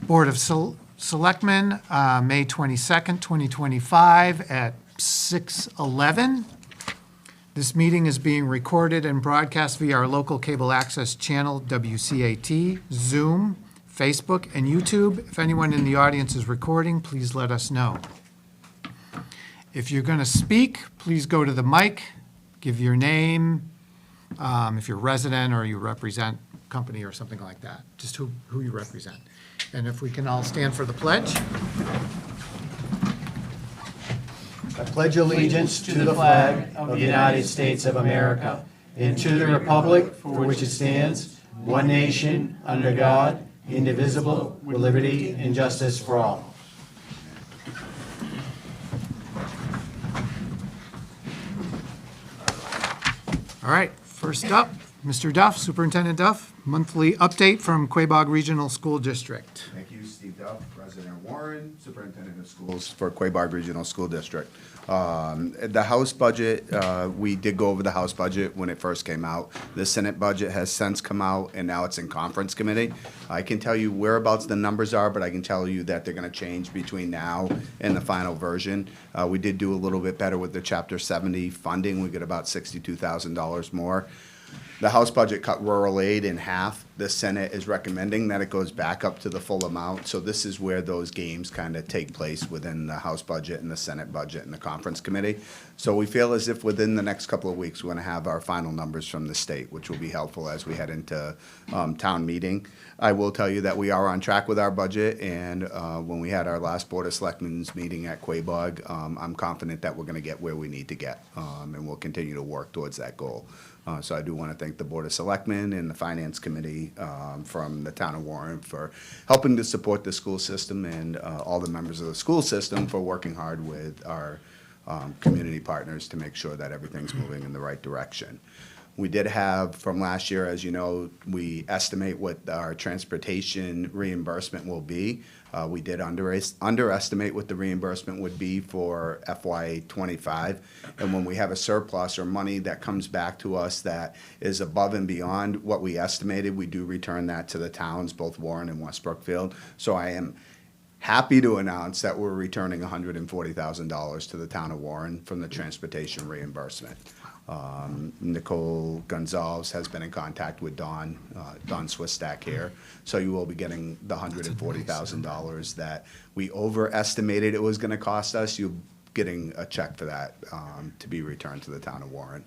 Board of Selectmen, May 22nd, 2025 at 6:11. This meeting is being recorded and broadcast via our local cable access channel, WCAT, Zoom, Facebook, and YouTube. If anyone in the audience is recording, please let us know. If you're going to speak, please go to the mic, give your name, if you're a resident or you represent a company or something like that, just who you represent. And if we can all stand for the pledge. I pledge allegiance to the flag of the United States of America and to the republic for which it stands, one nation, under God, indivisible, with liberty and justice for all. All right, first up, Mr. Duff, Superintendent Duff, monthly update from Quabog Regional School District. Thank you, Steve Duff, President Warren, Superintendent of Schools for Quabog Regional School District. The House budget, we did go over the House budget when it first came out. The Senate budget has since come out, and now it's in conference committee. I can tell you whereabouts the numbers are, but I can tell you that they're going to change between now and the final version. We did do a little bit better with the Chapter 70 funding. We get about $62,000 more. The House budget cut rural aid in half. The Senate is recommending that it goes back up to the full amount. So this is where those games kind of take place within the House budget and the Senate budget and the conference committee. So we feel as if within the next couple of weeks, we're going to have our final numbers from the state, which will be helpful as we head into town meeting. I will tell you that we are on track with our budget, and when we had our last Board of Selectmen's meeting at Quabog, I'm confident that we're going to get where we need to get, and we'll continue to work towards that goal. So I do want to thank the Board of Selectmen and the Finance Committee from the town of Warren for helping to support the school system, and all the members of the school system for working hard with our community partners to make sure that everything's moving in the right direction. We did have, from last year, as you know, we estimate what our transportation reimbursement will be. We did underestimate what the reimbursement would be for FY25. And when we have a surplus or money that comes back to us that is above and beyond what we estimated, we do return that to the towns, both Warren and West Brookfield. So I am happy to announce that we're returning $140,000 to the town of Warren from the transportation reimbursement. Nicole Gonzalez has been in contact with Don Swistak here. So you will be getting the $140,000 that we overestimated it was going to cost us. You're getting a check for that to be returned to the town of Warren.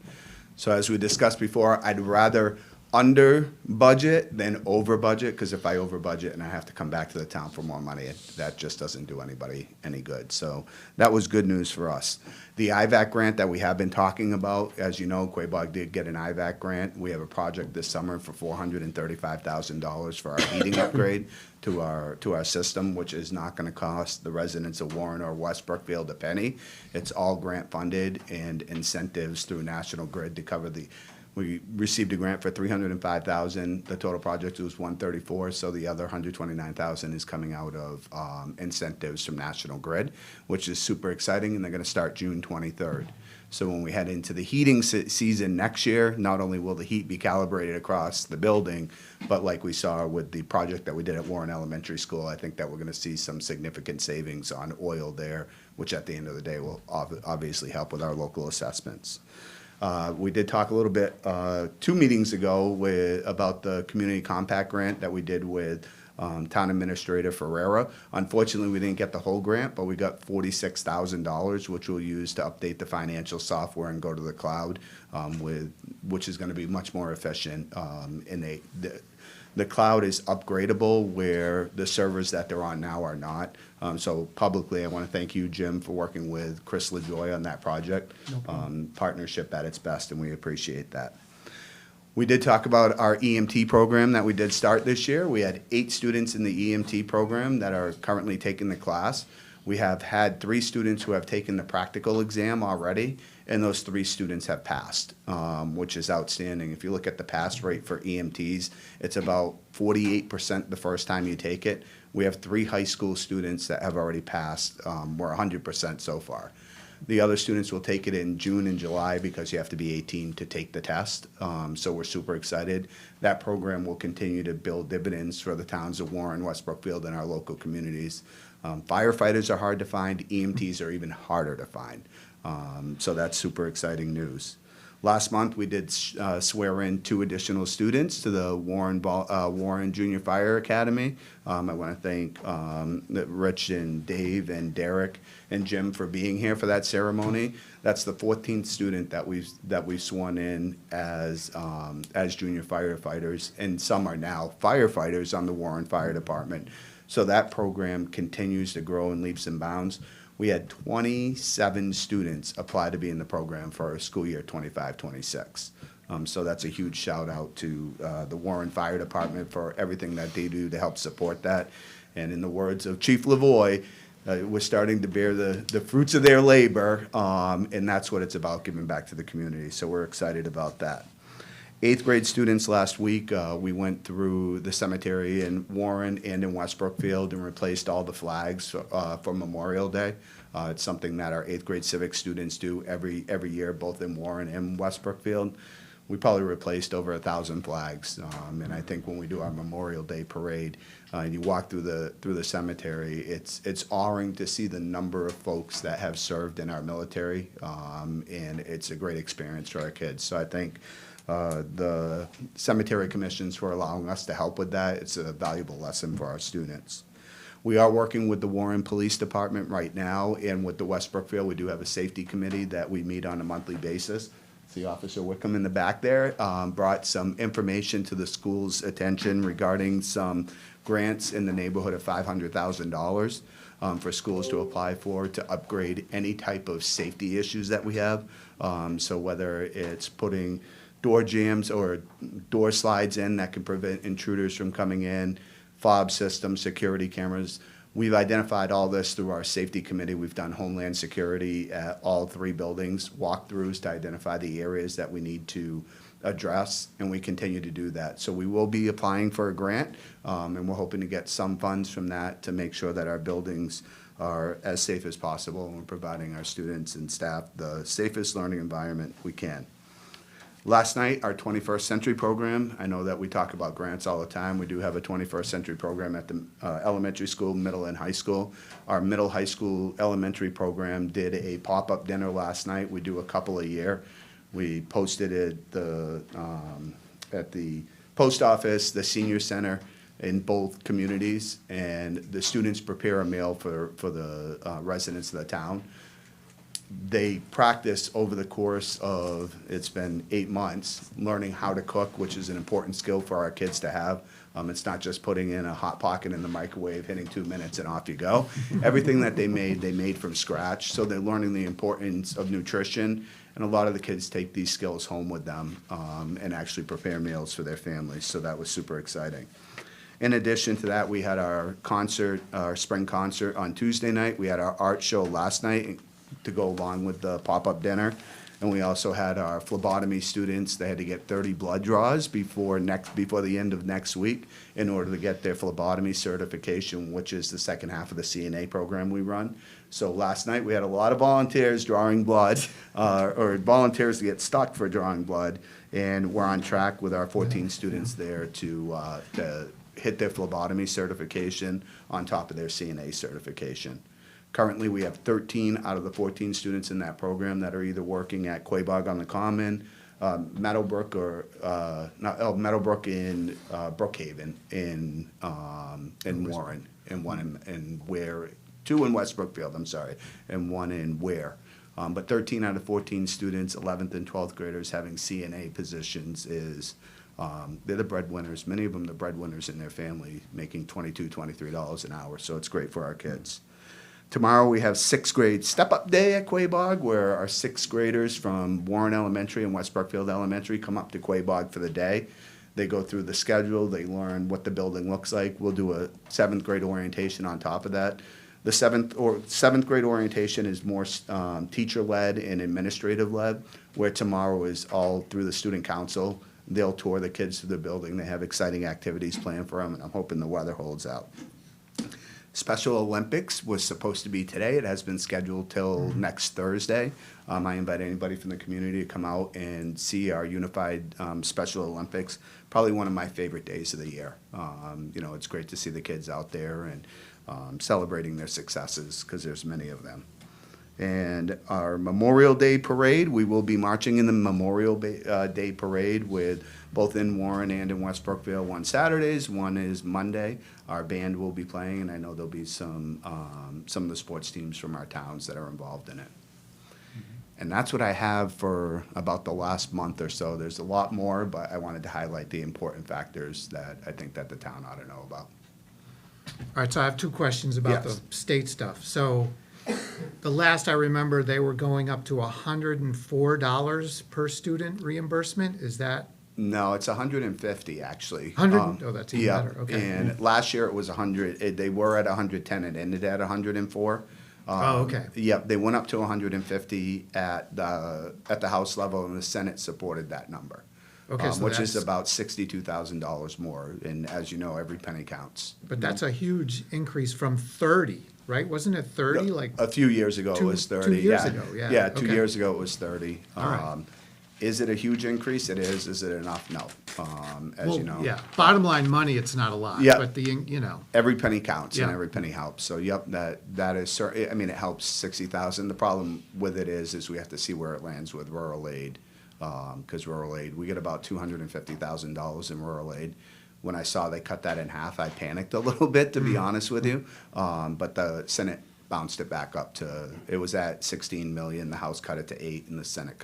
So as we discussed before, I'd rather under budget than over budget, because if I over budget and I have to come back to the town for more money, that just doesn't do anybody any good. So that was good news for us. The IVAC grant that we have been talking about, as you know, Quabog did get an IVAC grant. We have a project this summer for $435,000 for our heating upgrade to our system, which is not going to cost the residents of Warren or West Brookfield a penny. It's all grant funded and incentives through National Grid to cover the. We received a grant for $305,000. The total project was $134,000, so the other $129,000 is coming out of incentives from National Grid, which is super exciting, and they're going to start June 23rd. So when we head into the heating season next year, not only will the heat be calibrated across the building, but like we saw with the project that we did at Warren Elementary School, I think that we're going to see some significant savings on oil there, which at the end of the day will obviously help with our local assessments. We did talk a little bit 2 meetings ago about the community compact grant that we did with Town Administrator Ferreira. Unfortunately, we didn't get the whole grant, but we got $46,000, which we'll use to update the financial software and go to the cloud, which is going to be much more efficient. The cloud is upgradable where the servers that they're on now are not. So publicly, I want to thank you, Jim, for working with Chris LaJoy on that project. No partnership at its best, and we appreciate that. We did talk about our EMT program that we did start this year. We had 8 students in the EMT program that are currently taking the class. We have had 3 students who have taken the practical exam already, and those 3 students have passed, which is outstanding. If you look at the pass rate for EMTs, it's about 48% the first time you take it. We have 3 high school students that have already passed. We're 100% so far. The other students will take it in June and July because you have to be 18 to take the test. So we're super excited. That program will continue to build dividends for the towns of Warren, West Brookfield, and our local communities. Firefighters are hard to find. EMTs are even harder to find. So that's super exciting news. Last month, we did swear in 2 additional students to the Warren Junior Fire Academy. I want to thank Rich and Dave and Derek and Jim for being here for that ceremony. That's the 14th student that we've sworn in as junior firefighters, and some are now firefighters on the Warren Fire Department. So that program continues to grow in leaps and bounds. We had 27 students apply to be in the program for our school year 25-26. So that's a huge shout out to the Warren Fire Department for everything that they do to help support that. And in the words of Chief Lavoie, we're starting to bear the fruits of their labor, and that's what it's about, giving back to the community. So we're excited about that. 8th grade students last week, we went through the cemetery in Warren and in West Brookfield and replaced all the flags for Memorial Day. It's something that our 8th grade civics students do every year, both in Warren and West Brookfield. We probably replaced over 1,000 flags, and I think when we do our Memorial Day parade, and you walk through the cemetery, it's awing to see the number of folks that have served in our military, and it's a great experience for our kids. So I think the cemetery commissions for allowing us to help with that. It's a valuable lesson for our students. We are working with the Warren Police Department right now, and with the West Brookfield, we do have a safety committee that we meet on a monthly basis. See Officer Wickham in the back there, brought some information to the school's attention regarding some grants in the neighborhood of $500,000 for schools to apply for to upgrade any type of safety issues that we have. So whether it's putting door jams or door slides in that can prevent intruders from coming in, fob systems, security cameras. We've identified all this through our safety committee. We've done homeland security at all 3 buildings, walkthroughs to identify the areas that we need to address, and we continue to do that. So we will be applying for a grant, and we're hoping to get some funds from that to make sure that our buildings are as safe as possible, and we're providing our students and staff the safest learning environment we can. Last night, our 21st Century program, I know that we talk about grants all the time. We do have a 21st Century program at the elementary school, middle, and high school. Our middle high school elementary program did a pop-up dinner last night. We do a couple a year. We posted it at the post office, the senior center, in both communities, and the students prepare a meal for the residents of the town. They practice over the course of, it's been 8 months, learning how to cook, which is an important skill for our kids to have. It's not just putting in a Hot Pocket in the microwave, hitting 2 minutes, and off you go. Everything that they made from scratch. So they're learning the importance of nutrition, and a lot of the kids take these skills home with them and actually prepare meals for their families. So that was super exciting. In addition to that, we had our concert, our spring concert on Tuesday night. We had our art show last night to go along with the pop-up dinner. And we also had our phlebotomy students. They had to get 30 blood draws before the end of next week in order to get their phlebotomy certification, which is the second half of the CNA program we run. So last night we had a lot of volunteers drawing blood, or volunteers to get stuck for drawing blood, and we're on track with our 14 students there to hit their phlebotomy certification on top of their CNA certification. Currently, we have 13 out of the 14 students in that program that are either working at Quabog on the Common, Meadowbrook Meadowbrook in Brookhaven, in Warren, and one in Ware, 2 in West Brookfield, I'm sorry, and 1 in Ware. But 13 out of 14 students, 11th and 12th graders having CNA positions is, they're the breadwinners. Many of them the breadwinners in their family, making $22, $23 an hour, so it's great for our kids. Tomorrow we have 6th grade step-up day at Quabog, where our 6th graders from Warren Elementary and West Brookfield Elementary come up to Quabog for the day. They go through the schedule, they learn what the building looks like. We'll do a 7th grade orientation on top of that. The seventh grade orientation is more teacher-led and administrative-led, where tomorrow is all through the student council. They'll tour the kids through the building. They have exciting activities planned for them, and I'm hoping the weather holds out. Special Olympics was supposed to be today. It has been scheduled till next Thursday. I invite anybody from the community to come out and see our unified Special Olympics. Probably one of my favorite days of the year. It's great to see the kids out there and celebrating their successes, because there's many of them. And our Memorial Day Parade, we will be marching in the Memorial Day Parade with both in Warren and in West Brookfield. One Saturdays, one is Monday. Our band will be playing, and I know there'll be some of the sports teams from our towns that are involved in it. And that's what I have for about the last month or so. There's a lot more, but I wanted to highlight the important factors that I think that the town ought to know about. All right, so I have two questions about the Yes. state stuff. So the last I remember, they were going up to $104 per student reimbursement. Is that, No, it's 150 actually. 100? Oh, that's even yeah, better. Okay. And last year it was 100. They were at 110 and ended at 104. Oh, okay. Yep, they went up to 150 at the House level, and the Senate supported that number. Okay, so which is that's- about $62,000 more. And as you know, every penny counts. But that's a huge increase from 30, right? Wasn't it 30, like? A few years ago, it Two- was 30. 2 years yeah. ago, yeah, Yeah, 2 okay. years ago, it was 30. All right. Is it a huge increase? It is. Is it enough? No. As Well, you know. yeah, bottom line money, it's not a lot. Yeah. But Every penny counts and Yeah. every penny helps. So, yep, that is certain. I mean, it helps 60,000. The problem with it is we have to see where it lands with rural aid, because rural aid, we get about $250,000 in rural aid. When I saw they cut that in half, I panicked a little bit, to be honest with you. But the Senate bounced it back up to, it was at 16 million. The House cut it to 8, and the Senate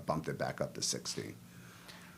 bumped it back up to 16.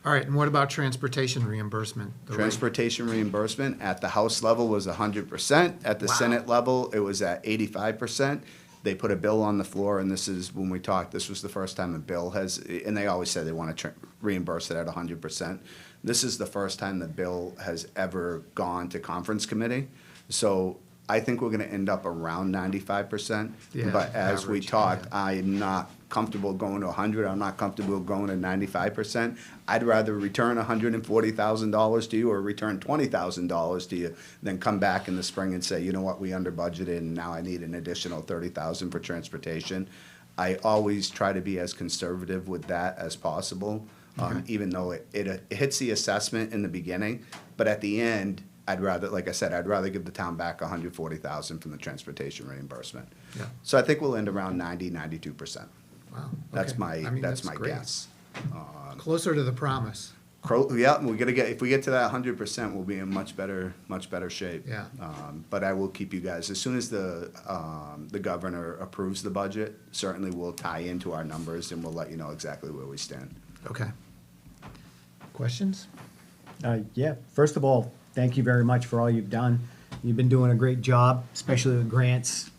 All right, and what about transportation reimbursement? The rate? Transportation reimbursement at the House level was 100%. At the Wow. Senate level, it was at 85%. They put a bill on the floor, and this is when we talked, this was the first time a bill has, and they always say they want to reimburse it at 100%. This is the first time the bill has ever gone to conference committee. So I think we're going to end up around 95%. Yeah, But as we average, talked, yeah. I'm not comfortable going to 100. I'm not comfortable going to 95%. I'd rather return $140,000 to you or return $20,000 to you than come back in the spring and say, you know what, we under budgeted and now I need an additional $30,000 for transportation. I always try to be as conservative with that as possible, even though it hits the assessment in the beginning. But at the end, I'd rather, like I said, I'd rather give the town back $140,000 from the transportation reimbursement. Yeah. So I think we'll end around 92%. Wow. That's okay. my, I mean, that's my great. guess. Closer to the promise. Yeah, we gotta get, if we get to that 100%, we'll be in much better shape. Yeah. But I will keep you guys, as soon as the governor approves the budget, certainly we'll tie into our numbers and we'll let you know exactly where we stand. Okay. Questions? Yeah, first of all, thank you very much for all you've done. You've been doing a great job, especially with grants.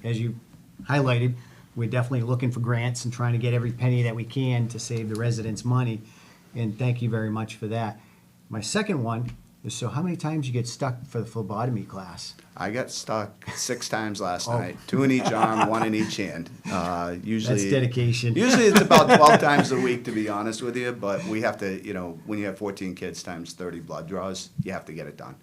As you highlighted, we're definitely looking for grants and trying to get every penny that we can to save the residents money. And thank you very much for that. My second one is, so how many times you get stuck for the phlebotomy class? I got stuck 6 times last night, 2 in each arm, 1 in each hand. Usually, That's dedication. Usually it's about 12 times a week, to be honest with you, but we have to, when you have 14 kids times 30 blood draws, you have to get it done.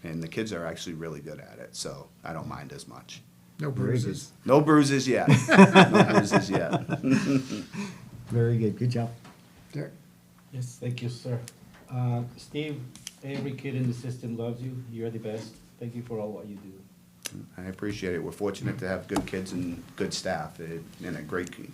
And the kids are actually really good at it, so I don't mind as much. No Very bruises? No bruises yet. No bruises yet. Very good, good job. Derek? Yes, thank you, sir. Steve, every kid in the system loves you. You're the best. Thank you for all what you do. I appreciate it. We're fortunate to have good kids and good staff and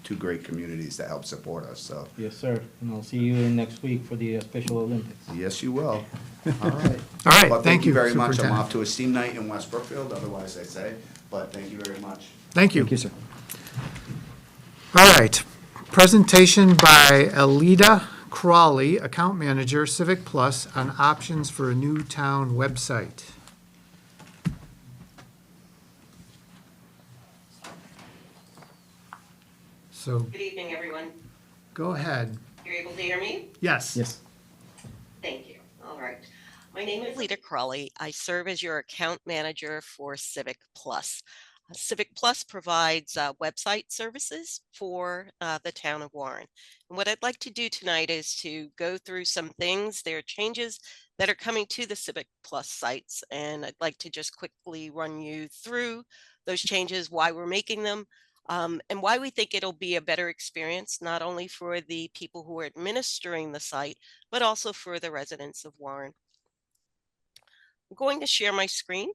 two great communities that help support us, so. Yes, sir. And I'll see you in next week for the Special Olympics. Yes, you will. All right. All right, Well, thank you, very much. I'm Superintendent. off to a steam night in West Brookfield, otherwise I say, but thank you very much. Thank you. Thank you, sir. All right. Presentation by Alida Crawley, Account Manager, Civic Plus, on options for a new town website. So, Good evening, everyone. go ahead. You're able to hear me? Yes. Yes. Thank you. All right. My name is Lita Crawley. I serve as your account manager for Civic Plus. Civic Plus provides website services for the town of Warren. And what I'd like to do tonight is to go through some things. There are changes that are coming to the Civic Plus sites, and I'd like to just quickly run you through those changes, why we're making them, and why we think it'll be a better experience, not only for the people who are administering the site, but also for the residents of Warren. I'm going to share my screen.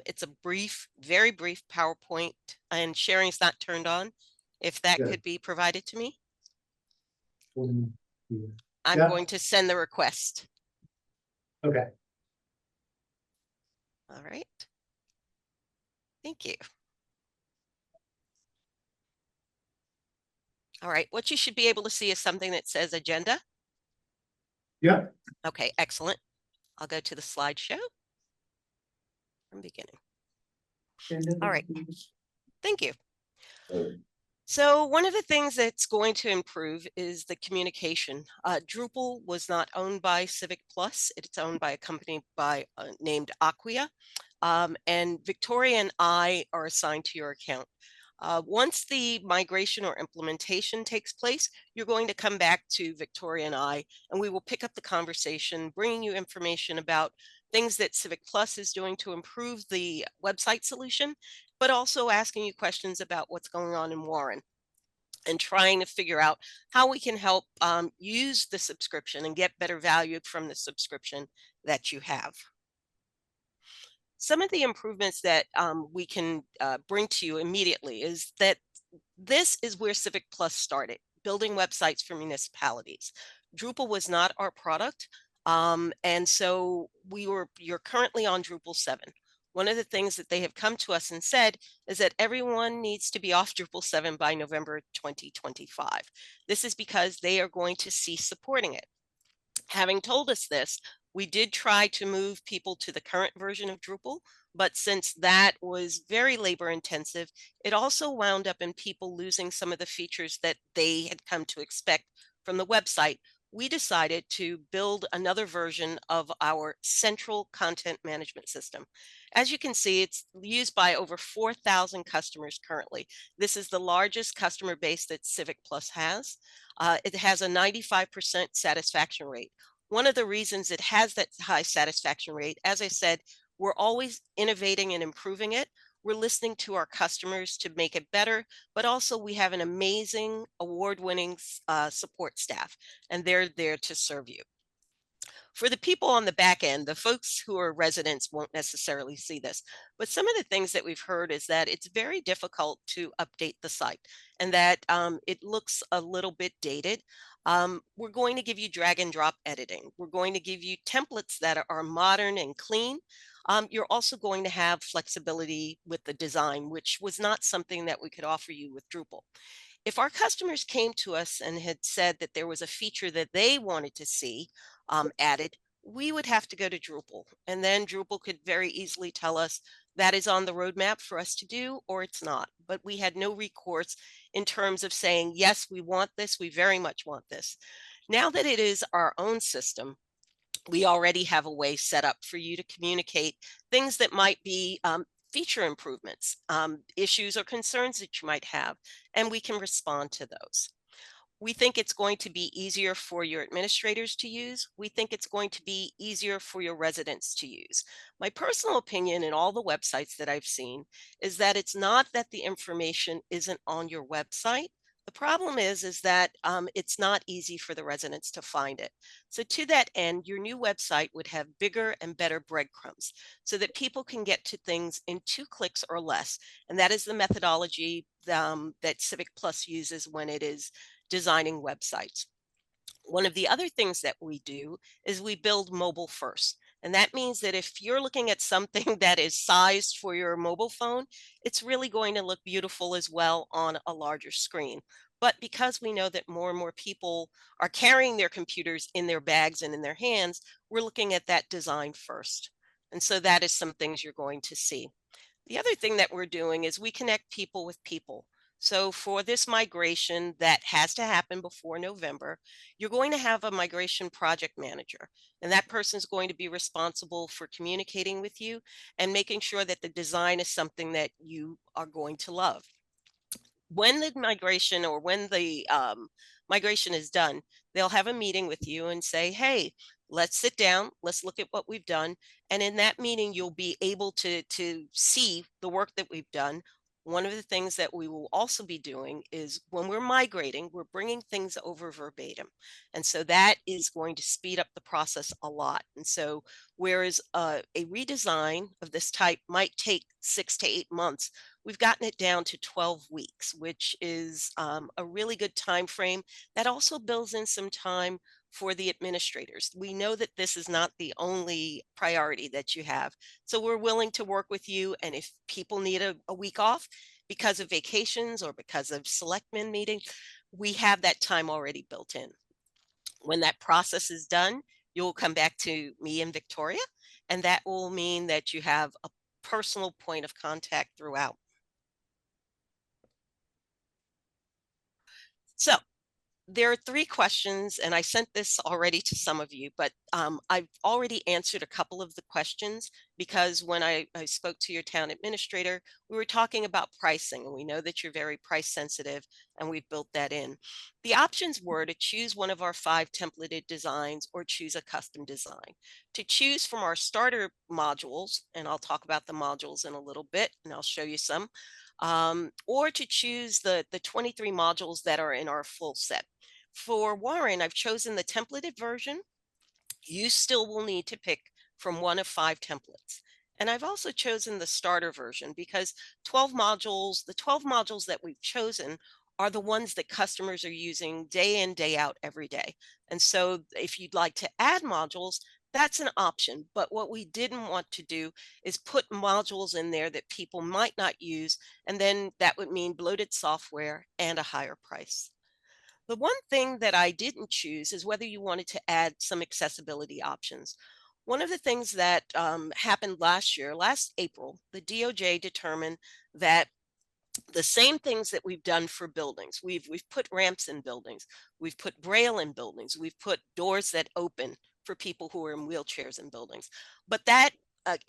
It's a brief, very brief PowerPoint, and sharing is not turned on. If that Good. could be provided to me, Yeah. I'm going to send the request. Okay. All right. Thank you. All right. What you should be able to see is something that says agenda. Yeah. Okay, excellent. I'll go to the slideshow from beginning. All right. Thank you. So one of the things that's going to improve is the communication. Drupal was not owned by Civic Plus. It's owned by a company named Acquia. And Victoria and I are assigned to your account. Once the migration or implementation takes place, you're going to come back to Victoria and I, and we will pick up the conversation, bringing you information about things that Civic Plus is doing to improve the website solution, but also asking you questions about what's going on in Warren and trying to figure out how we can help use the subscription and get better value from the subscription that you have. Some of the improvements that we can bring to you immediately is that this is where Civic Plus started, building websites for municipalities. Drupal was not our product, and so you're currently on Drupal 7. One of the things that they have come to us and said is that everyone needs to be off Drupal 7 by November 2025. This is because they are going to cease supporting it. Having told us this, we did try to move people to the current version of Drupal, but since that was very labor intensive, it also wound up in people losing some of the features that they had come to expect from the website. We decided to build another version of our central content management system. As you can see, it's used by over 4,000 customers currently. This is the largest customer base that Civic Plus has. It has a 95% satisfaction rate. One of the reasons it has that high satisfaction rate, as I said, we're always innovating and improving it. We're listening to our customers to make it better, but also we have an amazing award-winning support staff, and they're there to serve you. For the people on the back end, the folks who are residents won't necessarily see this, but some of the things that we've heard is that it's very difficult to update the site and that it looks a little bit dated. We're going to give you drag and drop editing. We're going to give you templates that are modern and clean. You're also going to have flexibility with the design, which was not something that we could offer you with Drupal. If our customers came to us and had said that there was a feature that they wanted to see added, we would have to go to Drupal. And then Drupal could very easily tell us that is on the roadmap for us to do or it's not. But we had no recourse in terms of saying, yes, we want this. We very much want this. Now that it is our own system, we already have a way set up for you to communicate things that might be feature improvements, issues or concerns that you might have, and we can respond to those. We think it's going to be easier for your administrators to use. We think it's going to be easier for your residents to use. My personal opinion in all the websites that I've seen is that it's not that the information isn't on your website. The problem is that it's not easy for the residents to find it. So to that end, your new website would have bigger and better breadcrumbs so that people can get to things in 2 clicks or less. And that is the methodology that Civic Plus uses when it is designing websites. One of the other things that we do is we build mobile first. And that means that if you're looking at something that is sized for your mobile phone, it's really going to look beautiful as well on a larger screen. But because we know that more and more people are carrying their computers in their bags and in their hands, we're looking at that design first. And so that is some things you're going to see. The other thing that we're doing is we connect people with people. So for this migration that has to happen before November, you're going to have a migration project manager, and that person is going to be responsible for communicating with you and making sure that the design is something that you are going to love. When the migration or when the migration is done, they'll have a meeting with you and say, hey, let's sit down, let's look at what we've done. And in that meeting, you'll be able to see the work that we've done. One of the things that we will also be doing is when we're migrating, we're bringing things over verbatim. And so that is going to speed up the process a lot. And so whereas a redesign of this type might take 6 to 8 months, we've gotten it down to 12 weeks, which is a really good time frame. That also builds in some time for the administrators. We know that this is not the only priority that you have. So we're willing to work with you. And if people need a week off because of vacations or because of selectmen meeting, we have that time already built in. When that process is done, you'll come back to me and Victoria, and that will mean that you have a personal point of contact throughout. So there are 3 questions, and I sent this already to some of you, but I've already answered a couple of the questions because when I spoke to your town administrator, we were talking about pricing, and we know that you're very price sensitive, and we've built that in. The options were to choose one of our 5 templated designs or choose a custom design. To choose from our starter modules, and I'll talk about the modules in a little bit, and I'll show you some, or to choose the 23 modules that are in our full set. For Warren, I've chosen the templated version. You still will need to pick from one of 5 templates. And I've also chosen the starter version because the 12 modules that we've chosen are the ones that customers are using day in, day out, every day. And so if you'd like to add modules, that's an option. But what we didn't want to do is put modules in there that people might not use. And then that would mean bloated software and a higher price. The one thing that I didn't choose is whether you wanted to add some accessibility options. One of the things that happened last April, the DOJ determined that the same things that we've done for buildings, we've put ramps in buildings, we've put braille in buildings, we've put doors that open for people who are in wheelchairs in buildings, but that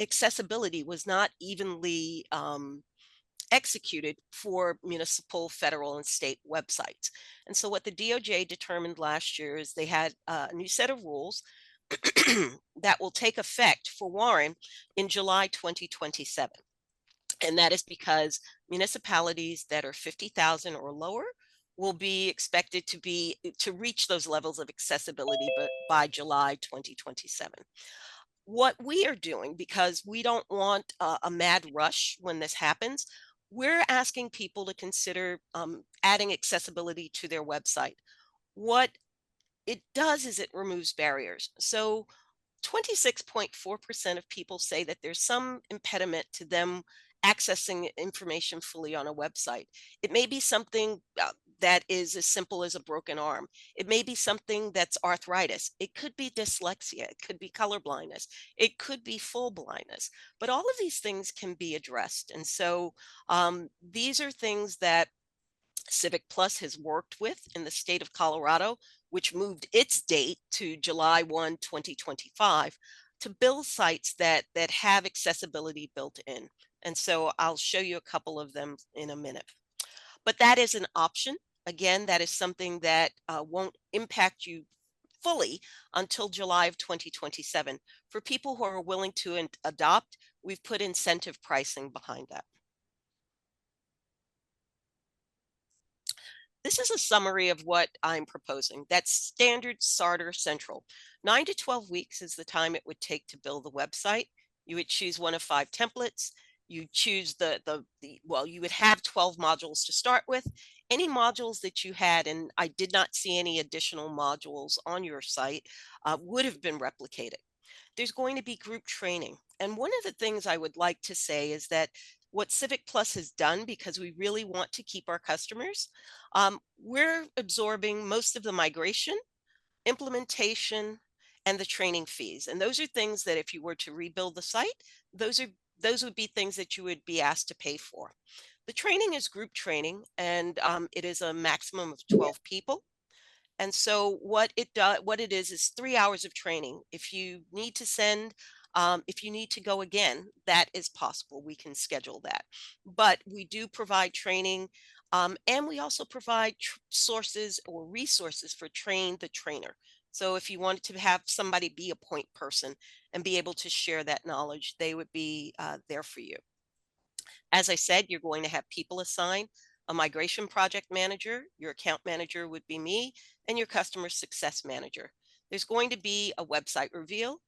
accessibility was not evenly executed for municipal, federal, and state websites. And so what the DOJ determined last year is they had a new set of rules that will take effect for Warren in July 2027. And that is because municipalities that are 50,000 or lower will be expected to reach those levels of accessibility by July 2027. What we are doing, because we don't want a mad rush when this happens, we're asking people to consider adding accessibility to their website. What it does is it removes barriers. So 26.4% of people say that there's some impediment to them accessing information fully on a website. It may be something that is as simple as a broken arm. It may be something that's arthritis. It could be dyslexia. It could be color blindness. It could be full blindness. But all of these things can be addressed. And so these are things that Civic Plus has worked with in the state of Colorado, which moved its date to July 1, 2025, to build sites that have accessibility built in. And so I'll show you a couple of them in a minute. But that is an option. Again, that is something that won't impact you fully until July of 2027. For people who are willing to adopt, we've put incentive pricing behind that. This is a summary of what I'm proposing. That's standard starter central. 9 to 12 weeks is the time it would take to build the website. You would choose one of 5 templates. You choose well, you would have 12 modules to start with. Any modules that you had, and I did not see any additional modules on your site, would have been replicated. There's going to be group training. And one of the things I would like to say is that what Civic Plus has done, because we really want to keep our customers, we're absorbing most of the migration, implementation, and the training fees. And those are things that if you were to rebuild the site, those would be things that you would be asked to pay for. The training is group training, and it is a maximum of 12 people. And so what it is 3 hours of training. If you need to if you need to go again, that is possible. We can schedule that. But we do provide training, and we also provide sources or resources for train the trainer. So if you wanted to have somebody be a point person and be able to share that knowledge, they would be there for you. As I said, you're going to have people assigned, a migration project manager, your account manager would be me, and your customer success manager. There's going to be a website reveal,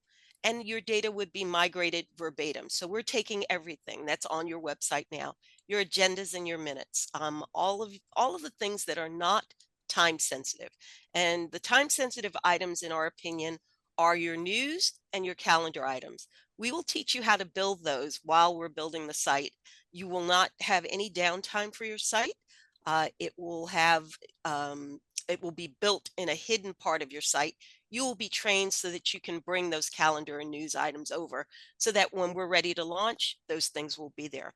and your data would be migrated verbatim. So we're taking everything that's on your website now, your agendas and your minutes, all of the things that are not time sensitive. And the time sensitive items, in our opinion, are your news and your calendar items. We will teach you how to build those while we're building the site. You will not have any downtime for your site. It will be built in a hidden part of your site. You will be trained so that you can bring those calendar and news items over so that when we're ready to launch, those things will be there.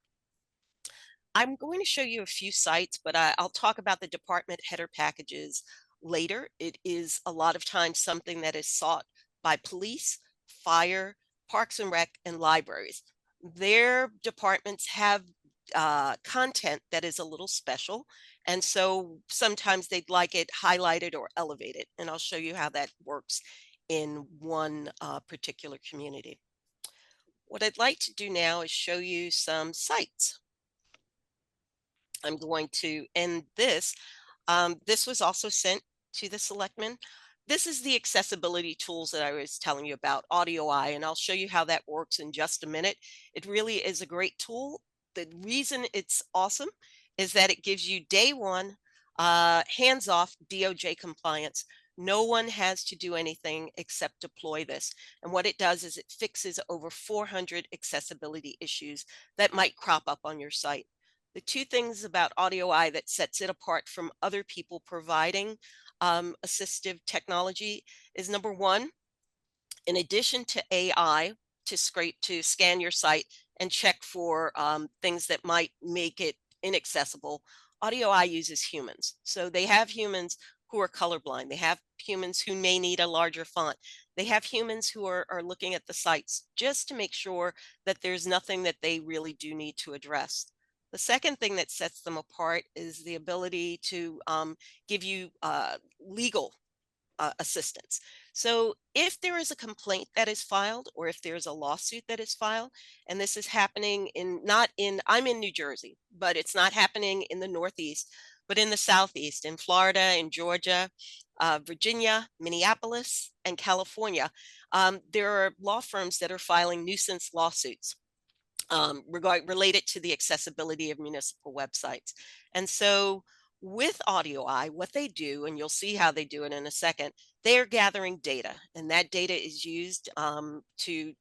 I'm going to show you a few sites, but I'll talk about the department header packages later. It is a lot of times something that is sought by police, fire, parks and rec, and libraries. Their departments have content that is a little special, and so sometimes they'd like it highlighted or elevated, and I'll show you how that works in one particular community. What I'd like to do now is show you some sites. I'm going to end this. This was also sent to the selectmen. This is the accessibility tools that I was telling you about, AudioEye, and I'll show you how that works in just a minute. It really is a great tool. The reason it's awesome is that it gives you day one, hands-off DOJ compliance. No one has to do anything except deploy this. And what it does is it fixes over 400 accessibility issues that might crop up on your site. The two things about AudioEye that sets it apart from other people providing assistive technology is, number one, in addition to AI to scan your site and check for things that might make it inaccessible, AudioEye uses humans. So they have humans who are colorblind. They have humans who may need a larger font. They have humans who are looking at the sites just to make sure that there's nothing that they really do need to address. The second thing that sets them apart is the ability to give you legal assistance. So if there is a complaint that is filed, or if there's a lawsuit that is filed, and this is happening I'm in New Jersey, but it's not happening in the Northeast, but in the Southeast, in Florida, in Georgia, Virginia, Minneapolis, and California, there are law firms that are filing nuisance lawsuits related to the accessibility of municipal websites. And so with AudioEye, what they do, and you'll see how they do it in a second, they are gathering data, and that data is used to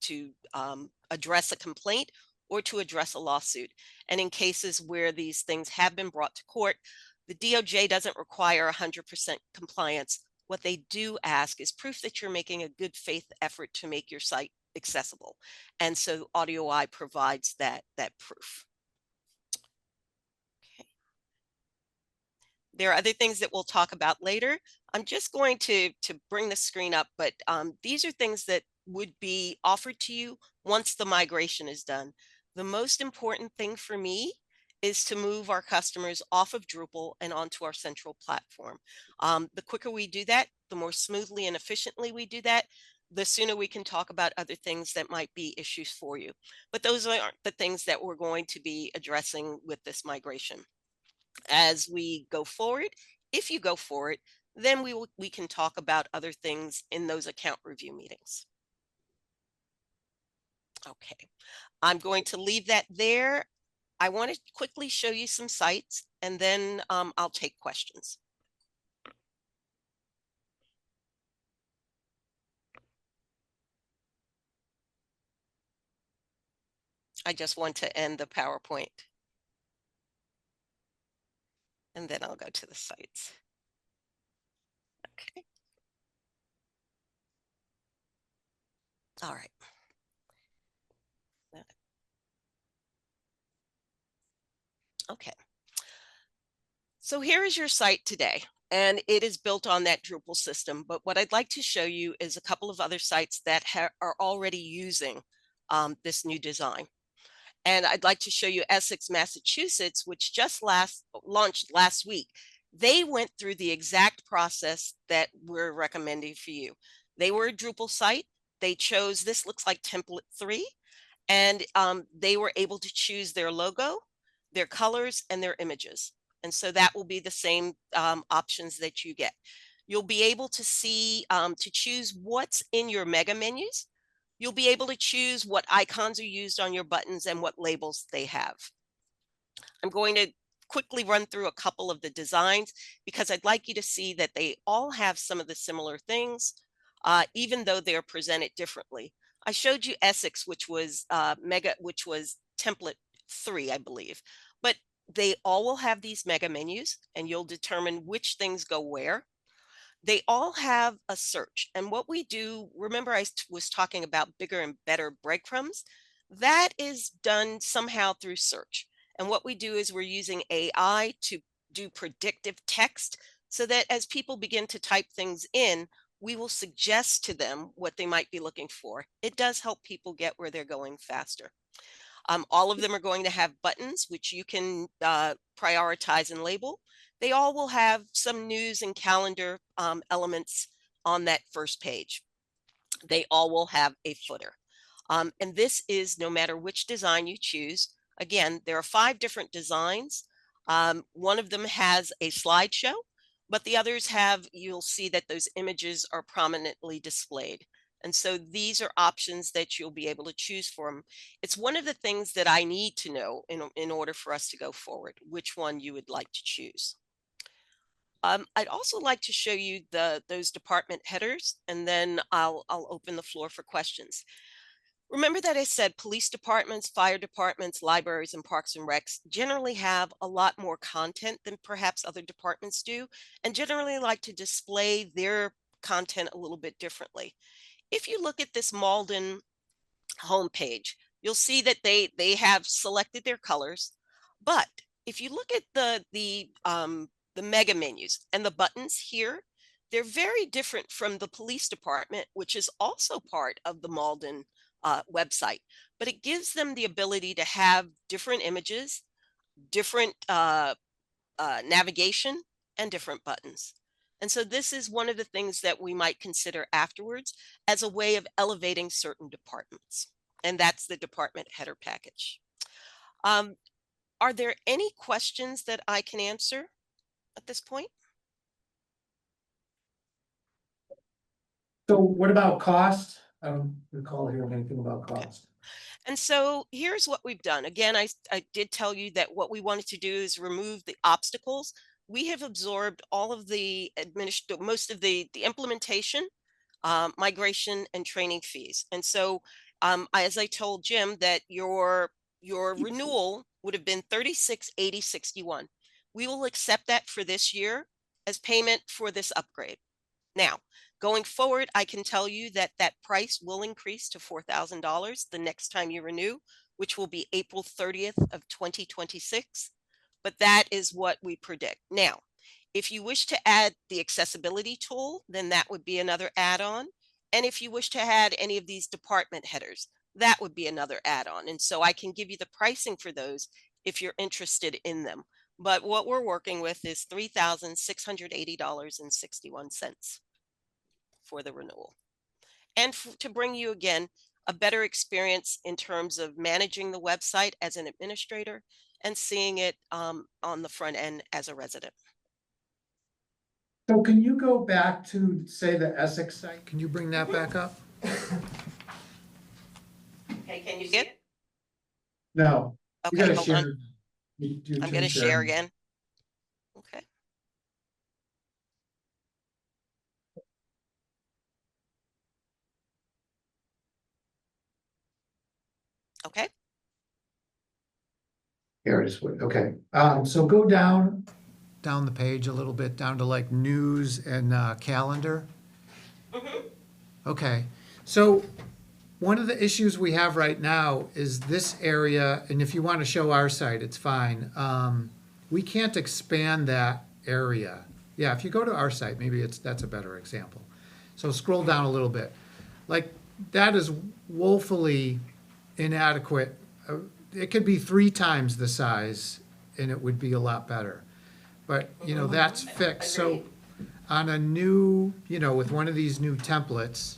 address a complaint or to address a lawsuit. And in cases where these things have been brought to court, the DOJ doesn't require 100% compliance. What they do ask is proof that you're making a good faith effort to make your site accessible. And so AudioEye provides that proof. Okay. There are other things that we'll talk about later. I'm just going to bring the screen up, but these are things that would be offered to you once the migration is done. The most important thing for me is to move our customers off of Drupal and onto our central platform. The quicker we do that, the more smoothly and efficiently we do that, the sooner we can talk about other things that might be issues for you. But those aren't the things that we're going to be addressing with this migration. As we go forward, if you go forward, then we can talk about other things in those account review meetings. Okay, I'm going to leave that there. I want to quickly show you some sites, and then I'll take questions. I just want to end the PowerPoint, and then I'll go to the sites. Okay. All right. Okay. So here is your site today, and it is built on that Drupal system. But what I'd like to show you is a couple of other sites that are already using this new design. And I'd like to show you Essex, Massachusetts, which just launched last week. They went through the exact process that we're recommending for you. They were a Drupal site. They chose, this looks like template 3, and they were able to choose their logo, their colors, and their images. And so that will be the same options that you get. You'll be able to see, to choose what's in your mega menus. You'll be able to choose what icons are used on your buttons and what labels they have. I'm going to quickly run through a couple of the designs because I'd like you to see that they all have some of the similar things, even though they're presented differently. I showed you Essex, which was which was template 3, I believe, but they all will have these mega menus, and you'll determine which things go where. They all have a search. And what we do, remember I was talking about bigger and better breadcrumbs? That is done somehow through search. And what we do is we're using AI to do predictive text so that as people begin to type things in, we will suggest to them what they might be looking for. It does help people get where they're going faster. All of them are going to have buttons, which you can prioritize and label. They all will have some news and calendar elements on that first page. They all will have a footer. And this is no matter which design you choose. Again, there are 5 different designs. One of them has a slideshow, but the others have, you'll see that those images are prominently displayed. And so these are options that you'll be able to choose from. It's one of the things that I need to know in order for us to go forward, which one you would like to choose. I'd also like to show you those department headers, and then I'll open the floor for questions. Remember that I said police departments, fire departments, libraries, and parks and recs generally have a lot more content than perhaps other departments do, and generally like to display their content a little bit differently. If you look at this Malden homepage, you'll see that they have selected their colors. But if you look at the mega menus and the buttons here, they're very different from the police department, which is also part of the Malden website. But it gives them the ability to have different images, different navigation, and different buttons. And so this is one of the things that we might consider afterwards as a way of elevating certain departments. And that's the department header package. Are there any questions that I can answer at this point? So what about cost? I don't recall hearing anything about cost. And so here's what we've done. Again, I did tell you that what we wanted to do is remove the obstacles. We have absorbed all of the most of the implementation, migration, and training fees. And so as I told Jim, that your renewal would have been $36.80.61. We will accept that for this year as payment for this upgrade. Now, going forward, I can tell you that that price will increase to $4,000 the next time you renew, which will be April 30th of 2026. But that is what we predict. Now, if you wish to add the accessibility tool, then that would be another add-on. And if you wish to add any of these department headers, that would be another add-on. And so I can give you the pricing for those if you're interested in them. But what we're working with is $3,680.61 for the renewal. And to bring you again a better experience in terms of managing the website as an administrator and seeing it on the front end as a resident. So can you go back to, say, the Essex site? Can you bring that back up? Okay, can you get it? No. You Okay, gotta hold share. on. I'm going to share again. Okay. Okay. Here it is. Okay. So go down the page a little bit, down to like news and calendar. Okay. So one of the issues we have right now is this area, and if you want to show our site, it's fine. We can't expand that area. Yeah, if you go to our site, maybe that's a better example. So scroll down a little bit. Like, that is woefully inadequate. It could be 3 times the size and it would be a lot better. But, that's fixed. So on a new, with one of these new templates,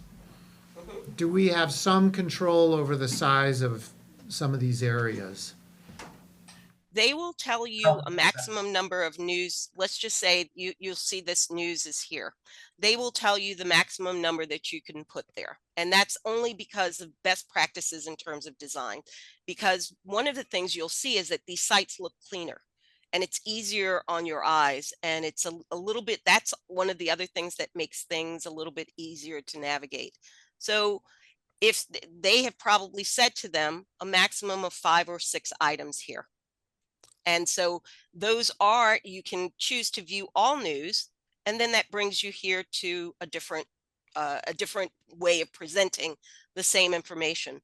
do we have some control over the size of some of these areas? They will tell you a maximum number of news. Let's just say you'll see this news is here. They will tell you the maximum number that you can put there. And that's only because of best practices in terms of design. Because one of the things you'll see is that these sites look cleaner and it's easier on your eyes. And it's a little bit, that's one of the other things that makes things a little bit easier to navigate. So if they have probably said to them a maximum of 5 or 6 items here. And so those are, you can choose to view all news, and then that brings you here to a different way of presenting the same information.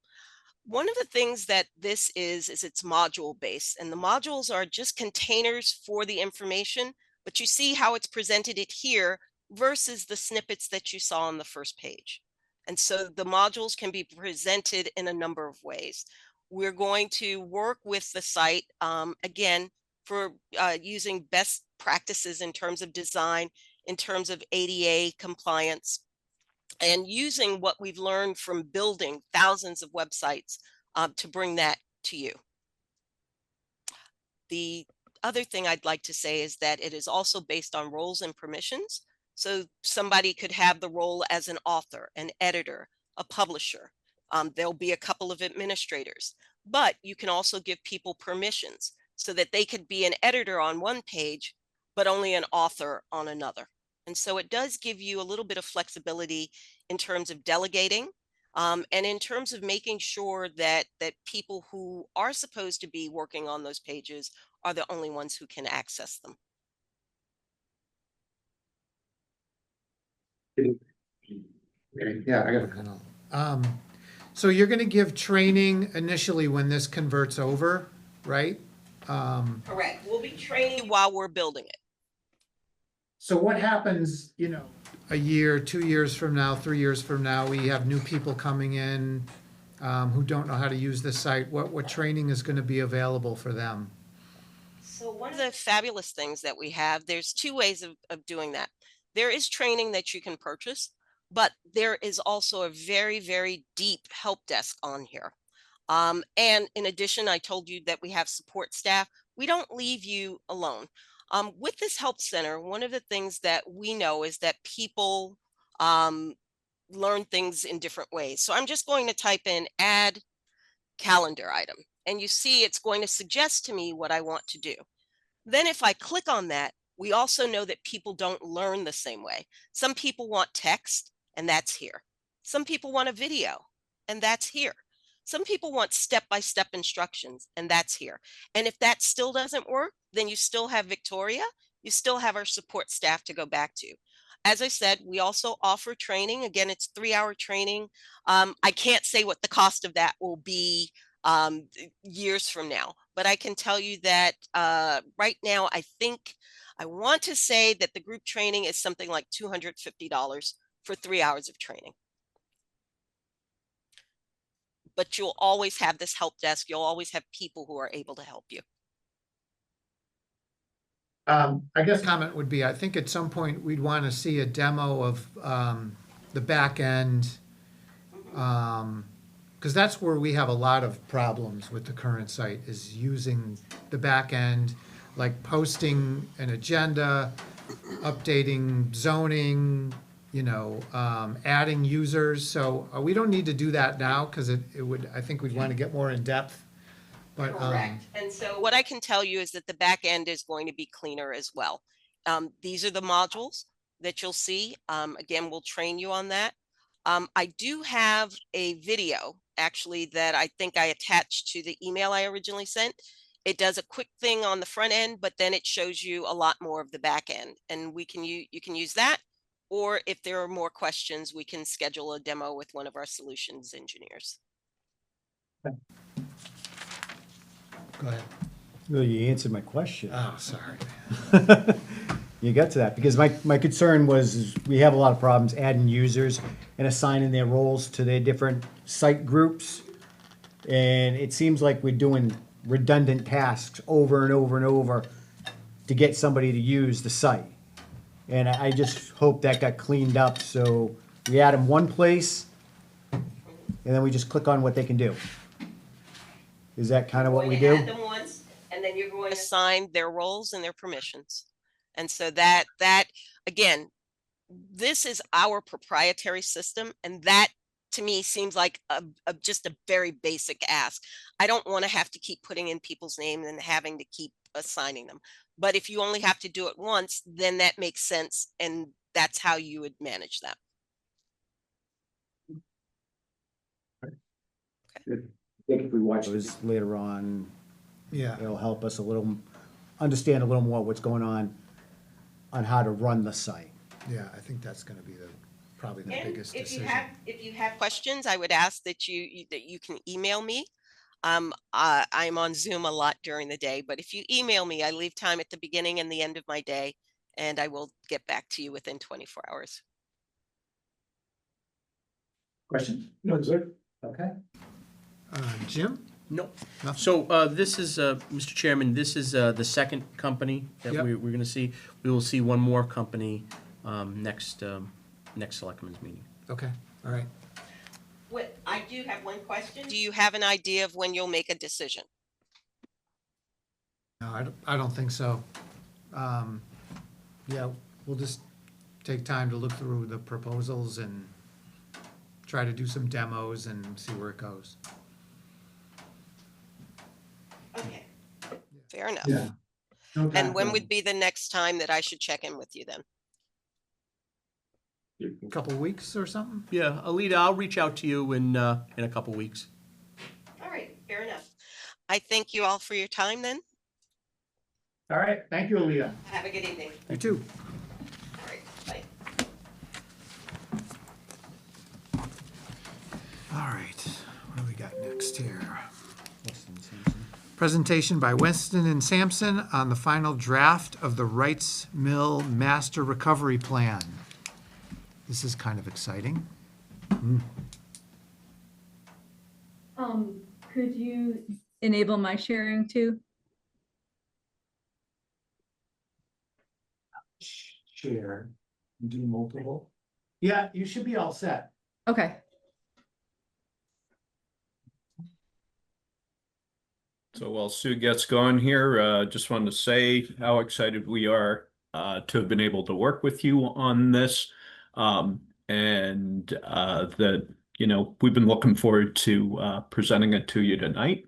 One of the things that this is it's module based, and the modules are just containers for the information, but you see how it's presented it here versus the snippets that you saw on the first page. And so the modules can be presented in a number of ways. We're going to work with the site, again, for using best practices in terms of design, in terms of ADA compliance, and using what we've learned from building thousands of websites to bring that to you. The other thing I'd like to say is that it is also based on roles and permissions. So somebody could have the role as an author, an editor, a publisher. There'll be a couple of administrators, but you can also give people permissions so that they could be an editor on one page, but only an author on another. And so it does give you a little bit of flexibility in terms of delegating, and in terms of making sure that people who are supposed to be working on those pages are the only ones who can access them. Yeah, I got it. So you're going to give training initially when this converts over, right? Correct. We'll be training while we're building it. So what happens, a year, 2 years from now, 3 years from now, we have new people coming in who don't know how to use the site. What training is going to be available for them? So one of the fabulous things that we have, there's 2 ways of doing that. There is training that you can purchase, but there is also a very, very deep help desk on here. And in addition, I told you that we have support staff. We don't leave you alone. With this help center, one of the things that we know is that people learn things in different ways. So I'm just going to type in add calendar item, and you see it's going to suggest to me what I want to do. Then if I click on that, we also know that people don't learn the same way. Some people want text, and that's here. Some people want a video, and that's here. Some people want step-by-step instructions, and that's here. And if that still doesn't work, then you still have Victoria. You still have our support staff to go back to. As I said, we also offer training. Again, it's 3-hour training. I can't say what the cost of that will be years from now, but I can tell you that right now, I want to say that the group training is something like $250 for 3 hours of training. But you'll always have this help desk. You'll always have people who are able to help you. I guess comment would be, I think at some point we'd want to see a demo of the back end, because that's where we have a lot of problems with the current site, is using the back end, like posting an agenda, updating zoning, adding users. So we don't need to do that now, because it would, I think we'd want to get more in depth. But, correct. And so what I can tell you is that the back end is going to be cleaner as well. These are the modules that you'll see. Again, we'll train you on that. I do have a video actually that I think I attached to the email I originally sent. It does a quick thing on the front end, but then it shows you a lot more of the back end, and you can use that, or if there are more questions, we can schedule a demo with one of our solutions engineers. Go ahead. Well, you answered my question. Oh, sorry. You got to that, because my concern was is we have a lot of problems adding users and assigning their roles to their different site groups. And it seems like we're doing redundant tasks over and over and over to get somebody to use the site. And I just hope that got cleaned up, so we add them one place, and then we just click on what they can do. Is that kind of what we do? Add them once, and then you're going to assign their roles and their permissions. And so that again, this is our proprietary system, and that to me seems like just a very basic ask. I don't want to have to keep putting in people's names and having to keep assigning them. But if you only have to do it once, then that makes sense, and that's how you would manage that. Think if we watch this later on, Yeah, it'll help us understand a little more what's going on how to run the site. yeah, I think that's gonna be probably the And biggest if you decision. have questions, I would ask that you can email me. I'm on Zoom a lot during the day, but if you email me, I leave time at the beginning and the end of my day, and I will get back to you within 24 hours. Question? No, sir. Okay. Jim? No. No? So this is, Mr. Chairman, this is the second company that Yep. we're going to see. We will see one more company next Selectmen's meeting. Okay, all right. I do have one question. Do you have an idea of when you'll make a decision? No, I don't think so. Yeah, we'll just take time to look through the proposals and try to do some demos and see where it goes. Okay. Fair enough. Yeah. And when would be the next time that I should check in with you then? A couple weeks or something? Yeah, Alita, I'll reach out to you in a couple weeks. All right, fair enough. I thank you all for your time then. All right, thank you, Aaliyah. Have a good evening. You too. All right, bye. All right, what do we got next here? Presentation by Winston and Sampson on the final draft of the Wrights Mill Master Recovery Plan. This is kind of exciting. Could you enable my sharing too? Share, do multiple. Yeah, you should be all set. Okay. So while Sue gets going here, just wanted to say how excited we are to have been able to work with you on this. And that, we've been looking forward to presenting it to you tonight.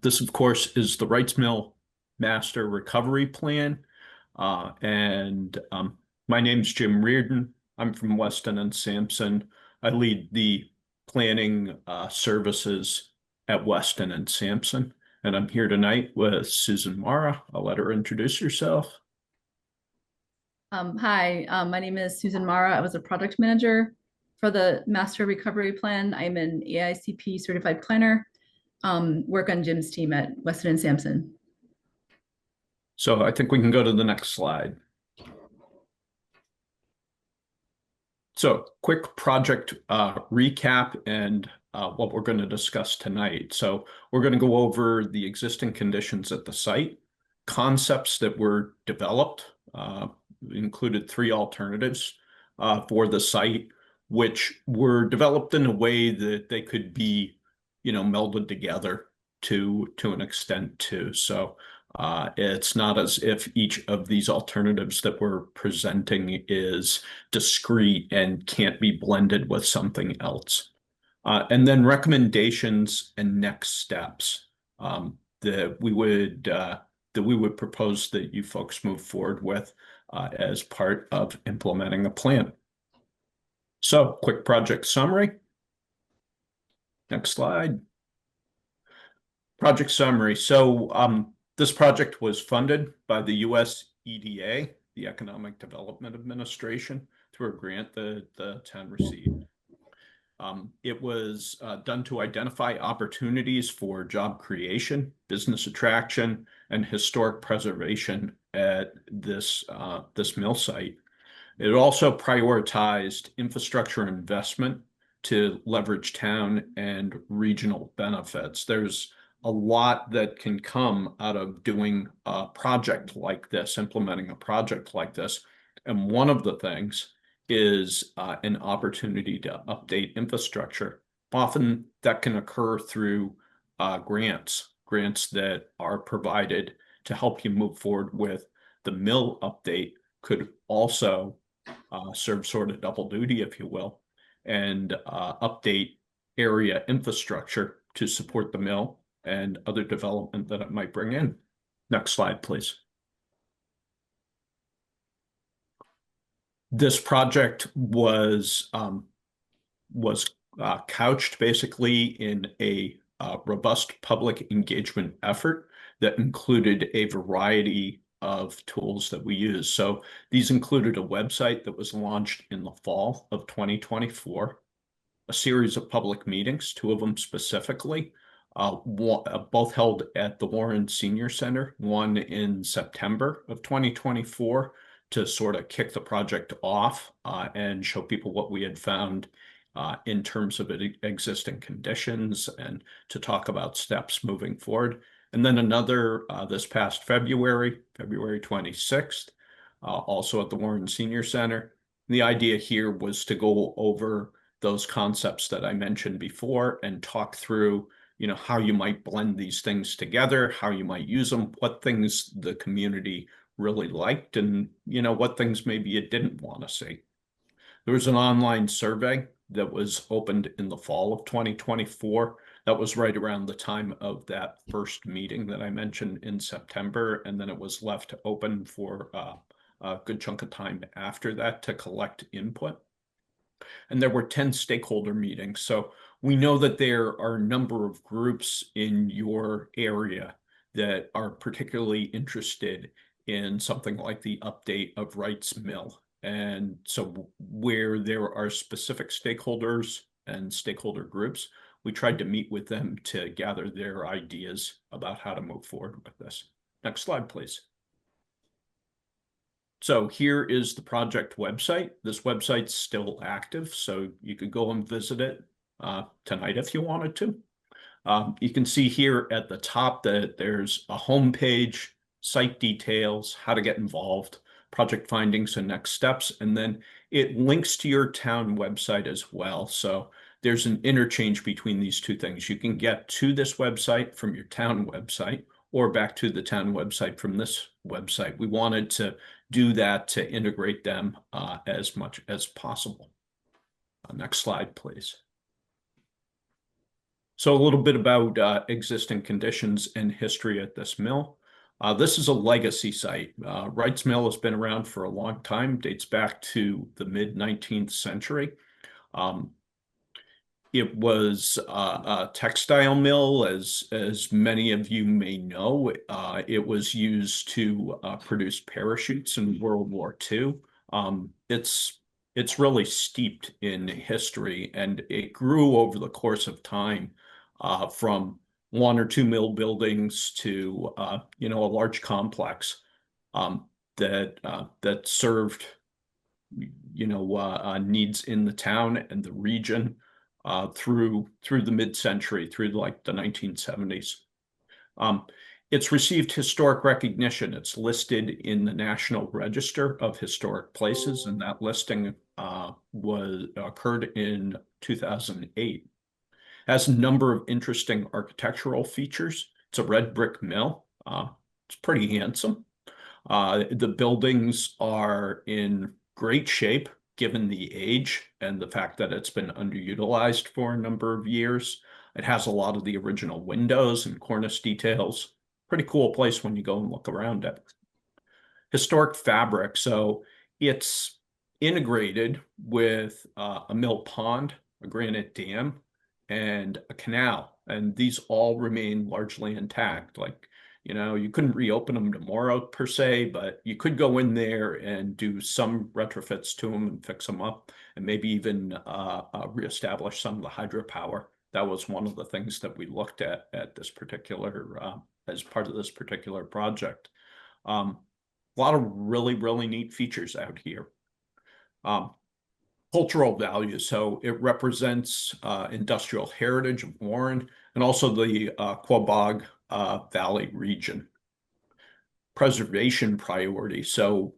This, of course, is the Wrights Mill Master Recovery Plan. And my name's Jim Reardon. I'm from Weston and Sampson. I lead the planning services at Weston and Sampson. And I'm here tonight with Susan Mara. I'll let her introduce herself. Hi, my name is Susan Mara. I was a project manager for the Master Recovery Plan. I'm an AICP certified planner, work on Jim's team at Weston and Sampson. So I think we can go to the next slide. So quick project recap and what we're going to discuss tonight. So we're going to go over the existing conditions at the site, concepts that were developed, included 3 alternatives for the site, which were developed in a way that they could be, melded together to an extent too. So it's not as if each of these alternatives that we're presenting is discrete and can't be blended with something else. And then recommendations and next steps that we would propose that you folks move forward with as part of implementing a plan. So, quick project summary. Next slide. Project summary. So, this project was funded by the US EDA, the Economic Development Administration, through a grant the town received. It was done to identify opportunities for job creation, business attraction, and historic preservation at this mill site. It also prioritized infrastructure investment to leverage town and regional benefits. There's a lot that can come out of doing a project like this, implementing a project like this. And one of the things is an opportunity to update infrastructure. Often that can occur through grants that are provided to help you move forward with. The mill update could also serve sort of double duty, if you will, and update area infrastructure to support the mill and other development that it might bring in. Next slide, please. This project was couched basically in a robust public engagement effort that included a variety of tools that we use. So these included a website that was launched in the fall of 2024, a series of public meetings, 2 of them specifically, both held at the Warren Senior Center, one in September of 2024 to sort of kick the project off and show people what we had found in terms of existing conditions and to talk about steps moving forward. And then another this past February 26th, also at the Warren Senior Center. The idea here was to go over those concepts that I mentioned before and talk through, how you might blend these things together, how you might use them, what things the community really liked, and, what things maybe you didn't want to see. There was an online survey that was opened in the fall of 2024. That was right around the time of that first meeting that I mentioned in September, and then it was left open for a good chunk of time after that to collect input. And there were 10 stakeholder meetings. So we know that there are a number of groups in your area that are particularly interested in something like the update of Wright's Mill. And so where there are specific stakeholders and stakeholder groups, we tried to meet with them to gather their ideas about how to move forward with this. Next slide, please. So here is the project website. This website's still active, so you could go and visit it tonight if you wanted to. You can see here at the top that there's a home page, site details, how to get involved, project findings and next steps, and then it links to your town website as well. So there's an interchange between these two things. You can get to this website from your town website or back to the town website from this website. We wanted to do that to integrate them as much as possible. Next slide, please. So a little bit about existing conditions and history at this mill. This is a legacy site. Wright's Mill has been around for a long time, dates back to the mid-19th century. It was a textile mill, as many of you may know. It was used to produce parachutes in World War II. It's really steeped in history, and it grew over the course of time from 1 or 2 mill buildings to a large complex that served needs in the town and the region through the mid-century, through like the 1970s. It's received historic recognition. It's listed in the National Register of Historic Places, and that listing occurred in 2008. Has a number of interesting architectural features. It's a red brick mill. It's pretty handsome. The buildings are in great shape, given the age and the fact that it's been underutilized for a number of years. It has a lot of the original windows and cornice details. Pretty cool place when you go and look around it. Historic fabric, so it's integrated with a mill pond, a granite dam, and a canal, and these all remain largely intact. Like You know, you couldn't reopen them tomorrow per se, but you could go in there and do some retrofits to them and fix them up, and maybe even reestablish some of the hydropower. That was one of the things that we looked at this particular as part of this particular project. A lot of really, really neat features out here. Cultural value. So it represents industrial heritage of Warren and also the Quabog Valley region. Preservation priority. So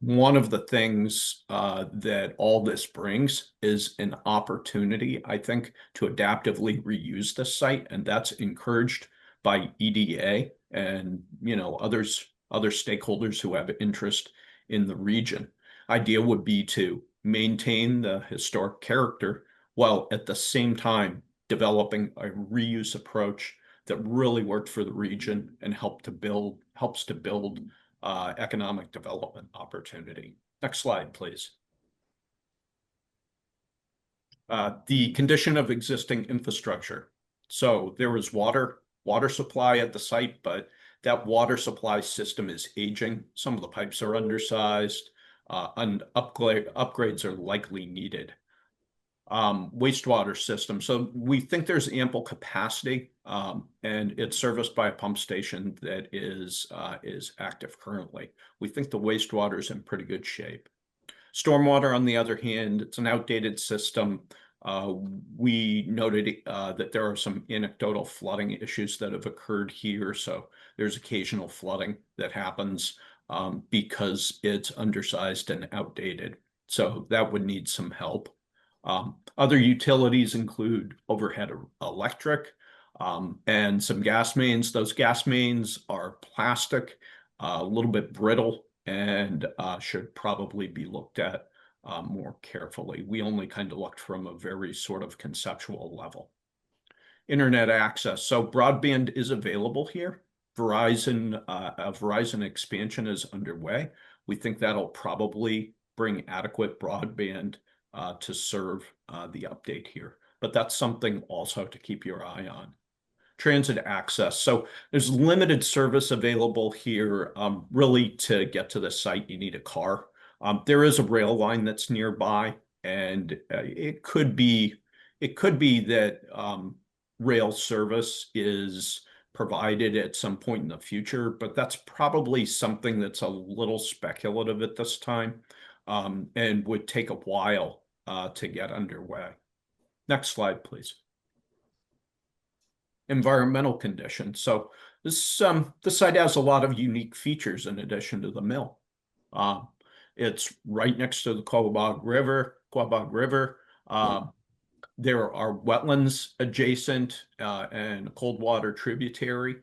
one of the things that all this brings is an opportunity, I think, to adaptively reuse the site, and that's encouraged by EDA and other stakeholders who have interest in the region. Idea would be to maintain the historic character while at the same time developing a reuse approach that really worked for the region and helps to build economic development opportunity. Next slide, please. The condition of existing infrastructure. So there was water supply at the site, but that water supply system is aging. Some of the pipes are undersized, and upgrades are likely needed. Wastewater system. So we think there's ample capacity, and it's serviced by a pump station that is active currently. We think the wastewater is in pretty good shape. Stormwater, on the other hand, it's an outdated system. We noted that there are some anecdotal flooding issues that have occurred here. So there's occasional flooding that happens because it's undersized and outdated. So that would need some help. Other utilities include overhead electric and some gas mains. Those gas mains are plastic, a little bit brittle, and should probably be looked at more carefully. We only kind of looked from a very sort of conceptual level. Internet access. So broadband is available here. Verizon expansion is underway. We think that'll probably bring adequate broadband to serve the update here. But that's something also to keep your eye on. Transit access. So there's limited service available here. Really, to get to the site, you need a car. There is a rail line that's nearby, and it could be that rail service is provided at some point in the future, but that's probably something that's a little speculative at this time, and would take a while to get underway. Next slide, please. Environmental conditions. So this site has a lot of unique features in addition to the mill. It's right next to the Quabog River. There are wetlands adjacent and a cold water tributary.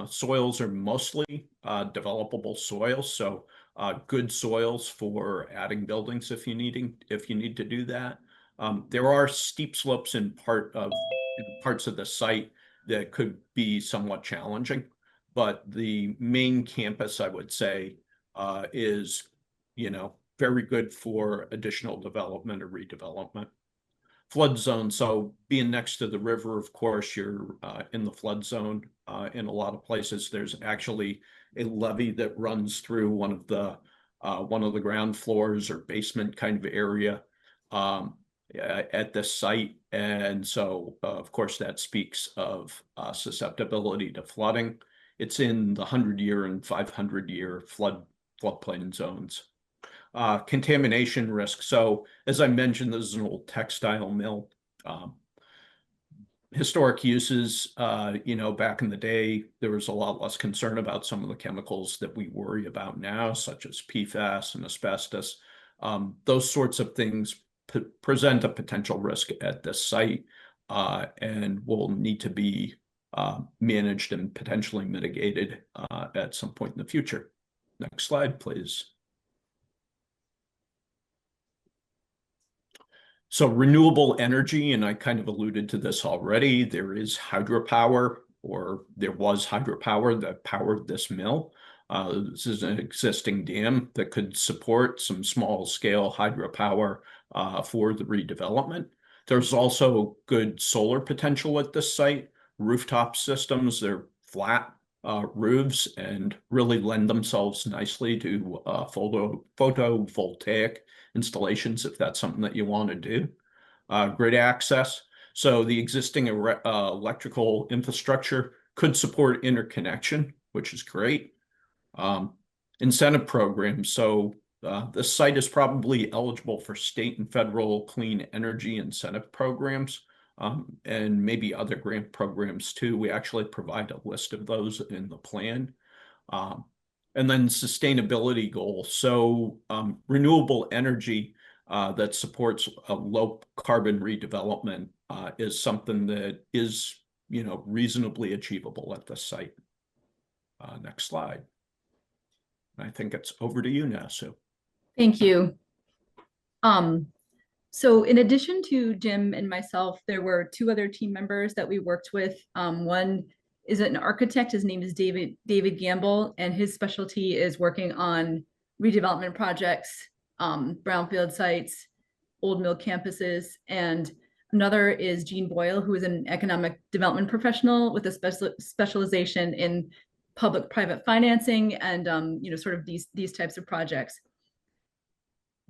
Soils are mostly developable soils, so good soils for adding buildings if you need to do that. There are steep slopes in parts of the site that could be somewhat challenging, but the main campus, I would say, is very good for additional development or redevelopment. Flood zone. So being next to the river, of course, you're in the flood zone. In a lot of places, there's actually a levee that runs through one of the ground floors or basement kind of area at this site. And so, of course, that speaks of susceptibility to flooding. It's in the 100-year and 500-year floodplain zones. Contamination risk. So as I mentioned, this is an old textile mill. Historic uses, back in the day, there was a lot less concern about some of the chemicals that we worry about now, such as PFAS and asbestos. Those sorts of things present a potential risk at this site and will need to be managed and potentially mitigated at some point in the future. Next slide, please. So renewable energy, and I kind of alluded to this already, there is hydropower, or there was hydropower that powered this mill. This is an existing dam that could support some small scale hydropower for the redevelopment. There's also good solar potential at this site. Rooftop systems, they're flat, roofs and really lend themselves nicely to photovoltaic installations if that's something that you want to do. Grid access. So the existing electrical infrastructure could support interconnection, which is great. Incentive programs. So the site is probably eligible for state and federal clean energy incentive programs, and maybe other grant programs too. We actually provide a list of those in the plan. And then sustainability goals. So renewable energy that supports a low carbon redevelopment is something that is, reasonably achievable at the site. Next slide. I think it's over to you now, Sue. Thank you. So in addition to Jim and myself, there were 2 other team members that we worked with. One is an architect. His name is David Gamble, and his specialty is working on redevelopment projects, brownfield sites, old mill campuses. And another is Jean Boyle, who is an economic development professional with a specialization in public-private financing and sort of these types of projects.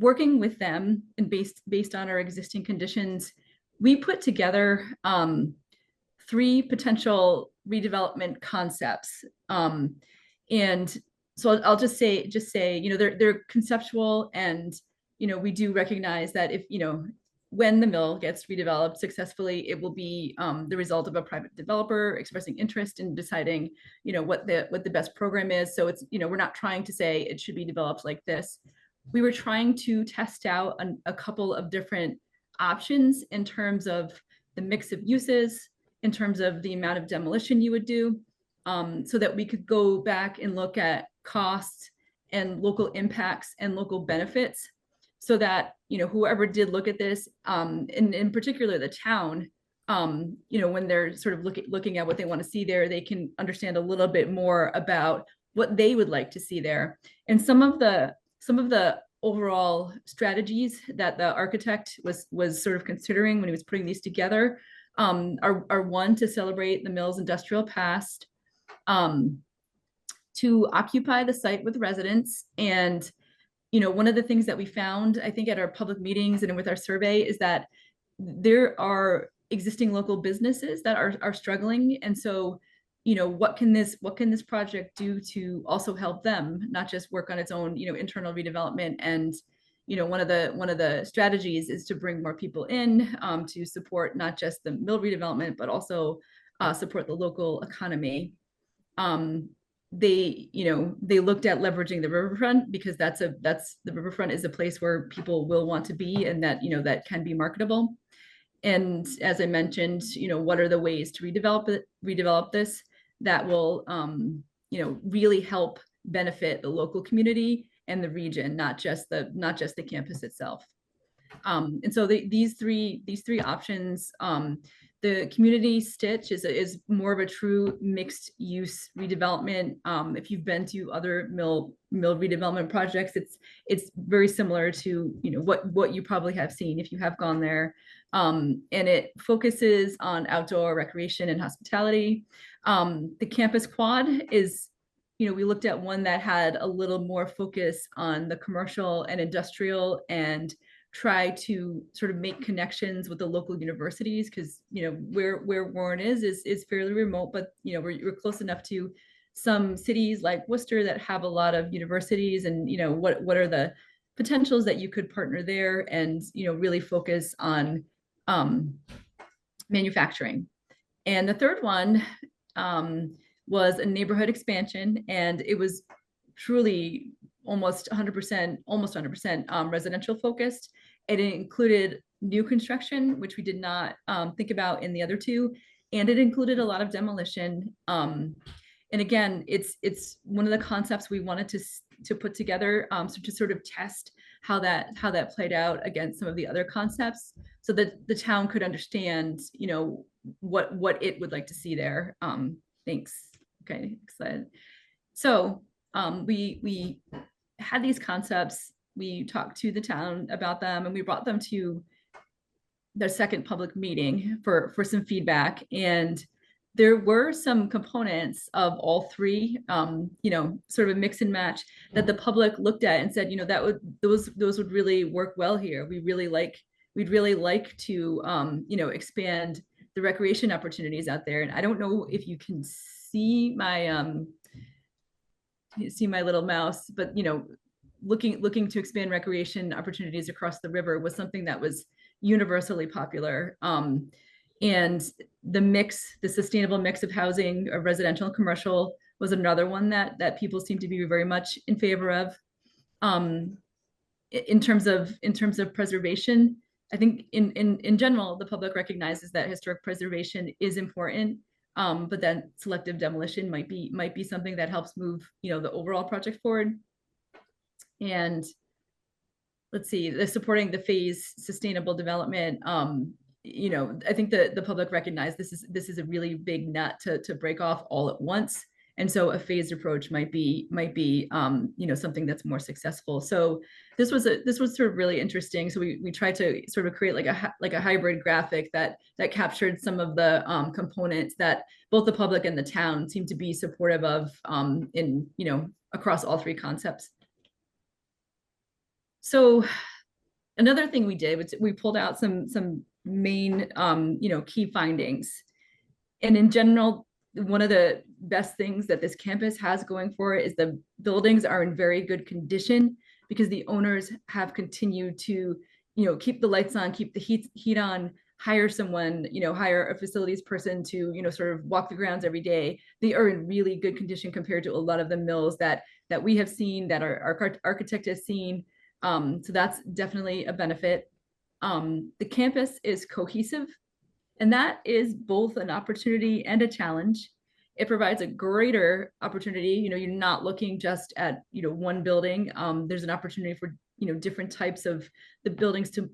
Working with them and based on our existing conditions, we put together 3 potential redevelopment concepts. And so I'll just say, they're conceptual, and we do recognize that if when the mill gets redeveloped successfully, it will be the result of a private developer expressing interest in deciding what the best program is. So it's we're not trying to say it should be developed like this. We were trying to test out a couple of different options in terms of the mix of uses, in terms of the amount of demolition you would do, so that we could go back and look at costs and local impacts and local benefits, so that whoever did look at this, and in particular the town, when they're sort of looking at what they want to see there, they can understand a little bit more about what they would like to see there. And some of the overall strategies that the architect was sort of considering when he was putting these together are 1, to celebrate the mill's industrial past, to occupy the site with residents. And one of the things that we found, I think, at our public meetings and with our survey, is that there are existing local businesses that are struggling. And so what can this project do to also help them, not just work on its own internal redevelopment? And one of the strategies is to bring more people in, to support not just the mill redevelopment, but also support the local economy. They looked at leveraging the riverfront, because the riverfront is a place where people will want to be, and that that can be marketable. And as I mentioned, what are the ways to redevelop this that will really help benefit the local community and the region, not just the campus itself. And so these three options, the community stitch is more of a true mixed use redevelopment. If you've been to other mill redevelopment projects, it's very similar to what you probably have seen if you have gone there. And it focuses on outdoor recreation and hospitality. The campus quad is, we looked at one that had a little more focus on the commercial and industrial, and try to sort of make connections with the local universities, because where Warren is fairly remote, but we're close enough to some cities like Worcester that have a lot of universities, and what are the potentials that you could partner there, and really focus on manufacturing. And the third one was a neighborhood expansion, and it was truly almost 100% residential focused. And it included new construction, which we did not think about in the other 2, and it included a lot of demolition. And again, it's one of the concepts we wanted to put together, so to sort of test how that played out against some of the other concepts, so that the town could understand, what it would like to see there. Thanks. Okay, next slide. So we had these concepts. We talked to the town about them, and we brought them to their second public meeting for some feedback. And there were some components of all three, sort of a mix and match that the public looked at and said, those would really work well here. We'd really like to, expand the recreation opportunities out there. And I don't know if you can see my little mouse, but looking to expand recreation opportunities across the river was something that was universally popular. And the sustainable mix of housing, of residential and commercial, was another one that people seem to be very much in favor of. In terms of preservation, I think in general, the public recognizes that historic preservation is important, but then selective demolition might be something that helps move, the overall project forward. And let's see, the supporting the phase sustainable development. I think the public recognize this is a really big nut to break off all at once. And so a phased approach might be something that's more successful. So this was sort of really interesting. So we tried to sort of create like a hybrid graphic that captured some of the components that both the public and the town seem to be supportive of across all three concepts. So another thing we did was we pulled out some main key findings. And in general, one of the best things that this campus has going for it is the buildings are in very good condition, because the owners have continued to keep the lights on, keep the heat on, hire someone, hire a facilities person to sort of walk the grounds every day. They are in really good condition compared to a lot of the mills that we have seen, that our architect has seen. So that's definitely a benefit. The campus is cohesive, and that is both an opportunity and a challenge. It provides a greater opportunity. You're not looking just at one building. There's an opportunity for different types of the buildings to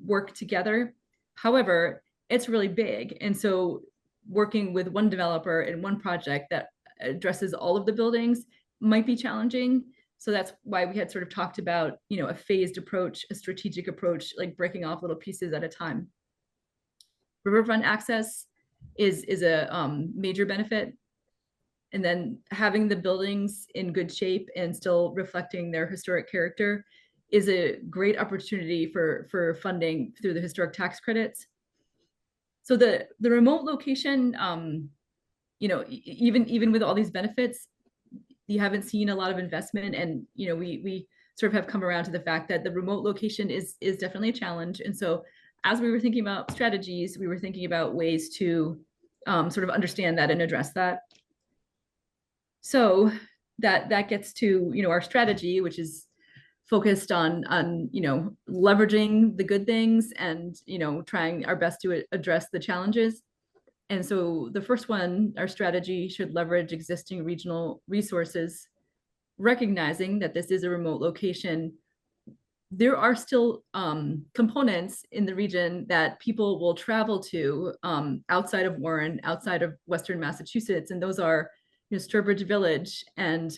work together. However, it's really big, and so working with one developer in one project that addresses all of the buildings might be challenging. So that's why we had sort of talked about, a phased approach, a strategic approach, like breaking off little pieces at a time. Riverfront access is a major benefit. And then having the buildings in good shape and still reflecting their historic character is a great opportunity for funding through the historic tax credits. So the remote location, even with all these benefits, you haven't seen a lot of investment. And we sort of have come around to the fact that the remote location is definitely a challenge. And so as we were thinking about strategies, we were thinking about ways to sort of understand that and address that. So that gets to our strategy, which is focused on leveraging the good things and trying our best to address the challenges. And so the first one, our strategy should leverage existing regional resources, recognizing that this is a remote location. There are still components in the region that people will travel to outside of Warren, outside of Western Massachusetts, and those are Sturbridge Village and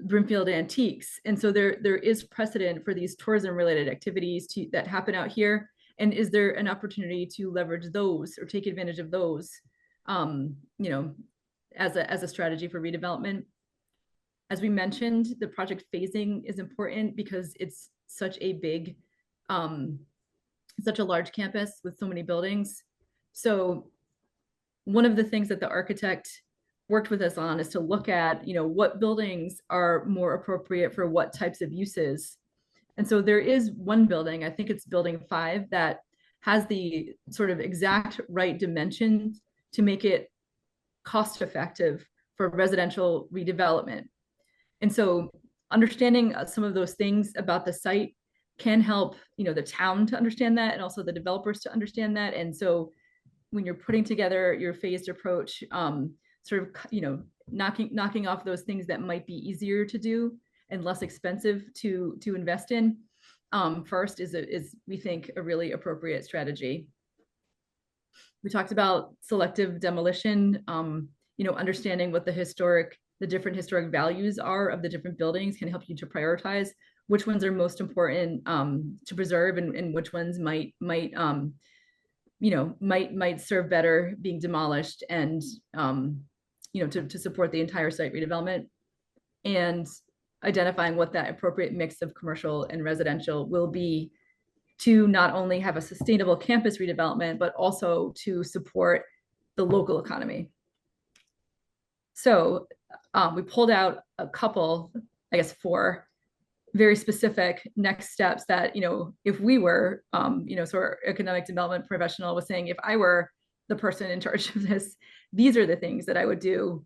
Brimfield Antiques. And so there is precedent for these tourism-related activities that happen out here. And is there an opportunity to leverage those or take advantage of those, as a strategy for redevelopment? As we mentioned, the project phasing is important because it's such a big, such a large campus with so many buildings. So one of the things that the architect worked with us on is to look at, what buildings are more appropriate for what types of uses. And so there is one building, I think it's building 5, that has the sort of exact right dimensions to make it cost effective for residential redevelopment. And so understanding some of those things about the site can help, the town to understand that, and also the developers to understand that. And so when you're putting together your phased approach, sort of, knocking off those things that might be easier to do and less expensive to invest in, first is we think a really appropriate strategy. We talked about selective demolition, understanding what the different historic values are of the different buildings can help you to prioritize which ones are most important to preserve, and which ones might might serve better being demolished and, to support the entire site redevelopment, and identifying what that appropriate mix of commercial and residential will be to not only have a sustainable campus redevelopment, but also to support the local economy. So we pulled out a couple, I guess 4 very specific next steps that, if we were, so our economic development professional was saying, if I were the person in charge of this, these are the things that I would do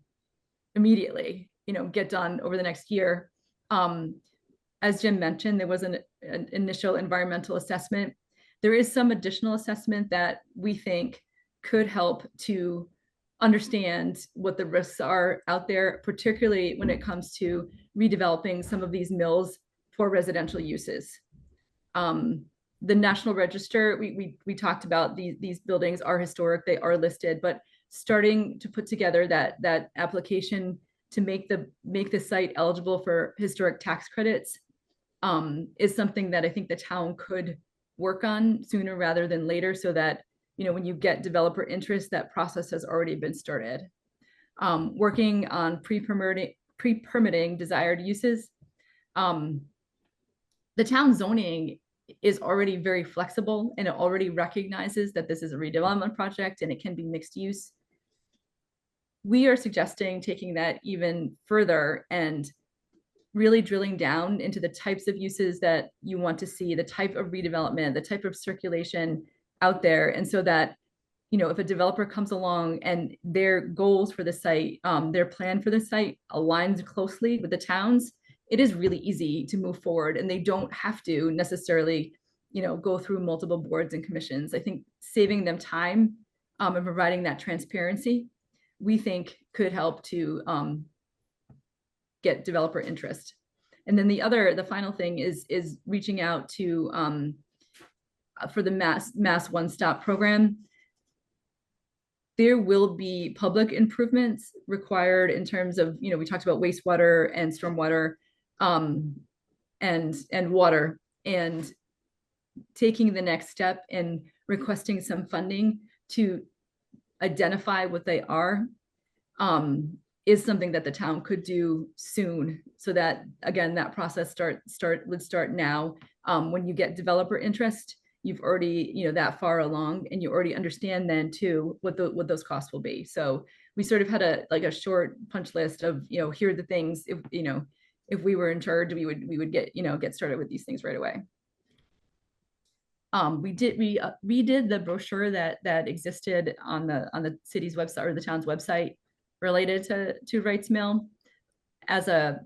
immediately, get done over the next year. As Jim mentioned, there was an initial environmental assessment. There is some additional assessment that we think could help to understand what the risks are out there, particularly when it comes to redeveloping some of these mills for residential uses. The National Register, we talked about these buildings are historic, they are listed, but starting to put together that application to make the site eligible for historic tax credits is something that I think the town could work on sooner rather than later, so that, when you get developer interest, that process has already been started. Working on pre-permitting desired uses. The town zoning is already very flexible, and it already recognizes that this is a redevelopment project and it can be mixed use. We are suggesting taking that even further and really drilling down into the types of uses that you want to see, the type of redevelopment, the type of circulation out there. And so that, if a developer comes along and their goals for the site, their plan for the site aligns closely with the town's, it is really easy to move forward, and they don't have to necessarily, go through multiple boards and commissions. I think saving them time and providing that transparency, we think could help to get developer interest. And then the final thing is reaching out to for the Mass One Stop program. There will be public improvements required in terms of, we talked about wastewater and stormwater and water, and taking the next step and requesting some funding to identify what they are is something that the town could do soon, so that, again, that process would start now. When you get developer interest, you've already, that far along, and you already understand then too what those costs will be. So we sort of had a short punch list of, here are the things, if we were in charge, we would get started with these things right away. We redid the brochure that existed on the city's website or the town's website related to Wrights Mill as a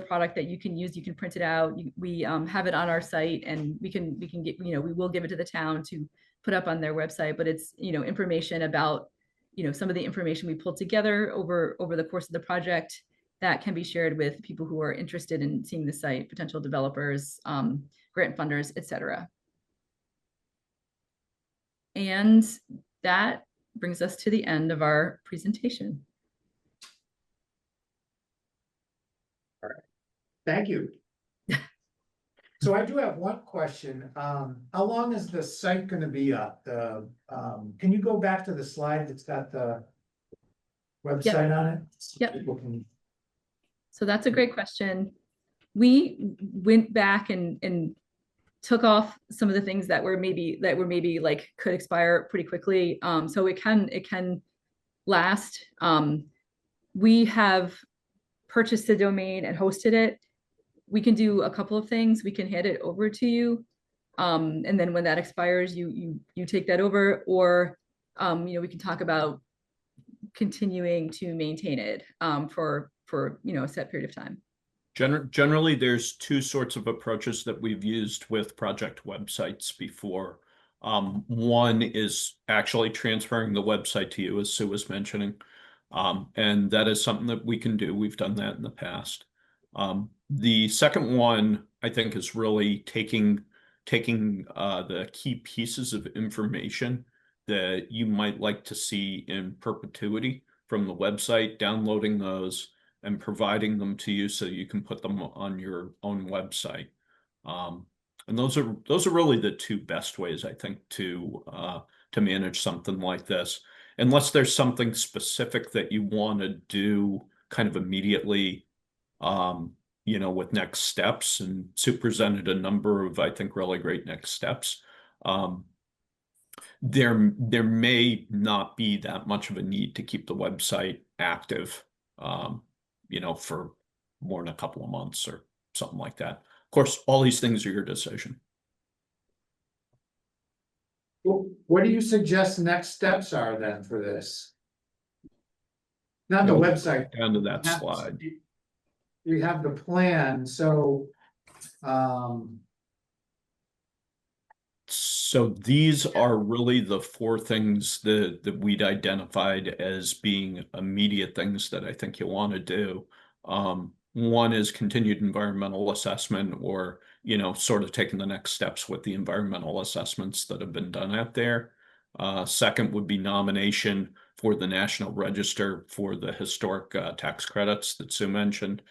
product that you can use. You can print it out. We have it on our site, and we can get, we will give it to the town to put up on their website, but it's, information about, some of the information we pulled together over the course of the project that can be shared with people who are interested in seeing the site, potential developers, grant funders, etc. And that brings us to the end of our presentation. All right. Thank you. So I do have one question. How long is the site going to be up? Can you go back to the slide that's got the website on it? Yep. So that's a great question. We went back and took off some of the things that were maybe like could expire pretty quickly. So it can last. We have purchased the domain and hosted it. We can do a couple of things. We can hand it over to you. And then when that expires, you take that over, or we can talk about continuing to maintain it for a set period of time. Generally, there's 2 sorts of approaches that we've used with project websites before. One is actually transferring the website to you, as Sue was mentioning. And that is something that we can do. We've done that in the past. The second one, I think, is really taking the key pieces of information that you might like to see in perpetuity from the website, downloading those and providing them to you so you can put them on your own website. And those are really the 2 best ways, I think, to to manage something like this. Unless there's something specific that you want to do kind of immediately, with next steps, and Sue presented a number of, I think, really great next steps. There may not be that much of a need to keep the website active, for more than a couple of months or something like that. Of course, all these things are your decision. Well, what do you suggest next steps are then for this? Not the Go website. down to that slide. We have the plan, so, So these are really the four things that we'd identified as being immediate things that I think you want to do. One is continued environmental assessment, or, sort of taking the next steps with the environmental assessments that have been done out there. Second would be nomination for the National Register for the historic tax credits that Sue mentioned.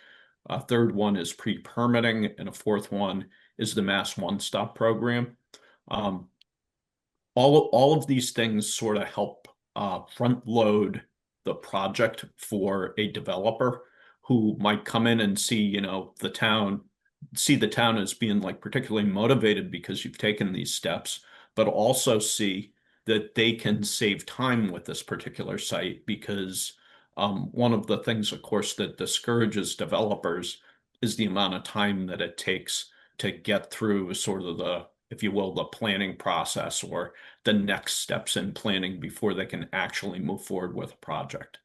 A third one is pre-permitting, and a fourth one is the Mass One-Stop program. All of these things sort of help front load the project for a developer who might come in and see the town as being like particularly motivated because you've taken these steps, but also see that they can save time with this particular site, because one of the things, of course, that discourages developers is the amount of time that it takes to get through sort of the, if you will, the planning process or the next steps in planning before they can actually move forward with a project.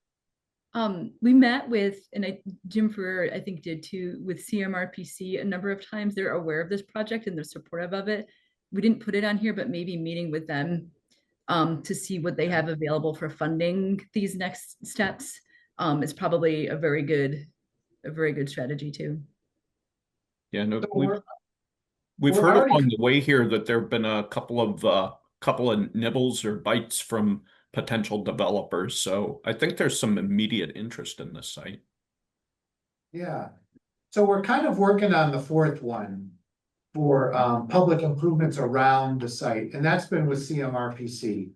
We met with, and Jim Ferrer, I think, did too, with CMRPC a number of times. They're aware of this project and they're supportive of it. We didn't put it on here, but maybe meeting with them to see what they have available for funding these next steps is probably a very good strategy too. Yeah, no, so we've we're heard already- along the way here that there have been a couple of nibbles or bites from potential developers. So I think there's some immediate interest in this site. yeah. So we're kind of working on the fourth one for public improvements around the site, and that's been with CMRPC.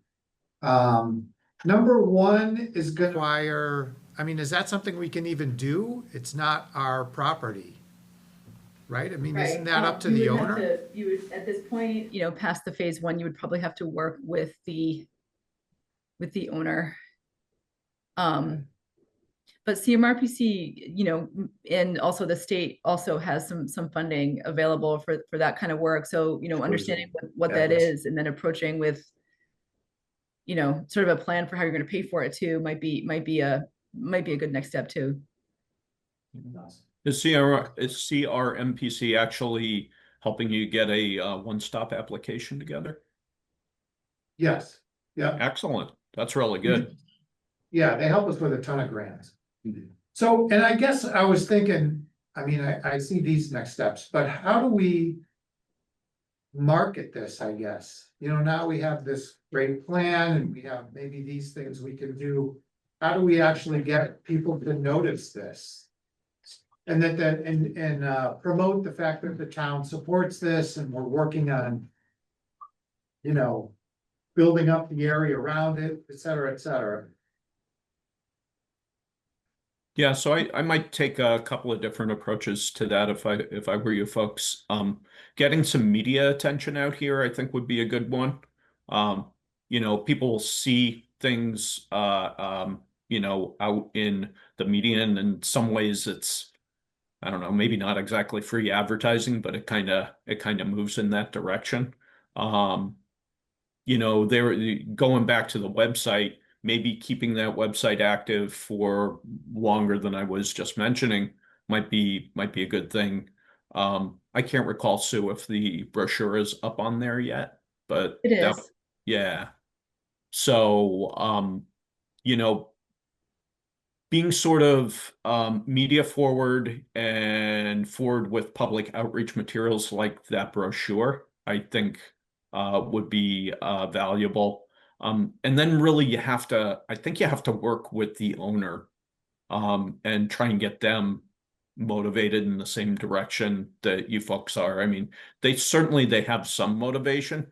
Number one is gonna require, I mean, is that something we can even do? It's not our property. Right? I mean, isn't that up to the owner? You would, at this point, past the phase one, you would probably have to work with the owner. But CMRPC, and also the state also has some funding available for that kind of work. So, understanding what that is, and then approaching with, sort of a plan for how you're going to pay for it too, might be a good next step too. Is CRMPC actually helping you get a one-stop application together? Yes, yeah. Excellent. That's really good. Yeah, they help us with a ton of grants. So, and I guess I was thinking, I mean, I see these next steps, but how do we market this, I guess? Now we have this great plan and we have maybe these things we can do. How do we actually get people to notice this? And promote the fact that the town supports this and we're working on, building up the area around it, et cetera, et cetera. Yeah, so I might take a couple of different approaches to that if I were you folks. Getting some media attention out here, I think, would be a good one. People will see things out in the media, and in some ways it's, I don't know, maybe not exactly free advertising, but it kind of moves in that direction. They're going back to the website, maybe keeping that website active for longer than I was just mentioning might be a good thing. I can't recall, Sue, if the brochure is up on there yet, but It is. yeah. So, being sort of media forward and forward with public outreach materials like that brochure, I think would be valuable. And then really I think you have to work with the owner and try and get them motivated in the same direction that you folks are. I mean, they have some motivation,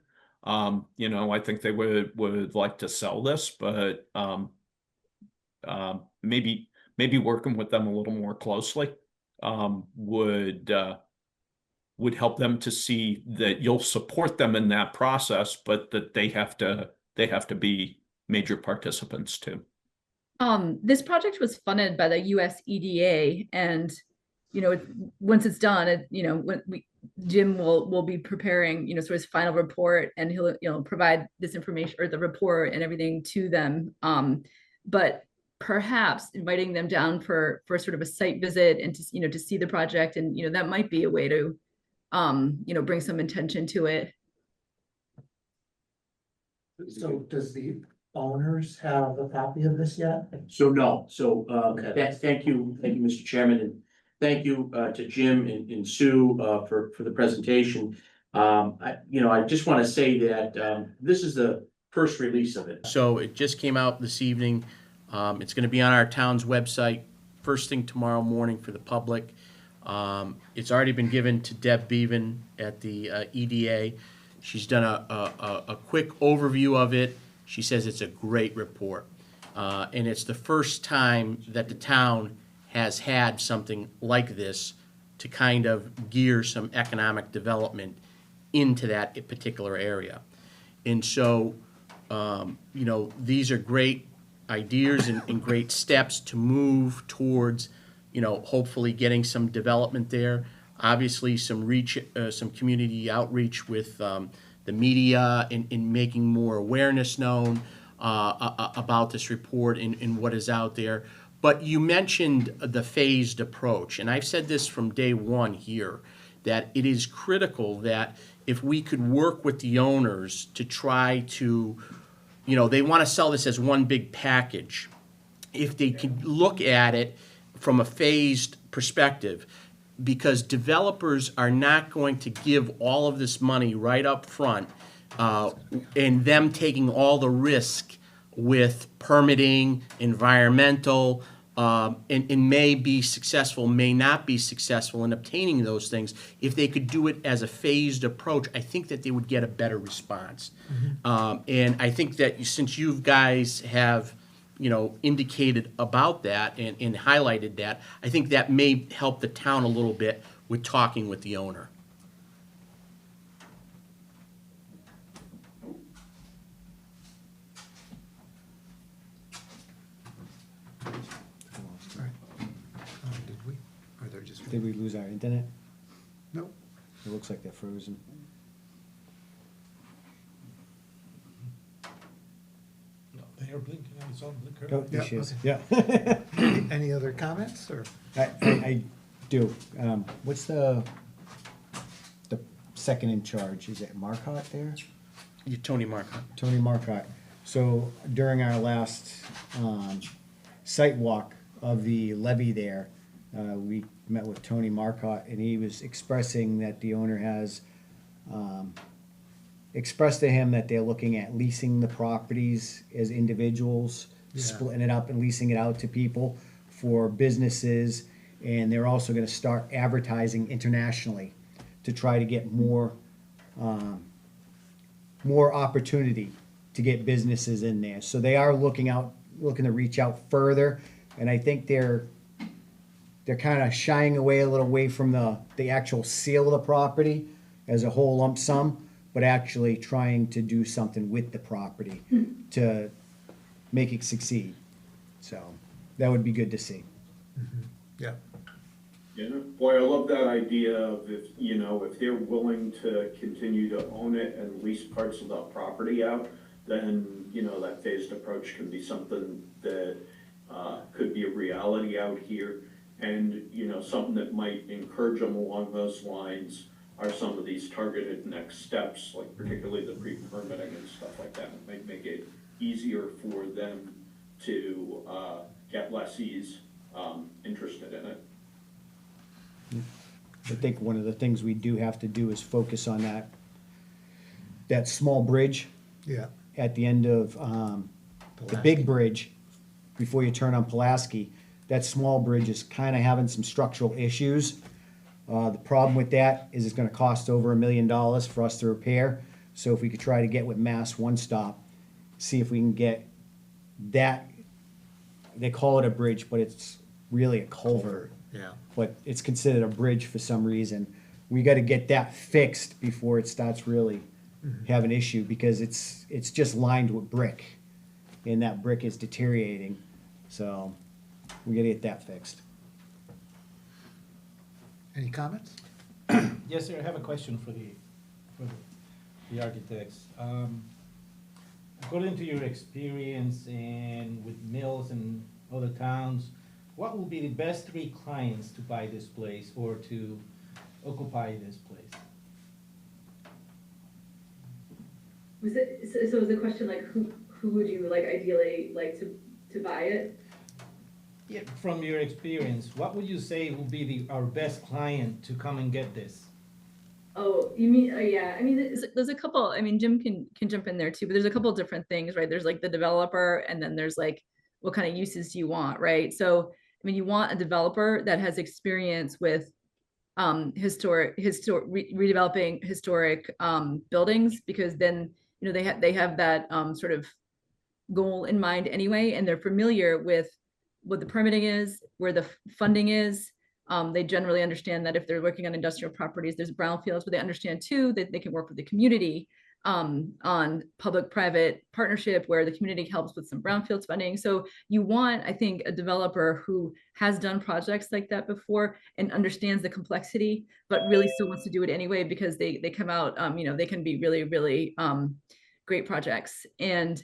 I think they would like to sell this, but maybe working with them a little more closely would help them to see that you'll support them in that process, but that they have to be major participants too. This project was funded by the US EDA, and once it's done, Jim will be preparing, sort of his final report, and he'll provide this information or the report and everything to them. But perhaps inviting them down for sort of a site visit and to see the project, and that might be a way to bring some attention to it. So does the owners have a copy of this yet? So no, thank you, Mr. Chairman, and thank you to Jim and Sue for the presentation. I just want to say that this is the first release of it. So it just came out this evening. It's going to be on our town's website first thing tomorrow morning for the public. It's already been given to Deb Bevan at the EDA. She's done a quick overview of it. She says it's a great report. And it's the first time that the town has had something like this to kind of gear some economic development into that particular area. And so, these are great ideas and great steps to move towards, hopefully getting some development there. Obviously, some community outreach with the media in making more awareness known about this report and what is out there. But you mentioned the phased approach, and I've said this from day one here, that it is critical that if we could work with the owners to try to, they want to sell this as one big package. If they could look at it from a phased perspective, because developers are not going to give all of this money right up front, and them taking all the risk with permitting, environmental, and may be successful, may not be successful in obtaining those things. If they could do it as a phased approach, I think that they would get a better response. And I think that since you guys have, indicated about that and highlighted that, I think that may help the town a little bit with talking with the owner. Did we? Or they're just? Did we lose our internet? No. It looks like they're frozen. They are blinking on its own blinker. Oh, Yeah, there she is. okay. Yeah. Any other comments or? I do. What's the second in charge? Is it Marcotte there? Tony Marcotte. Tony Marcotte. So during our last site walk of the levee there, we met with Tony Marcotte, and he was expressing that the owner has expressed to him that they're looking at leasing the properties as individuals, Yeah. splitting it up and leasing it out to people for businesses, and they're also gonna start advertising internationally to try to get more opportunity to get businesses in there. So they are looking to reach out further, and I think they're kind of shying away a little way from the actual sale of the property as a whole lump sum, but actually trying to do something with the property to make it succeed. So that would be good to see. Yeah. Yeah, boy, I love that idea of if they're willing to continue to own it and lease parts of the property out, then, that phased approach can be something that could be a reality out here. And, something that might encourage them along those lines are some of these targeted next steps, like particularly the pre-permitting and stuff like that. It might make it easier for them to get lessees interested in it. I think one of the things we do have to do is focus on that small bridge Yeah. at the end of the big bridge before you turn on Pulaski. That small bridge is kind of having some structural issues. The problem with that is it's going to cost over $1 million for us to repair. So if we could try to get with Mass One Stop, see if we can get that, they call it a bridge, but it's really a culvert. Yeah. But it's considered a bridge for some reason. We gotta get that fixed before it starts really have an issue, because it's just lined with brick, and that brick is deteriorating, so we gotta get that fixed. Any comments? Yes, sir, I have a question for the architects. According to your experience and with mills and other towns, what will be the best 3 clients to buy this place or to occupy this place? So was the question like, who would you like ideally like to buy it? Yeah, from your experience, what would you say will be our best client to come and get this? Oh, you mean, yeah, I mean, there's a couple, I mean, Jim can jump in there too, but there's a couple different things, right? There's like the developer, and then there's like, what kind of uses do you want, right? So, I mean, you want a developer that has experience with redeveloping historic buildings, because then, you know, they have that sort of goal in mind anyway, and they're familiar with what the permitting is, where the funding is. They generally understand that if they're working on industrial properties, there's brownfields, but they understand too that they can work with the community on public-private partnership where the community helps with some brownfields funding. So you want, I think, a developer who has done projects like that before and understands the complexity, but really still wants to do it anyway, because they come out, you know, they can be really, really great projects. And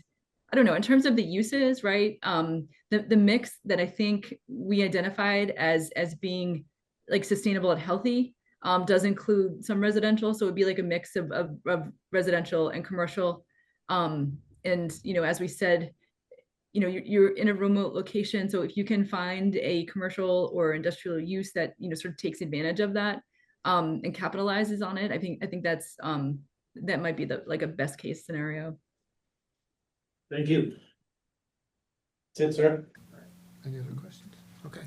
I don't know, in terms of the uses, right? The mix that I think we identified as being like sustainable and healthy does include some residential. So it'd be like a mix of residential and commercial. And, you know, as we said, you know, you're in a remote location. So if you can find a commercial or industrial use that, you know, sort of takes advantage of that and capitalizes on it, I think that's that might be the like a best case scenario. Thank you. That's it, sir. Any other questions? Okay.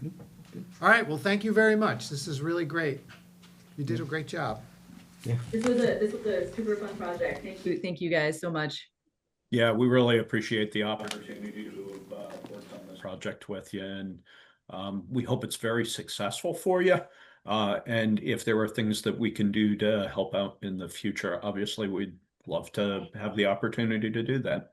All right, well, thank you very much. This is really great. You did a great job. This was a super fun project. Thank you guys so much. Yeah, we really appreciate the opportunity to work on this project with you, and we hope it's very successful for you. And if there are things that we can do to help out in the future, obviously we'd love to have the opportunity to do that.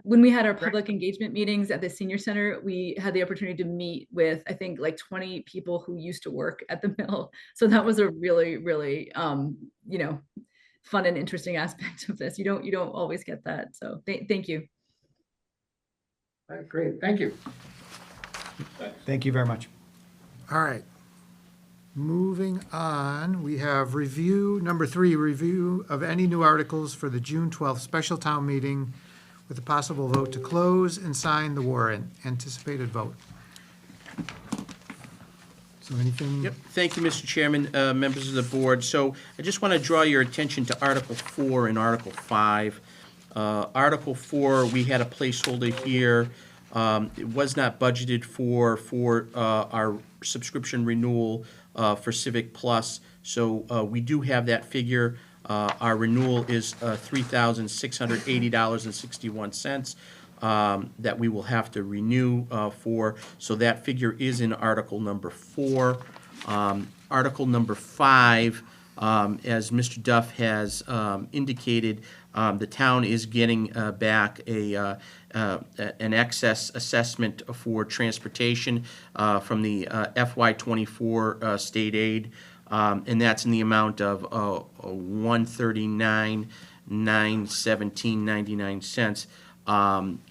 When we had our public engagement meetings at the senior center, we had the opportunity to meet with, I think, like 20 people who used to work at the mill. So that was a really, really, you know, fun and interesting aspect of this. You don't always get that. So thank you. All right, great. Thank you. Thank you very much. All right. Moving on, we have number 3, review of any new articles for the June 12th special town meeting with a possible vote to close and sign the warrant. Anticipated vote. So anything? Yep, thank you, Mr. Chairman, members of the board. So I just want to draw your attention to Article 4 and Article 5. Article 4, we had a placeholder here. It was not budgeted for our subscription renewal for Civic Plus. So we do have that figure. Our renewal is $3,680.61 that we will have to renew for. So that figure is in Article number 4. Article number 5, as Mr. Duff has indicated, the town is getting back an excess assessment for transportation from the FY24 state aid. And that's in the amount of $139,917.99.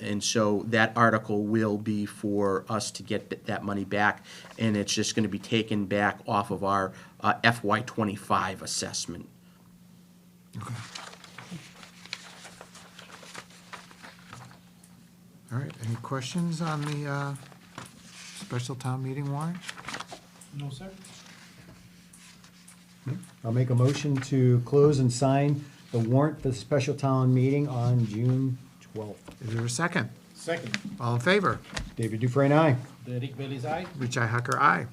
And so that article will be for us to get that money back, and it's just going to be taken back off of our FY25 assessment. Okay. All right, any questions on the special town meeting warrant? No, sir. I'll make a motion to close and sign the warrant for the special town meeting on June 12th. Is there a second? Second, All in favor? David Dufresne, aye. Derek Bailey's aye. Rich Hacker, aye.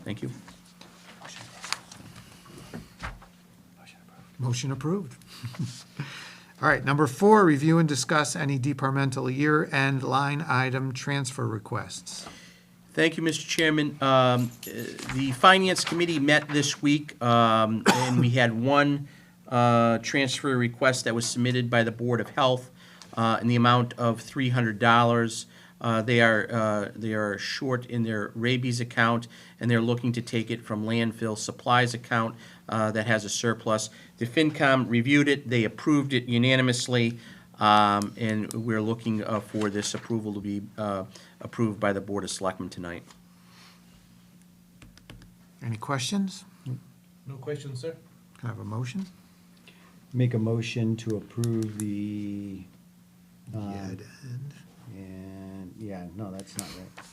Thank you. Motion approved. All right, number 4, review and discuss any departmental year-end line item transfer requests. Thank you, Mr. Chairman. The Finance Committee met this week, and we had one transfer request that was submitted by the Board of Health in the amount of $300. They are short in their rabies account, and they're looking to take it from landfill supplies account that has a surplus. The FinCom reviewed it, they approved it unanimously, and we're looking for this approval to be approved by the Board of Selectmen tonight. Any questions? No questions, sir? Can I have a motion? Make a motion to approve the, Year-end. and, yeah, no, that's not right.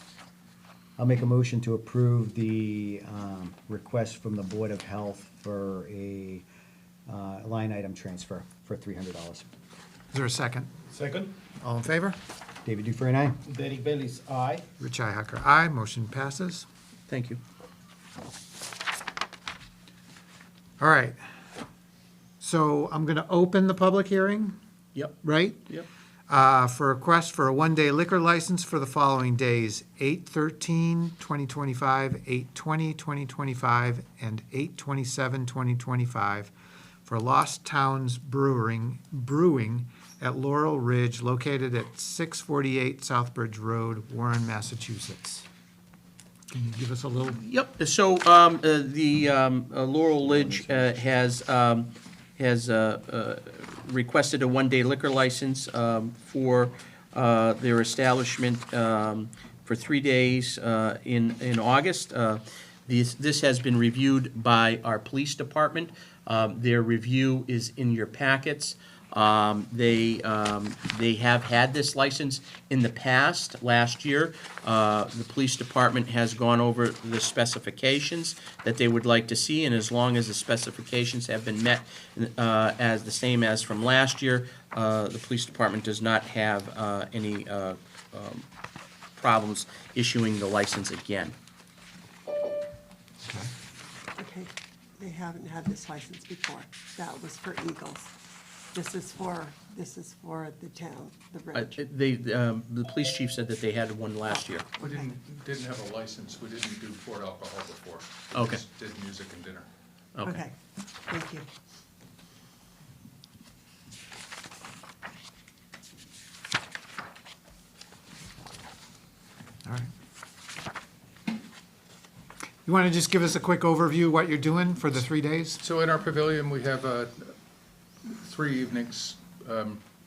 I'll make a motion to approve the request from the Board of Health for a line item transfer for $300. Is there a second? Second. All in favor? David Dufresne, aye? Derek Bailey's aye. Rich Ihacker, aye. Motion passes. Thank you. All right. So I'm going to open the public hearing, Yep, right? yep. For a request for a one-day liquor license for the following days: 8/13/2025, 8/20/2025, and 8/27/2025 for Lost Towns Brewing at Laurel Ridge, located at 648 Southbridge Road, Warren, Massachusetts. Can you give us a little? Yep, so the Laurel Ridge has requested a one-day liquor license for their establishment for 3 days in August. This has been reviewed by our police department. Their review is in your packets. They have had this license in the past. Last year, the police department has gone over the specifications that they would like to see, and as long as the specifications have been met as the same as from last year, the police department does not have any problems issuing the license again. Okay, they haven't had this license before. That was for Eagles. This is for the town, the bridge. The police chief said that they had one last year. We didn't have a license, we didn't do port alcohol before. We Okay. just did music and dinner. Okay, thank you. All right. You want to just give us a quick overview of what you're doing for the 3 days? So in our pavilion, we have 3 evenings,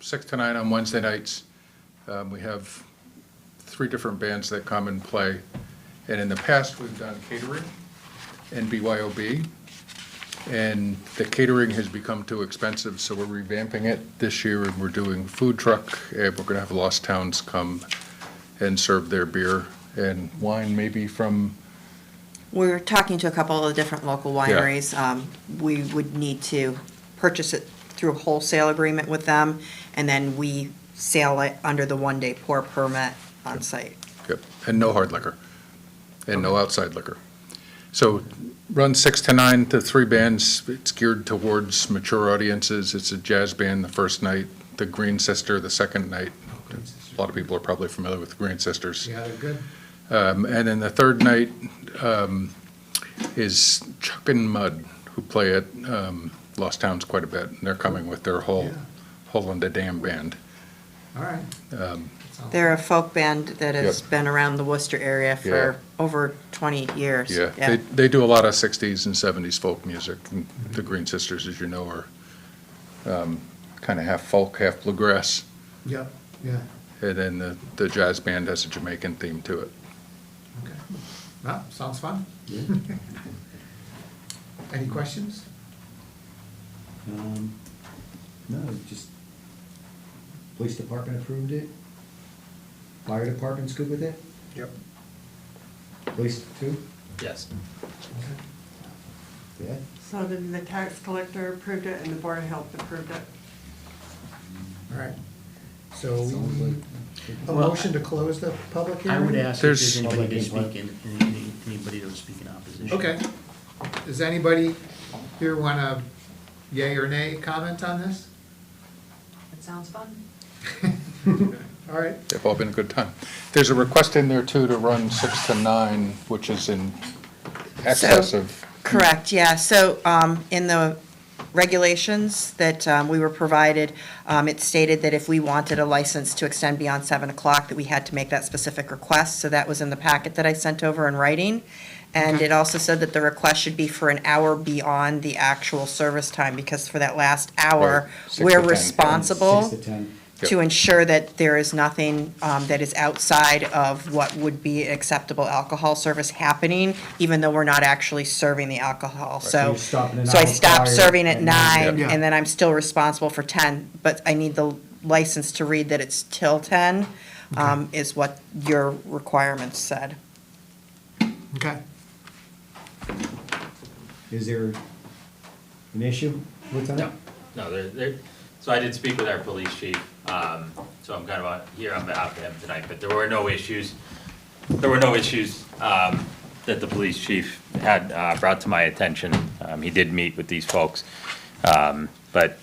6 to 9 on Wednesday nights. We have 3 different bands that come and play. And in the past, we've done catering and BYOB. And the catering has become too expensive, so we're revamping it this year, and we're doing food truck, and we're gonna have Lost Towns come and serve their beer and wine, maybe from, We're talking to a couple of the different local wineries. We would need to purchase it through a wholesale agreement with them, and then we sell it under the one-day pour permit on site. yep, and no hard liquor, and no outside liquor. So run 6 to 9 to 3 bands. It's geared towards mature audiences. It's a jazz band the first night, the Green Sister the second night. A lot of people are probably familiar with the Green Sisters. Yeah, they're good. And then the third night is Chuckin' Mud, who play at Lost Towns quite a bit. And they're coming with their whole Hole in the Dam band. All right. They're a folk band that has Yep. been around the Worcester area for over 20 years. Yeah, they do a lot of 60s and 70s folk music. And the Green Sisters, as you know, are kind of half folk, half bluegrass. Yep, yeah. And then the jazz band has a Jamaican theme to it. Okay. Well, sounds fun. Any questions? No, just police department approved it. Fire department's good with it. Yep. Police too? Yes. Yeah. So then the tax collector approved it and the Board of Health approved it. All right. So Sounds like- a motion to close the public hearing? I would ask if There's- there's anybody to Public speak anybody to speak in opposition. Okay. Does anybody here want to yay or nay comment on this? That sounds fun. All right. They've all been a good time. There's a request in there too to run 6 to 9, which is in excess of. Correct, yeah. So in the regulations that we were provided, it stated that if we wanted a license to extend beyond 7 o'clock, that we had to make that specific request. So that was in the packet that I sent over in writing. And Okay. it also said that the request should be for an hour beyond the actual service time, because for that last hour, Right, 6 to we're 10. responsible 6 to 10. to ensure that there is nothing that is outside of what would be acceptable alcohol service happening, even though we're not actually serving the alcohol. So, you stop in an so I hour stopped prior serving at and- 9, Yeah. and then I'm still responsible for 10, but I need the license to read that it's till 10, is what your requirements said. Okay. Is there an issue with that? No, so I did speak with our police chief, so I'm kind of here on behalf of him tonight, but there were no issues. There were no issues, that the police chief had, brought to my attention. He did meet with these folks. But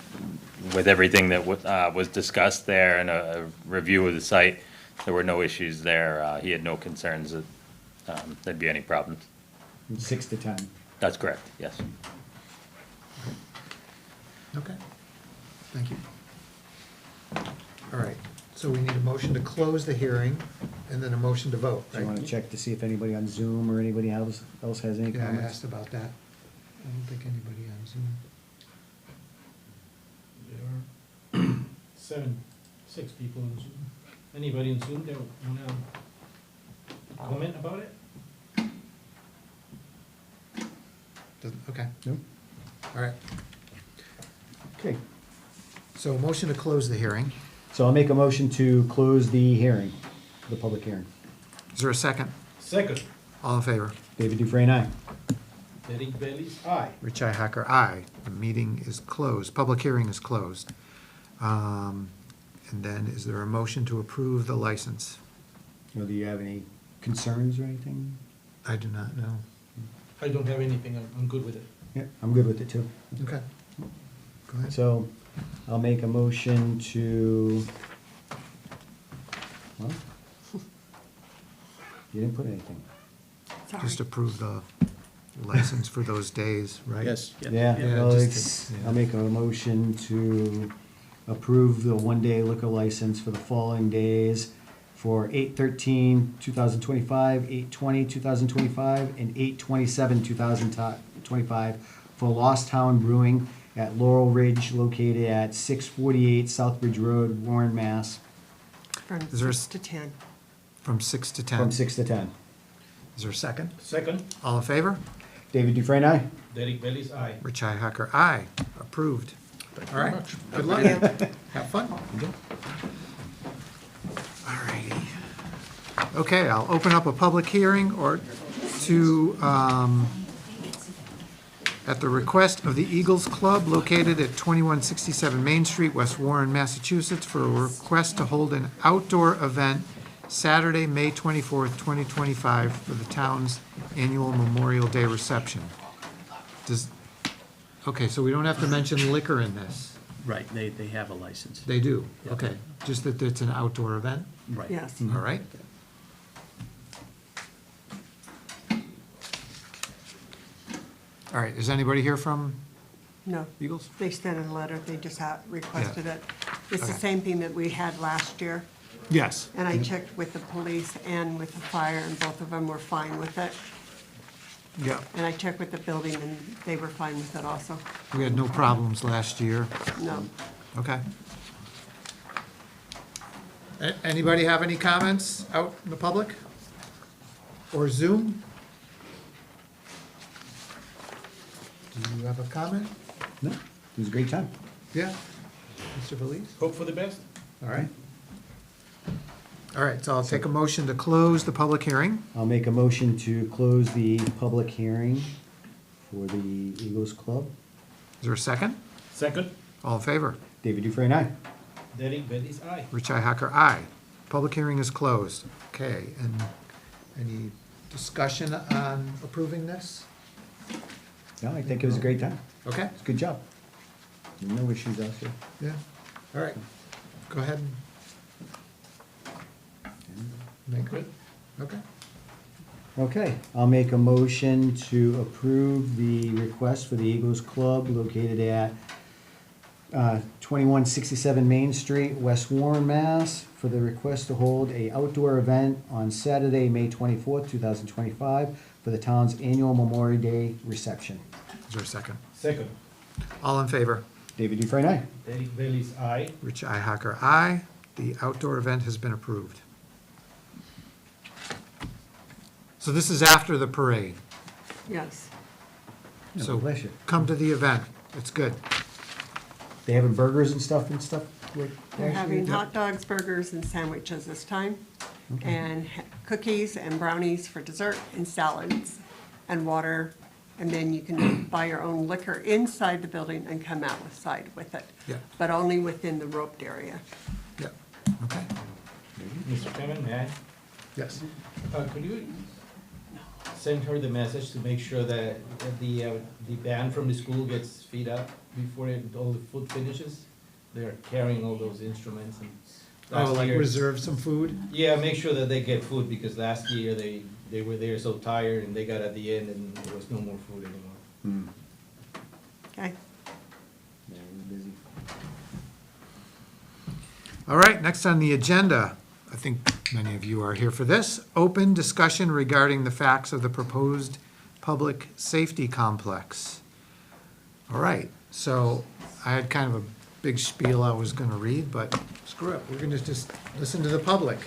with everything that was discussed there and a review of the site, there were no issues there. He had no concerns that, there'd be any problems. 6 to 10. That's correct, yes. Okay. Thank you. All right. So we need a motion to close the hearing and then a motion to vote, Do you want right? to check to see if anybody on Zoom or anybody else has any Yeah, I comments? asked about that. I don't think anybody on Zoom. There are 6 people in Zoom. Anybody in Zoom that wanna comment about it? Okay. No? All right. Okay, So a motion to close the hearing. so I'll make a motion to close the hearing, the public hearing. Is there a second? Second, All in favor? David Dufresne, aye. Derek Bailey's aye. Richi Hacker, aye. The meeting is closed. Public hearing is closed. And then is there a motion to approve the license? Or do you have any concerns or anything? I do not know. I don't have anything, I'm good with it. Yeah, I'm good with it too. Okay. Go ahead. So I'll make a motion to, well, you didn't put anything. Sorry. Just approve the license for those days, right? Yes. Yeah, Yeah, well, just it's, to- yeah. I'll make a motion to approve the one-day liquor license for the following days for 8/13/2025, 8/20/2025, and 8/27/2025 for Lost Town Brewing at Laurel Ridge, located at 648 Southbridge Road, Warren, Mass. From Is there 6 to 10. From 6 to 10. From 6 to 10. Is there a second? Second, All in favor? David Dufresne, aye. Derek Bailey's aye. Richi Hacker, aye. Approved. All right. Good luck. Have fun. All righty. Okay, I'll open up a public hearing or to, at the request of the Eagles Club located at 2167 Main Street, West Warren, Massachusetts, for a request to hold an outdoor event Saturday, May 24th, 2025, for the town's annual Memorial Day reception. Does, okay, so we don't have to mention liquor in this? Right, they have a license. They do, okay. Just that it's an outdoor event? Right. Yes. All right. All right, is anybody here from No, Eagles? they sent a letter, they just requested it. It's the Okay. same thing that we had last year. Yes. And I checked with the police and with the fire, and both of them were fine with it. Yeah, And I checked with the building, and they were fine with it also. we had no problems last year. No. Okay. Anybody have any comments out in the public? Or Zoom? Do you have a comment? No, it was a great time. Yeah? Mr. Belize? Hope for the best. All right. All right, so I'll take a motion to close the public hearing. I'll make a motion to close the public hearing for the Eagles Club. Is there a second? Second, All in favor? David Dufresne, aye. Derek Bailey's aye. Richi Hacker, aye. Public hearing is closed. Okay, and any discussion on approving this? No, I think it was a great time. Okay, It's a good job. No issues out there. Yeah, all right, go ahead and make it, okay. Okay, I'll make a motion to approve the request for the Eagles Club located at 2167 Main Street, West Warren, Mass. For the request to hold a outdoor event on Saturday, May 24th, 2025 for the town's annual Memorial Day reception. Is there a second? Second, All in favor? David Dufresne, aye. Derek Bailey's aye. Rich Ihacker, aye. The outdoor event has been approved. So this is after the parade. Yes. So bless you. come to the event. It's good. They having burgers and stuff like They're last year? having hot dogs, burgers, and sandwiches this time, and cookies and brownies for dessert, and salads, and water. And then you can buy your own liquor inside the building and come outside with it. Yeah. But only within the roped area. Yeah, okay. Mr. Chairman, may I? Yes. Could you send her the message to make sure that the band from the school gets feed up before all the food finishes? They're carrying all those instruments and. Oh, last like year- reserve some food? Yeah, make sure that they get food, because last year they were there so tired and they got at the end and there was no more food anymore. Okay? All right, next on the agenda, I think many of you are here for this, open discussion regarding the facts of the proposed public safety complex. All right, so I had kind of a big spiel I was gonna read, but screw it, we're gonna just listen to the public.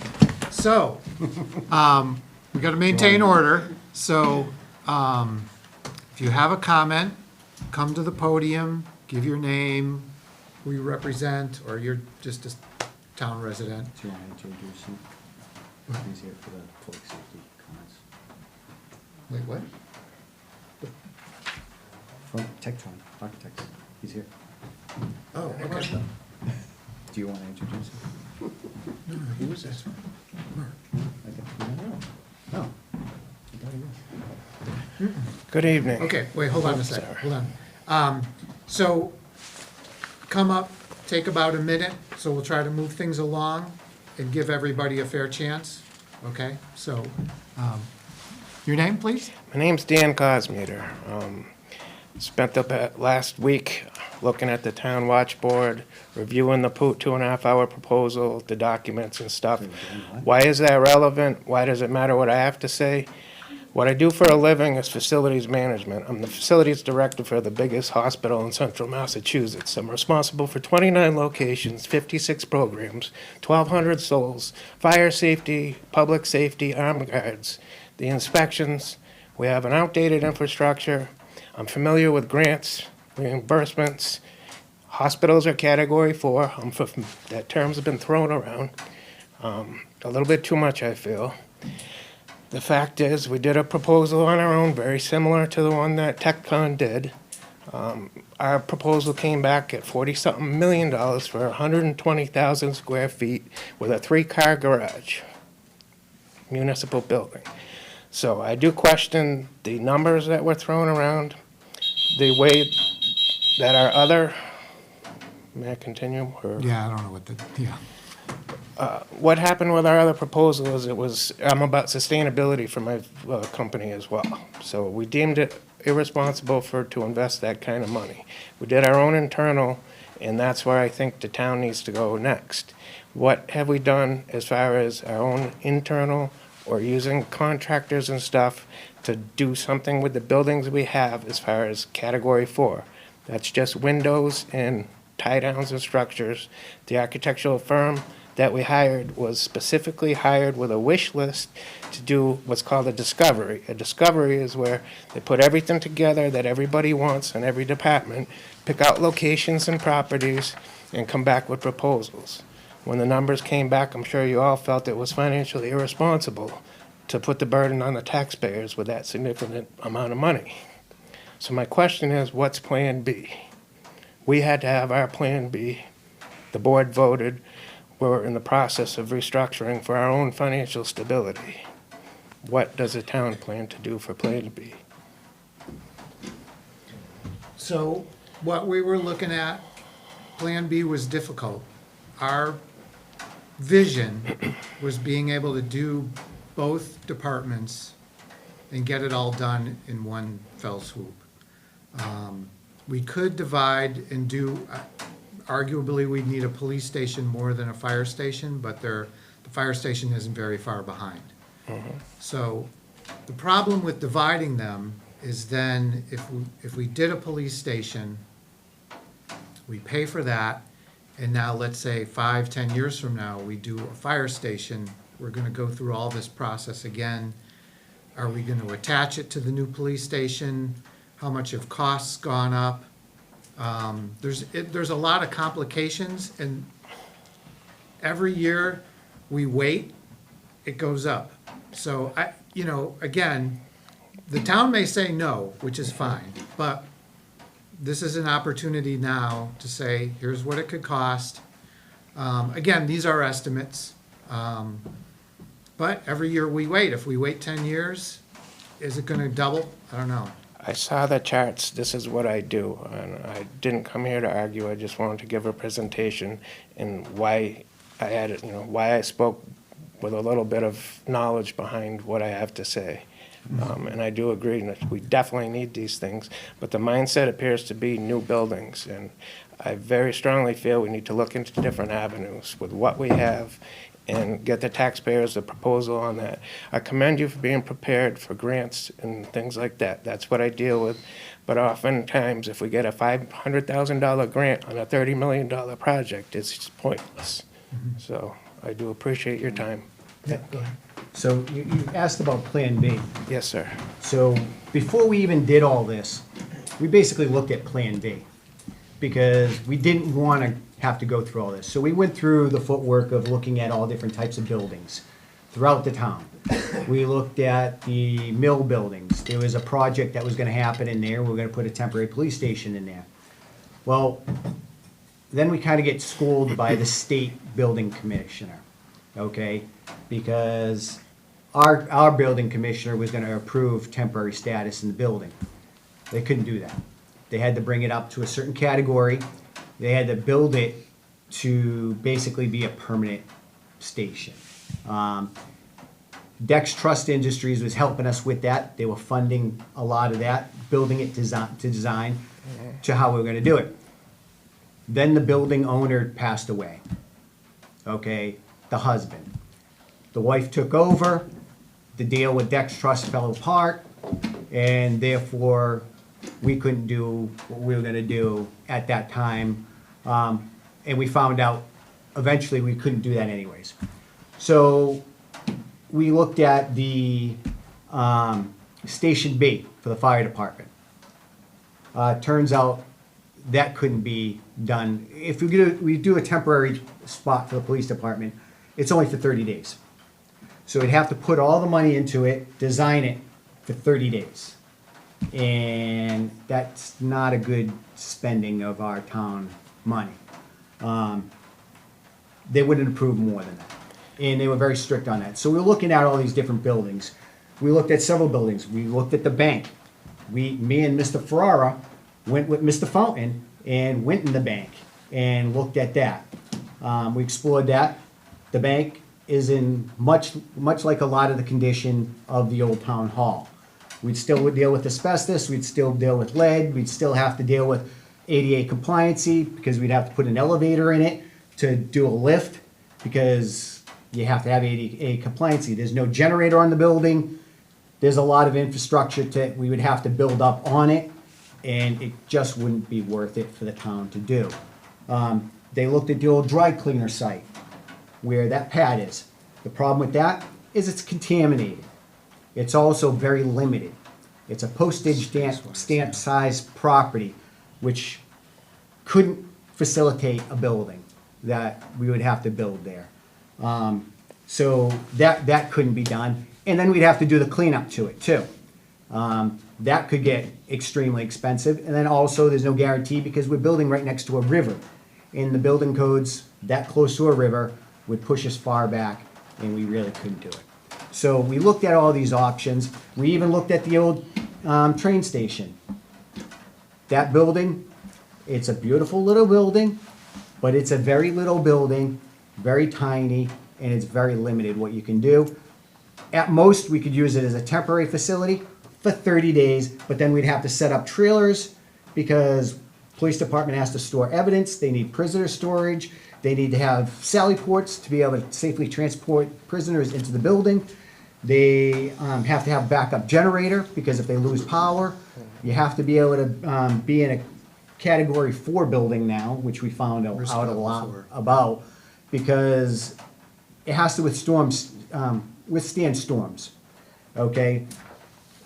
So, we gotta maintain order, so, if you have a comment, come to the podium, give your name, who you represent, or you're just a town resident. Do you want to introduce him? He's here for the public safety comments. Wait, what? From Tectron Architects, he's here. Oh, okay. Do you want to introduce him? No, who is this? Mark. No. I thought he was. Good evening. Okay, wait, hold on a second, hold on. So, come up, take about a minute, so we'll try to move things along and give everybody a fair chance, okay? So, your name, please? My name's Dan Cosmeter. Spent the last week looking at the town watch board, reviewing the 2.5-hour proposal, the documents and stuff. Why is that relevant? Why does it matter what I have to say? What I do for a living is facilities management. I'm the facilities director for the biggest hospital in central Massachusetts. I'm responsible for 29 locations, 56 programs, 1,200 souls, fire safety, public safety, armed guards, the inspections. We have an outdated infrastructure. I'm familiar with grants, reimbursements. Hospitals are category 4. That term's been thrown around. A little bit too much, I feel. The fact is, we did a proposal on our own, very similar to the one that TechCon did. Our proposal came back at $40-something million for 120,000 square feet with a 3-car garage, municipal building. So I do question the numbers that were thrown around, the way that our other, may I continue? Or? Yeah, I don't know what yeah. What happened with our other proposal is I'm about sustainability for my company as well. So we deemed it irresponsible to invest that kind of money. We did our own internal, and that's where I think the town needs to go next. What have we done as far as our own internal or using contractors and stuff to do something with the buildings we have as far as category 4? That's just windows and tie downs and structures. The architectural firm that we hired was specifically hired with a wish list to do what's called a discovery. A discovery is where they put everything together that everybody wants in every department, pick out locations and properties, and come back with proposals. When the numbers came back, I'm sure you all felt it was financially irresponsible to put the burden on the taxpayers with that significant amount of money. So my question is, what's Plan B? We had to have our Plan B. The board voted. We're in the process of restructuring for our own financial stability. What does the town plan to do for Plan B? So what we were looking at Plan B was difficult. Our vision was being able to do both departments and get it all done in one fell swoop. We could divide and do, arguably, we'd need a police station more than a fire station, but the fire station isn't very far behind. So the problem with dividing them is then if we did a police station, we pay for that, and now let's say 5, 10 years from now, we do a fire station, we're gonna go through all this process again. Are we gonna attach it to the new police station? How much have costs gone up? There's a lot of complications, and every year we wait, it goes up. So again, the town may say no, which is fine, but this is an opportunity now to say, here's what it could cost. Again, these are estimates, but every year we wait. If we wait 10 years, is it gonna double? I don't know. I saw the charts, this is what I do, and I didn't come here to argue, I just wanted to give a presentation and why I added, why I spoke with a little bit of knowledge behind what I have to say. And I do agree that we definitely need these things, but the mindset appears to be new buildings, and I very strongly feel we need to look into different avenues with what we have and get the taxpayers a proposal on that. I commend you for being prepared for grants and things like that. That's what I deal with. But oftentimes, if we get a $500,000 grant on a $30 million project, it's just pointless. So I do appreciate your time. Yeah, go ahead. So you asked about Plan B. Yes, sir. So before we even did all this, we basically looked at Plan B because we didn't want to have to go through all this. So we went through the footwork of looking at all different types of buildings throughout the town. We looked at the mill buildings. There was a project that was going to happen in there. We were going to put a temporary police station in there. Well, then we kind of get schooled by the state building commissioner, okay? Because our building commissioner was going to approve temporary status in the building. They couldn't do that. They had to bring it up to a certain category. They had to build it to basically be a permanent station. Dex Trust Industries was helping us with that. They were funding a lot of that, building it to design to how we were going to do it. Then the building owner passed away, okay, the husband. The wife took over, the deal with Dex Trust fell apart, and therefore we couldn't do what we were gonna do at that time. And we found out eventually we couldn't do that anyways. So we looked at the Station B for the fire department. Turns out that couldn't be done. If we do a temporary spot for the police department, it's only for 30 days. So we'd have to put all the money into it, design it for 30 days. And that's not a good spending of our town money. They wouldn't approve more than that. And they were very strict on that. So we were looking at all these different buildings. We looked at several buildings. We looked at the bank. Me and Mr. Ferrara went with Mr. Fountain and went in the bank and looked at that. We explored that. The bank is in much like a lot of the condition of the old town hall. We'd still deal with asbestos, we'd still deal with lead, we'd still have to deal with ADA compliancy because we'd have to put an elevator in it to do a lift because you have to have ADA compliancy. There's no generator on the building. There's a lot of infrastructure we would have to build up on it, and it just wouldn't be worth it for the town to do. They looked at the old dry cleaner site where that pad is. The problem with that is it's contaminated. It's also very limited. It's a postage stamp size property, which couldn't facilitate a building that we would have to build there. So that couldn't be done. And then we'd have to do the cleanup to it too. That could get extremely expensive. And then also there's no guarantee because we're building right next to a river. In the building codes, that close to a river would push us far back and we really couldn't do it. So we looked at all these options. We even looked at the old train station. That building, it's a beautiful little building, But it's a very little building, very tiny, and it's very limited what you can do. At most, we could use it as a temporary facility for 30 days, but then we'd have to set up trailers because police department has to store evidence, they need prisoner storage, they need to have sally ports to be able to safely transport prisoners into the building. They have to have backup generator because if they lose power, you have to be able to be in a Category 4 building now, which we found out a lot about, because it has to withstand storms, okay?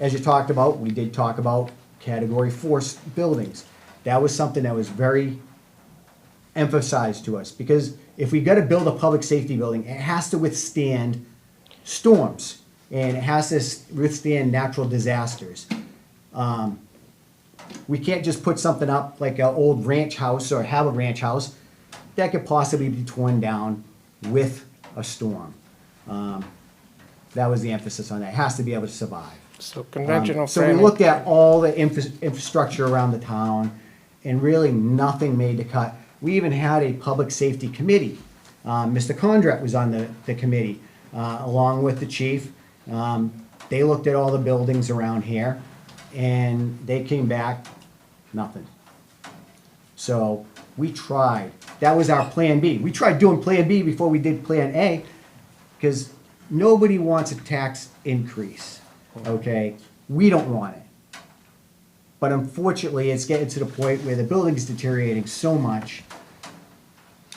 As you talked about, we did talk about Category 4 buildings. That was something that was very emphasized to us, because if we gotta build a public safety building, it has to withstand storms, and it has to withstand natural disasters. We can't just put something up like an old ranch house or have a ranch house that could possibly be torn down with a storm. That was the emphasis on that. It has to be able to survive. So conventional So we framing. looked at all the infrastructure around the town, and really nothing made the cut. We even had a public safety committee. Mr. Condrat was on the committee, along with the chief. They looked at all the buildings around here, and they came back, nothing. So we tried. That was our plan B. We tried doing plan B before we did plan A, because nobody wants a tax increase, okay? We don't want it. But unfortunately, it's getting to the point where the building's deteriorating so much,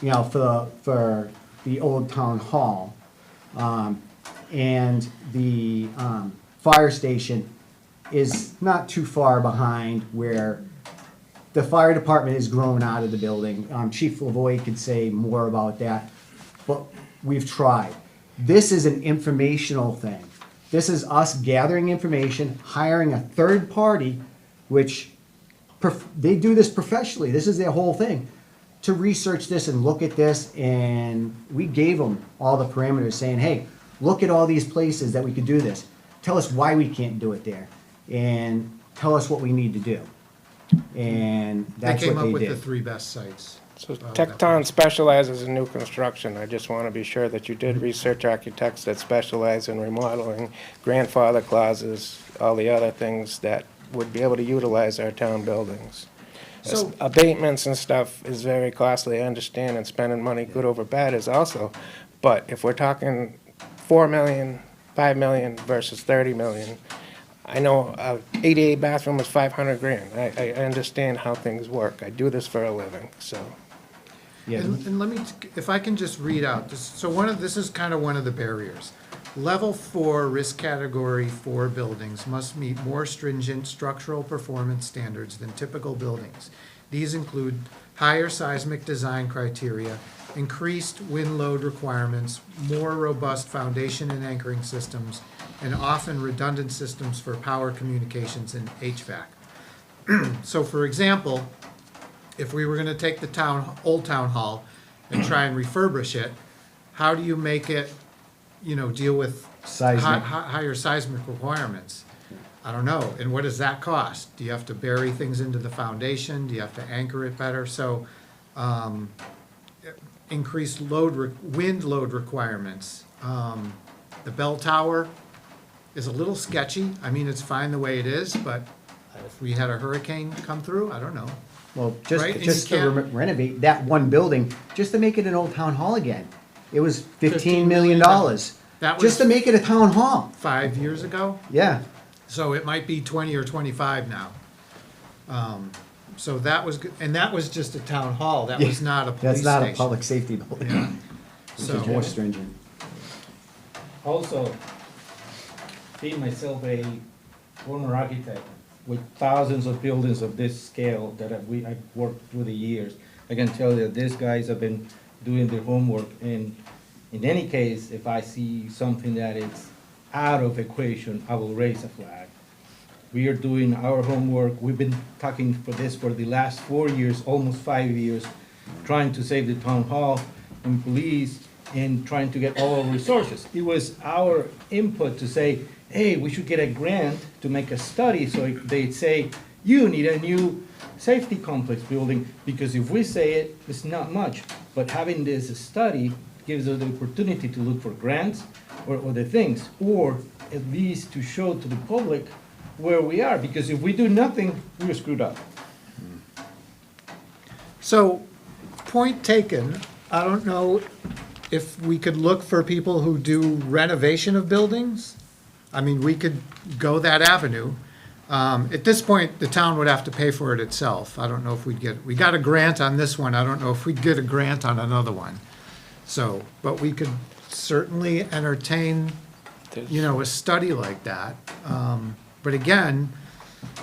you know, for the old town hall. And the fire station is not too far behind where the fire department has grown out of the building. Chief Lavoie could say more about that, but we've tried. This is an informational thing. This is us gathering information, hiring a third party, which they do this professionally. This is their whole thing, to research this and look at this. And we gave them all the parameters saying, hey, look at all these places that we could do this. Tell us why we can't do it there, and tell us what we need to do. And that's They came what up they with the did. 3 best sites. So Tecton specializes in new construction. I just want to be sure that you did research architects that specialize in remodeling, grandfather clauses, all the other things that would be able to utilize our town buildings. So- Abatements and stuff is very costly, I understand, and spending money good over bad is also. But if we're talking 4 million, 5 million versus 30 million, I know a 88 bathroom is 500 grand. I understand how things work. I do this for a living, so. Yeah. And let me, if I can just read out, so this is kind of one of the barriers. Level 4 risk category 4 buildings must meet more stringent structural performance standards than typical buildings. These include higher seismic design criteria, increased wind load requirements, more robust foundation and anchoring systems, and often redundant systems for power communications and HVAC. So for example, if we were gonna take the old town hall and try and refurbish it, how do you make it, you know, deal with Seismic. higher seismic requirements? I don't know. And what does that cost? Do you have to bury things into the foundation? Do you have to anchor it better? So, increased wind load requirements. The bell tower is a little sketchy. I mean, it's fine the way it is, but if we had a hurricane come through, I don't know. Well, Right, and just you to can't- renovate that one building, just to make it an old town hall again, it was $15 $15 million. million. That Just was- to make it a town hall, 5 years ago? yeah. So it might be 20 or 25 now. So that was, and that was just a town hall. That was not a police That's station. not a public safety building, Yeah. which So- is more stringent. Also, being myself a former architect with thousands of buildings of this scale that I've worked through the years, I can tell you that these guys have been doing their homework. And in any case, if I see something that is out of equation, I will raise a flag. We are doing our homework. We've been talking for this for the last 4 years, almost 5 years, trying to save the town hall and police and trying to get all our resources. It was our input to say, hey, we should get a grant to make a study. So they'd say, you need a new safety complex building, because if we say it, it's not much, but having this study gives us the opportunity to look for grants or other things, or at least to show to the public where we are, because if we do nothing, we're screwed up. So, point taken, I don't know if we could look for people who do renovation of buildings. I mean, we could go that avenue. At this point, the town would have to pay for it itself. I don't know if we got a grant on this one, I don't know if we'd get a grant on another one. So, but we could certainly entertain, a study like that. But again,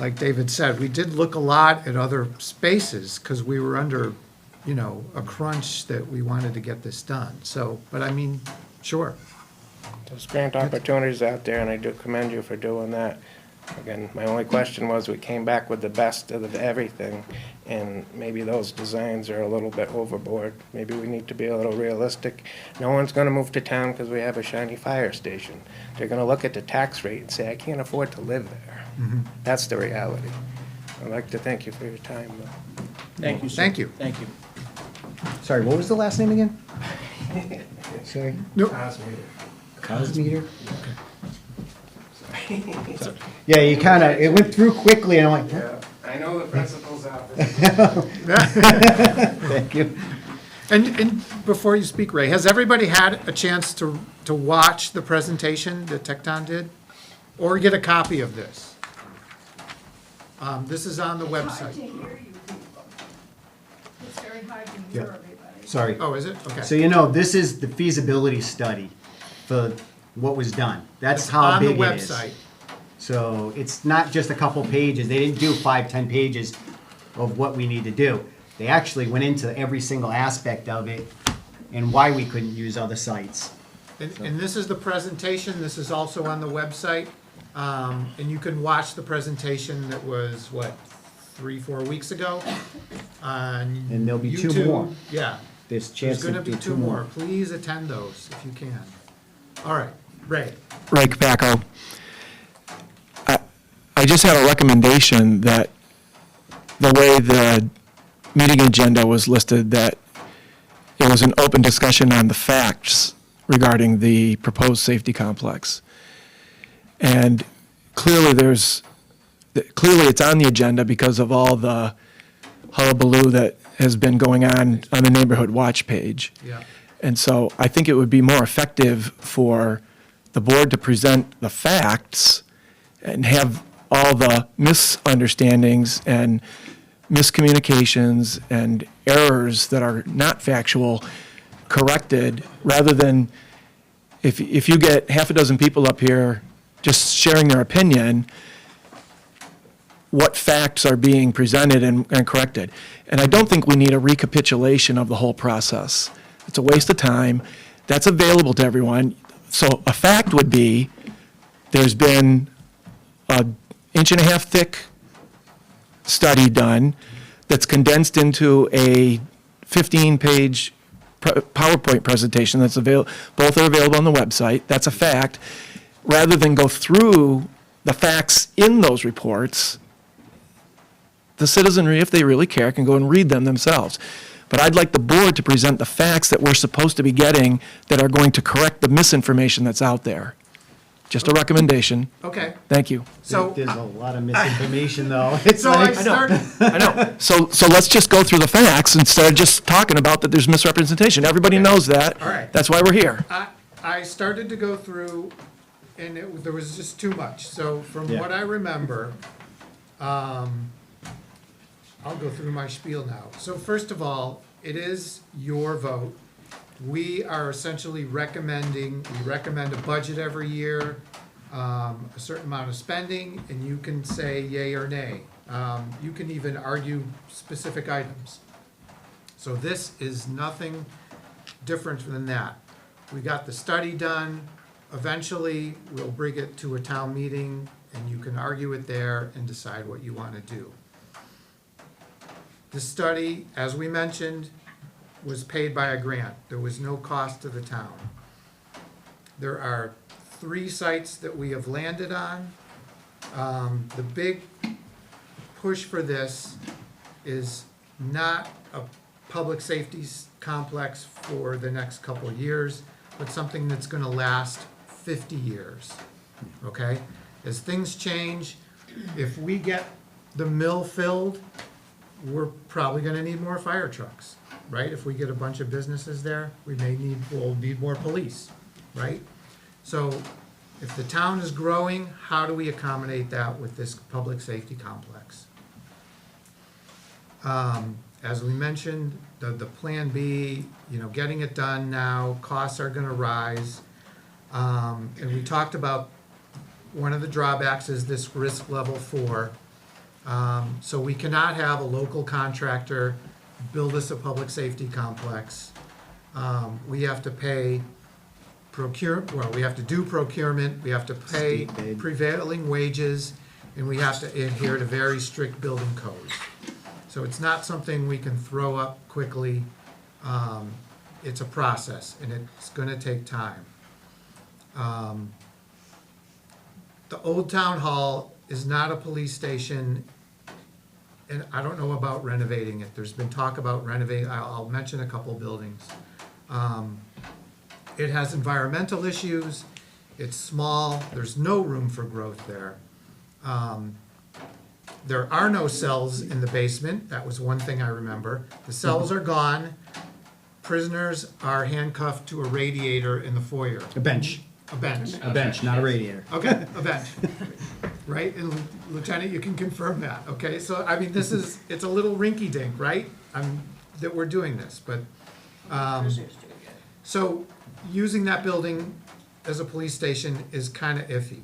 like David said, we did look a lot at other spaces because we were under, a crunch that we wanted to get this done. So, but I mean, sure. There's grant opportunities out there, and I do commend you for doing that. Again, my only question was, we came back with the best of everything, and maybe those designs are a little bit overboard. Maybe we need to be a little realistic. No one's gonna move to town because we have a shiny fire station. They're gonna look at the tax rate and say, I can't afford to live there. That's the reality. I'd like to thank you for your time, though. Thank you, sir. Thank you. Thank you. Sorry, what was the last name again? Sorry? Cosmeter? Yeah, you kinda, it went through quickly and I'm like, Yeah, I know the principal's office. thank you. And before you speak, Ray, has everybody had a chance to watch the presentation that Tecton did? Or get a copy of this? This is on the website. It's very hard to Yeah. hear everybody. Sorry. Oh, is it? Okay. So this is the feasibility study for what was done. That's It's how on the big it is. website. So it's not just a couple pages. They didn't do 5-10 pages of what we need to do. They actually went into every single aspect of it and why we couldn't use other sites. And this is the presentation, this is also on the website. And you can watch the presentation that was, 3-4 weeks ago? On And there'll be two YouTube. more. Yeah. There's There's chance gonna to be do two more. Please attend those if you can. All right, Ray. Ray Capaco. I just had a recommendation that the way the meeting agenda was listed, that it was an open discussion on the facts regarding the proposed safety complex. And clearly it's on the agenda because of all the hullabaloo that has been going on the Neighborhood Watch page. Yeah. And so I think it would be more effective for the board to present the facts and have all the misunderstandings and miscommunications and errors that are not factual corrected, rather than if you get half a dozen people up here just sharing their opinion, what facts are being presented and corrected. And I don't think we need a recapitulation of the whole process. It's a waste of time. That's available to everyone. So a fact would be, there's been an 1.5-inch thick study done that's condensed into a 15-page PowerPoint presentation that's available. Both are available on the website. That's a fact. Rather than go through the facts in those reports, the citizenry, if they really care, can go and read them themselves. But I'd like the board to present the facts that we're supposed to be getting that are going to correct the misinformation that's out there. Just a recommendation. Okay. Thank you. So, There's a lot of misinformation though. It's so I like, started, I know. So let's just go through the facts instead of just talking about that there's misrepresentation. Everybody knows that. All right. That's why we're here. I started to go through, and there was just too much. So from Yeah. what I remember, I'll go through my spiel now. So first of all, it is your vote. We are essentially we recommend a budget every year, a certain amount of spending, and you can say yay or nay. You can even argue specific items. So this is nothing different than that. We got the study done. Eventually, we'll bring it to a town meeting, and you can argue it there and decide what you want to do. The study, as we mentioned, was paid by a grant. There was no cost to the town. There are 3 sites that we have landed on. The big push for this is not a public safety complex for the next couple of years, but something that's gonna last 50 years, okay? As things change, if we get the mill filled, we're probably gonna need more fire trucks, right? If we get a bunch of businesses there, we'll need more police, right? So if the town is growing, how do we accommodate that with this public safety complex? As we mentioned, the Plan B, getting it done now, costs are gonna rise. And we talked about, one of the drawbacks is this risk level 4. So we cannot have a local contractor build us a public safety complex. We have to pay we have to do procurement, we have to pay prevailing wages, and we have to adhere to very strict building codes. So it's not something we can throw up quickly. It's a process, and it's gonna take time. The old town hall is not a police station, and I don't know about renovating it. There's been talk about renovating, I'll mention a couple buildings. It has environmental issues, it's small, there's no room for growth there. There are no cells in the basement, that was one thing I remember. The cells are gone. Prisoners are handcuffed to a radiator in the foyer. A bench. A bench. A bench, not a radiator. Okay, a bench. Right, and Lieutenant, you can confirm that, okay? So, I mean, it's a little rinky-dink, right? That we're doing this, but, so, using that building as a police station is kinda iffy.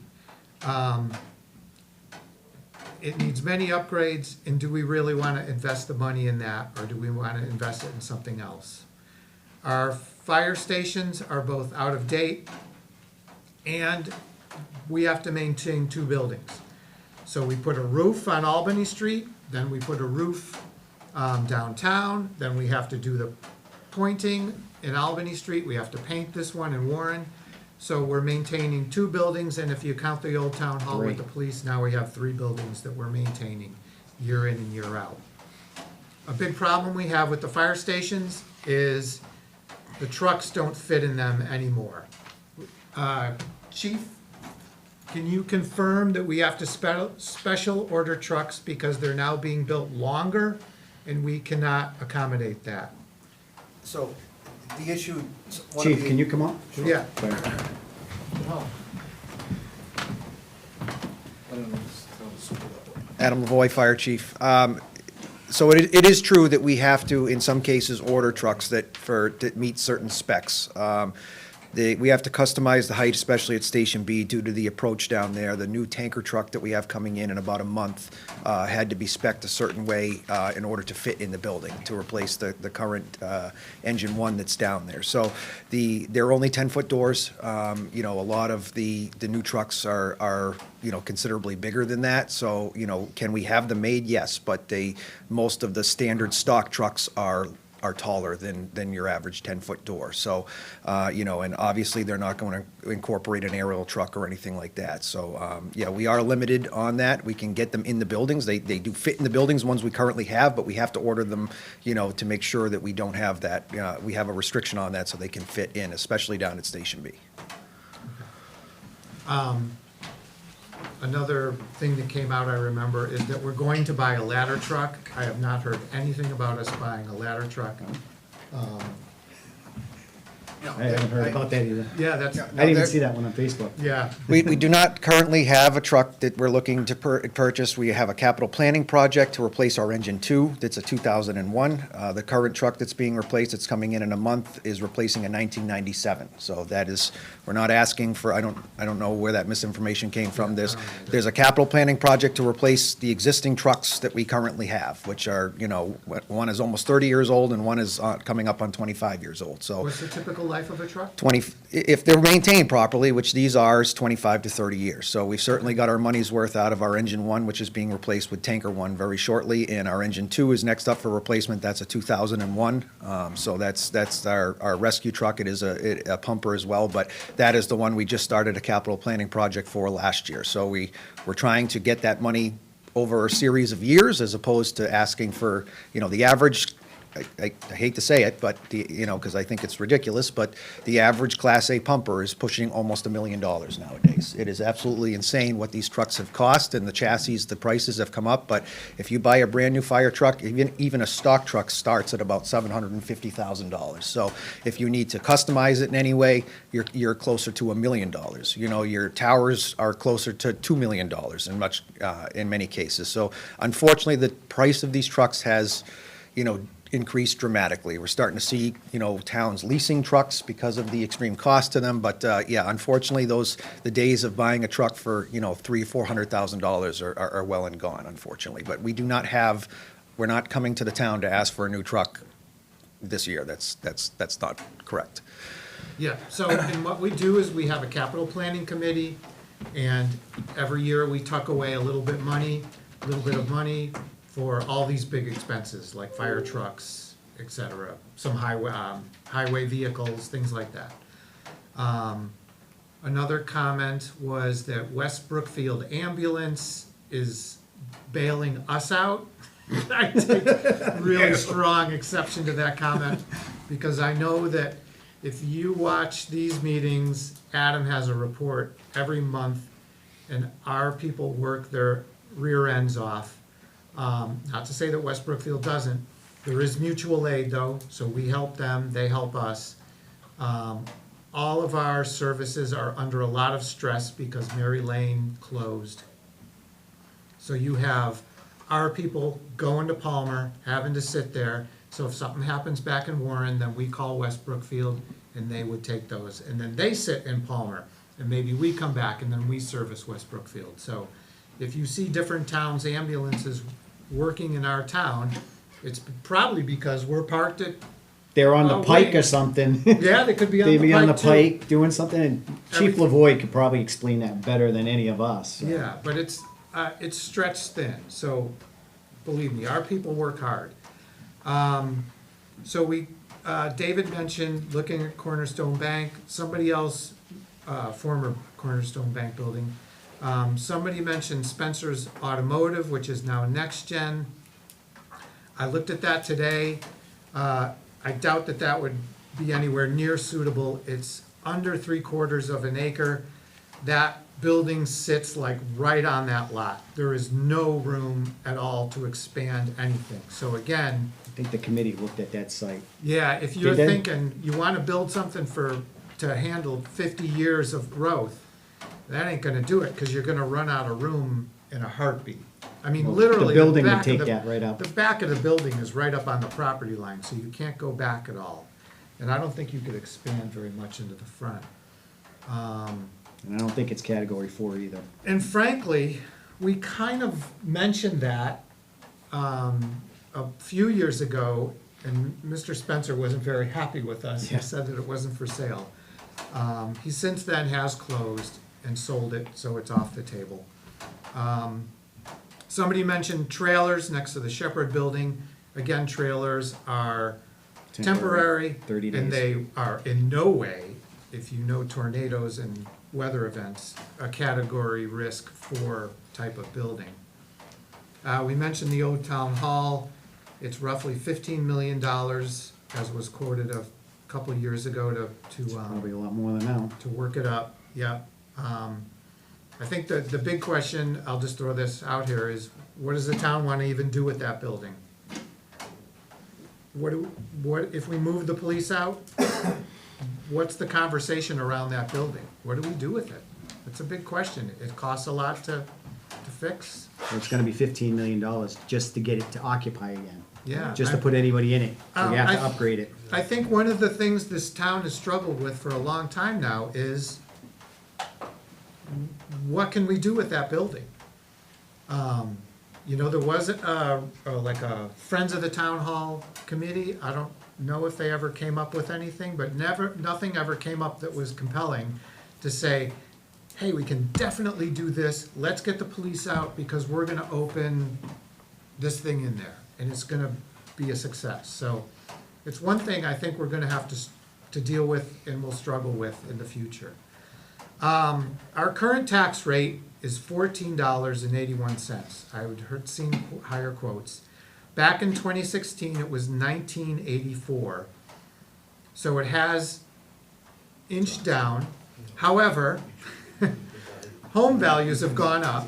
It needs many upgrades, and do we really wanna invest the money in that, or do we wanna invest it in something else? Our fire stations are both out of date, and we have to maintain 2 buildings. So we put a roof on Albany Street, then we put a roof downtown, then we have to do the pointing in Albany Street, we have to paint this one in Warren. So we're maintaining 2 buildings, and if you count the old town hall with the police, now we have 3 buildings that we're maintaining year in and year out. A big problem we have with the fire stations is the trucks don't fit in them anymore. Chief, can you confirm that we have to special order trucks because they're now being built longer and we cannot accommodate that? So, the issue. Chief, can you come up? Yeah. Adam Lavoy, Fire Chief. So it is true that we have to, in some cases, order trucks that meet certain specs. We have to customize the height, especially at Station B, due to the approach down there. The new tanker truck that we have coming in about a month had to be spec'd a certain way in order to fit in the building, to replace the current engine 1 that's down there. So they're only 10-foot doors. A lot of the new trucks are considerably bigger than that. So, can we have them made? Yes, but most of the standard stock trucks are taller than your average 10-foot door. So, and obviously they're not going to incorporate an aerial truck or anything like that. So, we are limited on that. We can get them in the buildings. They do fit in the buildings, ones we currently have, but we have to order them, to make sure that we don't have that. We have a restriction on that so they can fit in, especially down at Station B. Another thing that came out, I remember, is that we're going to buy a ladder truck. I have not heard anything about us buying a ladder truck. I haven't heard about that either. Yeah, that's. I didn't even see that one on Facebook. Yeah. We do not currently have a truck that we're looking to purchase. We have a capital planning project to replace our engine 2. That's a 2001. The current truck that's being replaced, that's coming in a month, is replacing a 1997. So that is, we're not asking for, I don't know where that misinformation came from. There's a capital planning project to replace the existing trucks that we currently have, which are, one is almost 30 years old and one is coming up on 25 years old. So What's the typical life of a truck? if they're maintained properly, which these are, is 25 to 30 years. So we've certainly got our money's worth out of our engine 1, which is being replaced with tanker 1 very shortly, and our engine 2 is next up for replacement. That's a 2001. So that's our rescue truck. It is a pumper as well, but that is the one we just started a capital planning project for last year. So we're trying to get that money over a series of years, as opposed to asking for, the average, I hate to say it, but because I think it's ridiculous, but the average Class A pumper is pushing almost $1 million nowadays. It is absolutely insane what these trucks have cost, and the chassis, the prices have come up, but if you buy a brand-new fire truck, even a stock truck starts at about $750,000. So if you need to customize it in any way, you're closer to $1 million. Your towers are closer to $2 million in many cases. So unfortunately, the price of these trucks has, increased dramatically. We're starting to see, towns leasing trucks because of the extreme cost to them. But unfortunately, the days of buying a truck for, $300,000-$400,000 are well and gone, unfortunately. But we're not coming to the town to ask for a new truck this year. That's not correct. Yeah, so, and what we do is we have a capital planning committee, and every year we tuck away a little bit of money for all these big expenses, like fire trucks, et cetera, some highway vehicles, things like that. Another comment was that West Brookfield Ambulance is bailing us out. I take really strong exception to that comment, because I know that if you watch these meetings, Adam has a report every month, and our people work their rear ends off. Not to say that West Brookfield doesn't. There is mutual aid, though, so we help them, they help us. All of our services are under a lot of stress because Mary Lane closed. So you have our people going to Palmer, having to sit there. So if something happens back in Warren, then we call West Brookfield, and they would take those. And then they sit in Palmer, and maybe we come back, and then we service West Brookfield. So if you see different towns' ambulances working in our town, it's probably because we're parked at. They're on the pike wait. or something. Yeah, they could be on the pike, They'd be on the too. pike doing something, and Chief Every- Lavoy could probably explain that better than any of us. So. Yeah, but it's stretched thin, so believe me, our people work hard. So David mentioned looking at Cornerstone Bank, somebody else, former Cornerstone Bank building. Somebody mentioned Spencer's Automotive, which is now Next Gen. I looked at that today. I doubt that would be anywhere near suitable. It's under 3/4 of an acre. That building sits like right on that lot. There is no room at all to expand anything. So again, I think the committee looked at that site. yeah, if you're Did they? thinking you want to build something to handle 50 years of growth, that ain't gonna do it, because you're gonna run out of room in a heartbeat. I mean, Well, literally. the building would back of take the- that right up. The back of the building is right up on the property line, so you can't go back at all. And I don't think you could expand very much into the front. And I don't think it's category 4 either. And frankly, we kind of mentioned that a few years ago, and Mr. Spencer wasn't very happy with us. He Yeah. said that it wasn't for sale. He since then has closed and sold it, so it's off the table. Somebody mentioned trailers next to the Shepherd Building. Again, trailers are temporary. 30 And days. they are in no way, if you know tornadoes and weather events, a category risk 4 type of building. We mentioned the old town hall. It's roughly $15 million, as was quoted a couple of years ago to Probably a lot more than now. to work it up, yeah. I think the big question, I'll just throw this out here, is what does the town want to even do with that building? What if we move the police out? What's the conversation around that building? What do we do with it? It's a big question. It costs a lot to fix. So it's gonna be $15 million just to get it to occupy again. Yeah, Just to put anybody in it. So you have to upgrade it. I think one of the things this town has struggled with for a long time now is what can we do with that building? There was like a Friends of the Town Hall committee. I don't know if they ever came up with anything, but nothing ever came up that was compelling to say, hey, we can definitely do this. Let's get the police out because we're gonna open this thing in there and it's gonna be a success. So it's one thing I think we're gonna have to deal with and will struggle with in the future. Our current tax rate is $14.81. I would have seen higher quotes. Back in 2016, it was $19.84. So it has inched down. However, home values have gone up.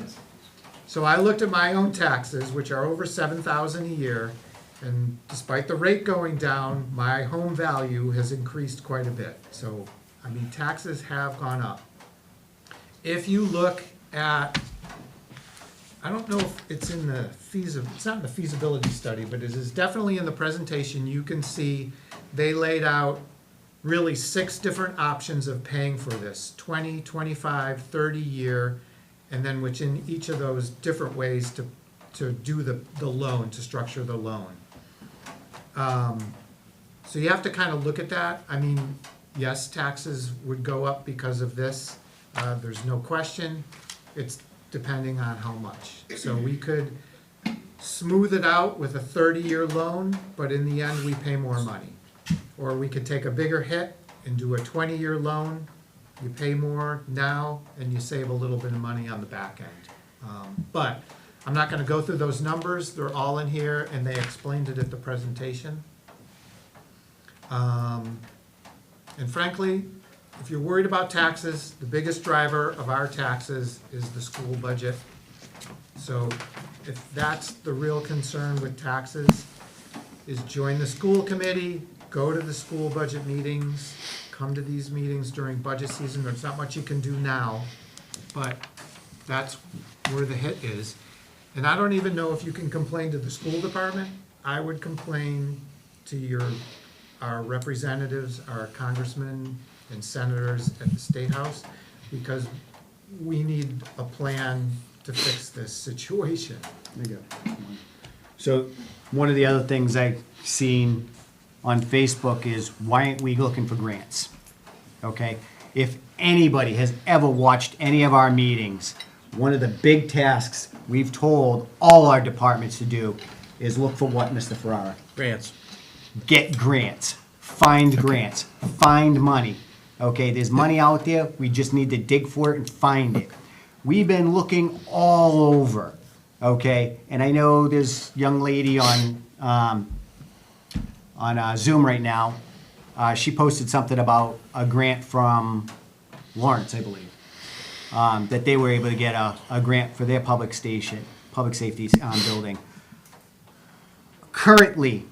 So I looked at my own taxes, which are over $7,000 a year, and despite the rate going down, my home value has increased quite a bit. So, I mean, taxes have gone up. If you look at, I don't know if it's in the it's not in the feasibility study, but it is definitely in the presentation. You can see they laid out really 6 different options of paying for this, 20, 25, 30 year, and then which in each of those different ways to do the loan, to structure the loan. So you have to kind of look at that. I mean, yes, taxes would go up because of this. There's no question. It's depending on how much. So we could smooth it out with a 30-year loan, but in the end, we pay more money. Or we could take a bigger hit and do a 20-year loan. You pay more now, and you save a little bit of money on the back end. But I'm not going to go through those numbers. They're all in here, and they explained it at the presentation. And frankly, if you're worried about taxes, the biggest driver of our taxes is the school budget. So if that's the real concern with taxes, is join the school committee, go to the school budget meetings, come to these meetings during budget season. There's not much you can do now, but that's where the hit is. And I don't even know if you can complain to the school department. I would complain to our representatives, our congressmen and senators at the State House, because we need a plan to fix this situation. So one of the other things I've seen on Facebook is, why aren't we looking for grants? Okay, if anybody has ever watched any of our meetings, one of the big tasks we've told all our departments to do is look for what, Mr. Ferrara? Grants. Get grants, find grants, find money. Okay, there's money out there, we just need to dig for it and find it. We've been looking all over, okay? And I know there's a young lady on Zoom right now. She posted something about a grant from Lawrence, I believe, that they were able to get a grant for their public safety building. Currently,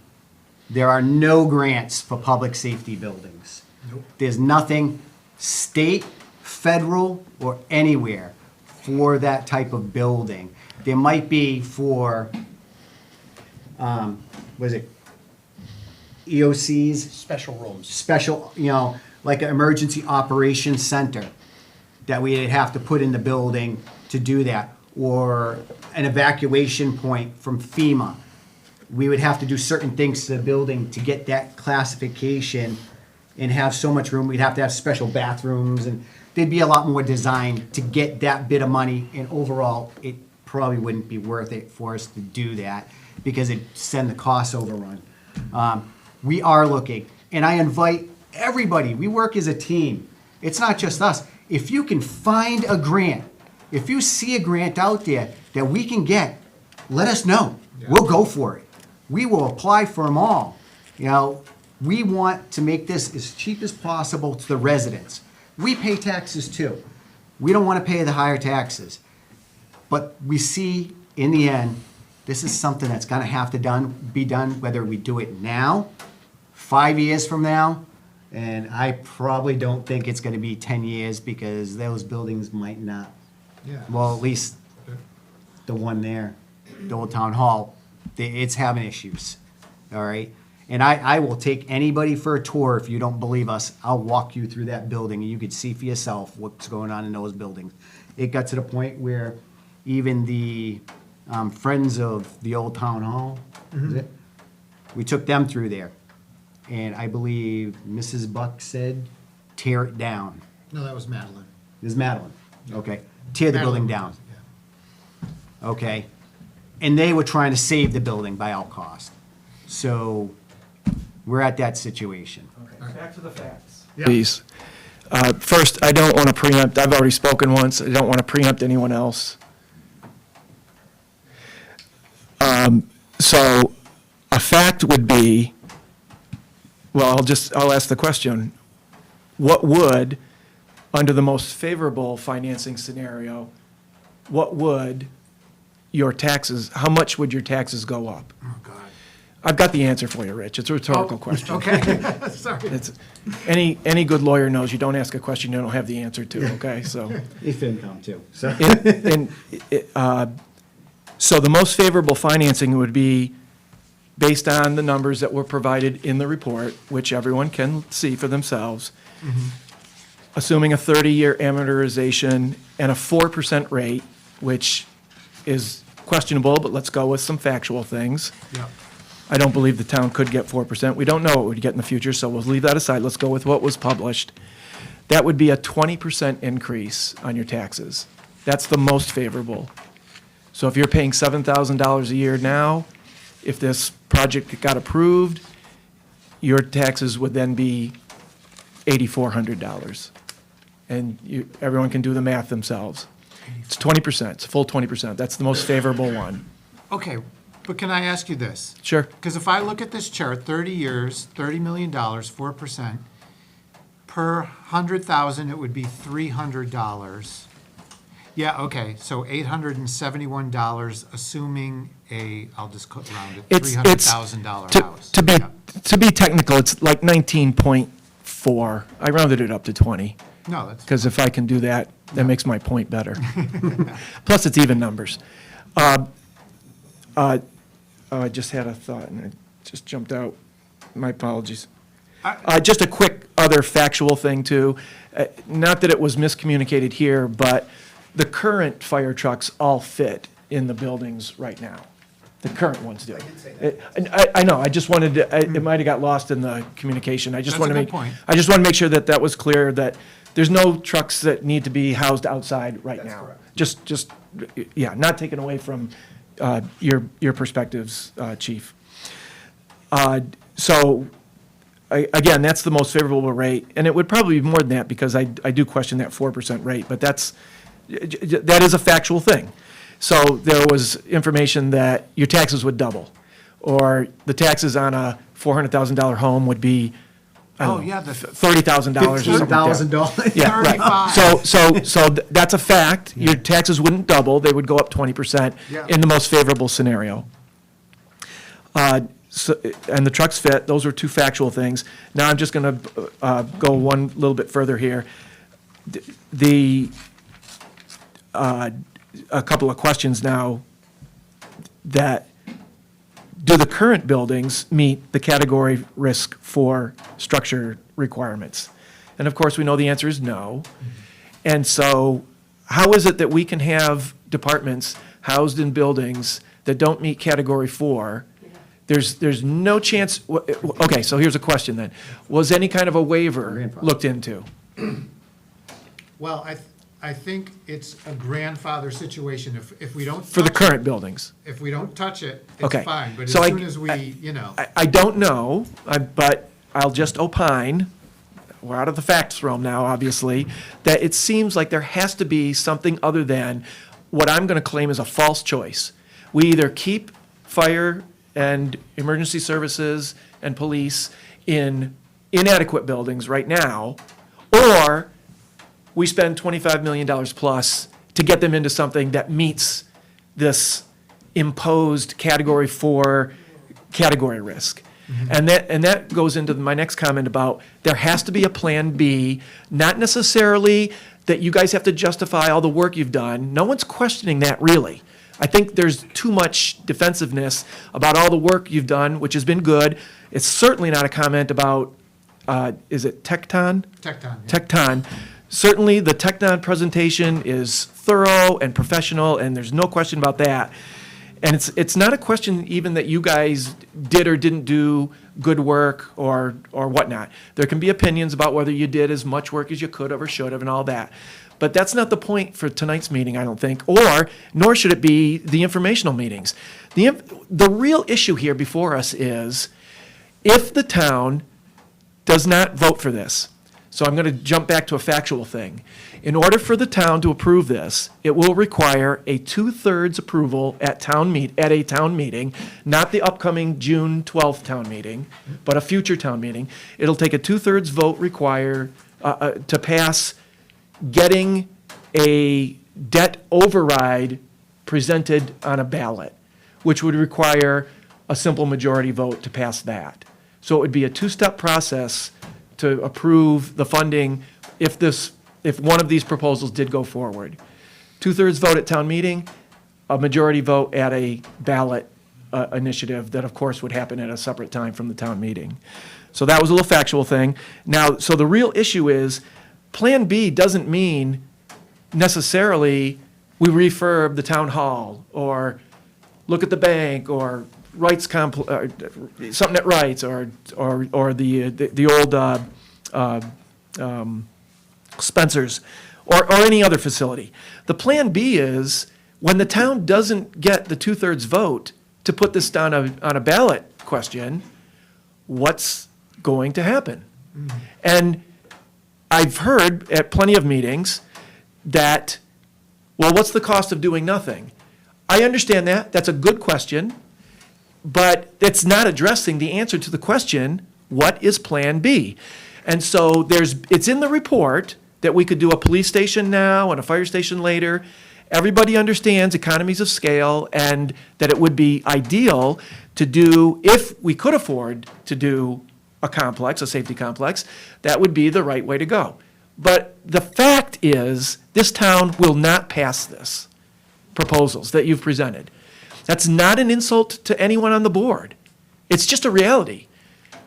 there are no grants for public safety buildings. Nope. There's nothing state, federal, or anywhere for that type of building. There might be for, what is it? EOCs? Special rooms. Special, like an emergency operations center that we'd have to put in the building to do that, or an evacuation point from FEMA. We would have to do certain things to the building to get that classification and have so much room. We'd have to have special bathrooms, and there'd be a lot more design to get that bit of money, and overall, it probably wouldn't be worth it for us to do that because it'd send the costs overrun. We are looking, and I invite everybody, we work as a team. It's not just us. If you can find a grant, if you see a grant out there that we can get, let us know. Yeah. We'll go for it. We will apply for them all. We want to make this as cheap as possible to the residents. We pay taxes too. We don't want to pay the higher taxes. But we see, in the end, this is something that's going to have to be done, whether we do it now, 5 years from now, and I probably don't think it's going to be 10 years because those buildings might not. Yeah. Well, at least the one there, the old town hall, it's having issues, all right? And I will take anybody for a tour. If you don't believe us, I'll walk you through that building and you could see for yourself what's going on in those buildings. It got to the point where even the Friends of the Old Town Hall, is it? We took them through there. And I believe Mrs. Buck said, tear it down. No, that was Madeline. This is Madeline, okay. Tear the building down, okay? And they were trying to save the building by all cost. So we're at that situation. Back to the facts. Yeah. Please. First, I don't want to preempt, I've already spoken once, I don't want to preempt anyone else. So a fact would be, well, I'll ask the question. What would, under the most favorable financing scenario, what would your taxes, how much would your taxes go up? Oh, God. I've got the answer for you, Rich. It's a rhetorical Oh, question. Okay, sorry. It's, any good lawyer knows you don't ask a question you don't have the answer to, okay? So, FinCom too, so. so the most favorable financing would be based on the numbers that were provided in the report, which everyone can see for themselves, assuming a 30-year amortization and a 4% rate, which is questionable, but let's go with some factual things. Yeah. I don't believe the town could get 4%. We don't know what we'd get in the future, so we'll leave that aside. Let's go with what was published. That would be a 20% increase on your taxes. That's the most favorable. So if you're paying $7,000 a year now, if this project got approved, your taxes would then be $8,400. And everyone can do the math themselves. It's 20%, it's a full 20%. That's the most favorable one. Okay, but can I ask you this? Sure. Because if I look at this chart, 30 years, $30 million, 4%, per 100,000, it would be $300. Yeah, okay, so $871, assuming I'll just round it, $300,000 house. Yeah. To be technical, it's like 19.4. I rounded it up to 20. No, that's. Because if I can do that, that makes my point better. Plus, it's even numbers. I just had a thought and it just jumped out. My apologies. Just a quick other factual thing too. Not that it was miscommunicated here, but the current fire trucks all fit in the buildings right now. The current ones do. I know, I just wanted to, it might have got lost in the communication. I just That's want a to good make, point. I just want to make sure that that was clear, that there's no trucks that need to be housed outside right now. Just, yeah, not taken away from your perspectives, Chief. So, again, that's the most favorable rate, and it would probably be more than that because I do question that 4% rate, but that is a factual thing. So there was information that your taxes would double, or the taxes on a $400,000 home would be, Oh, yeah, the $30,000 or something like that. $15,000. Yeah, right. So that's a fact. Your taxes wouldn't double, they would go up 20% Yeah. in the most favorable scenario. And the trucks fit, those were two factual things. Now I'm just gonna go one little bit further here. A couple of questions now that, do the current buildings meet the category risk for structure requirements? And of course, we know the answer is no. And so how is it that we can have departments housed in buildings that don't meet category 4? There's no chance, okay, so here's a question then. Was any kind of a waiver looked into? Well, I think it's a grandfather situation. If we don't. For the touch it- current buildings? If we don't touch it, Okay. it's fine, but as So soon as we, I don't know, but I'll just opine, we're out of the facts realm now, obviously, that it seems like there has to be something other than what I'm going to claim is a false choice. We either keep fire and emergency services and police in inadequate buildings right now, or we spend $25 million plus to get them into something that meets this imposed category 4 category risk. And that goes into my next comment about there has to be a plan B, not necessarily that you guys have to justify all the work you've done. No one's questioning that really. I think there's too much defensiveness about all the work you've done, which has been good. It's certainly not a comment about, is it Tecton? Tecton. Yeah. Tecton. Certainly, the Tecton presentation is thorough and professional, and there's no question about that. And it's not a question even that you guys did or didn't do good work or whatnot. There can be opinions about whether you did as much work as you could have or should have and all that. But that's not the point for tonight's meeting, I don't think, nor should it be the informational meetings. The real issue here before us is if the town does not vote for this. So I'm going to jump back to a factual thing. In order for the town to approve this, it will require a 2/3 approval at a town meeting, not the upcoming June 12th town meeting, but a future town meeting. It'll take a 2/3 vote to pass getting a debt override presented on a ballot, which would require a simple majority vote to pass that. So it would be a two-step process to approve the funding if one of these proposals did go forward. 2/3 vote at town meeting, a majority vote at a ballot initiative that, of course, would happen at a separate time from the town meeting. So that was a little factual thing. Now, so the real issue is, Plan B doesn't mean necessarily we refurb the town hall, or look at the bank, or something at Wrights, or the old Spencer's, or any other facility. The Plan B is, when the town doesn't get the 2/3 vote to put this on a ballot question, what's going to happen? And I've heard at plenty of meetings that, well, what's the cost of doing nothing? I understand that. That's a good question. But it's not addressing the answer to the question, what is Plan B? And so it's in the report that we could do a police station now and a fire station later. Everybody understands economies of scale, and that it would be ideal to do, if we could afford to do a safety complex, that would be the right way to go. But the fact is, this town will not pass this proposals that you've presented. That's not an insult to anyone on the board. It's just a reality.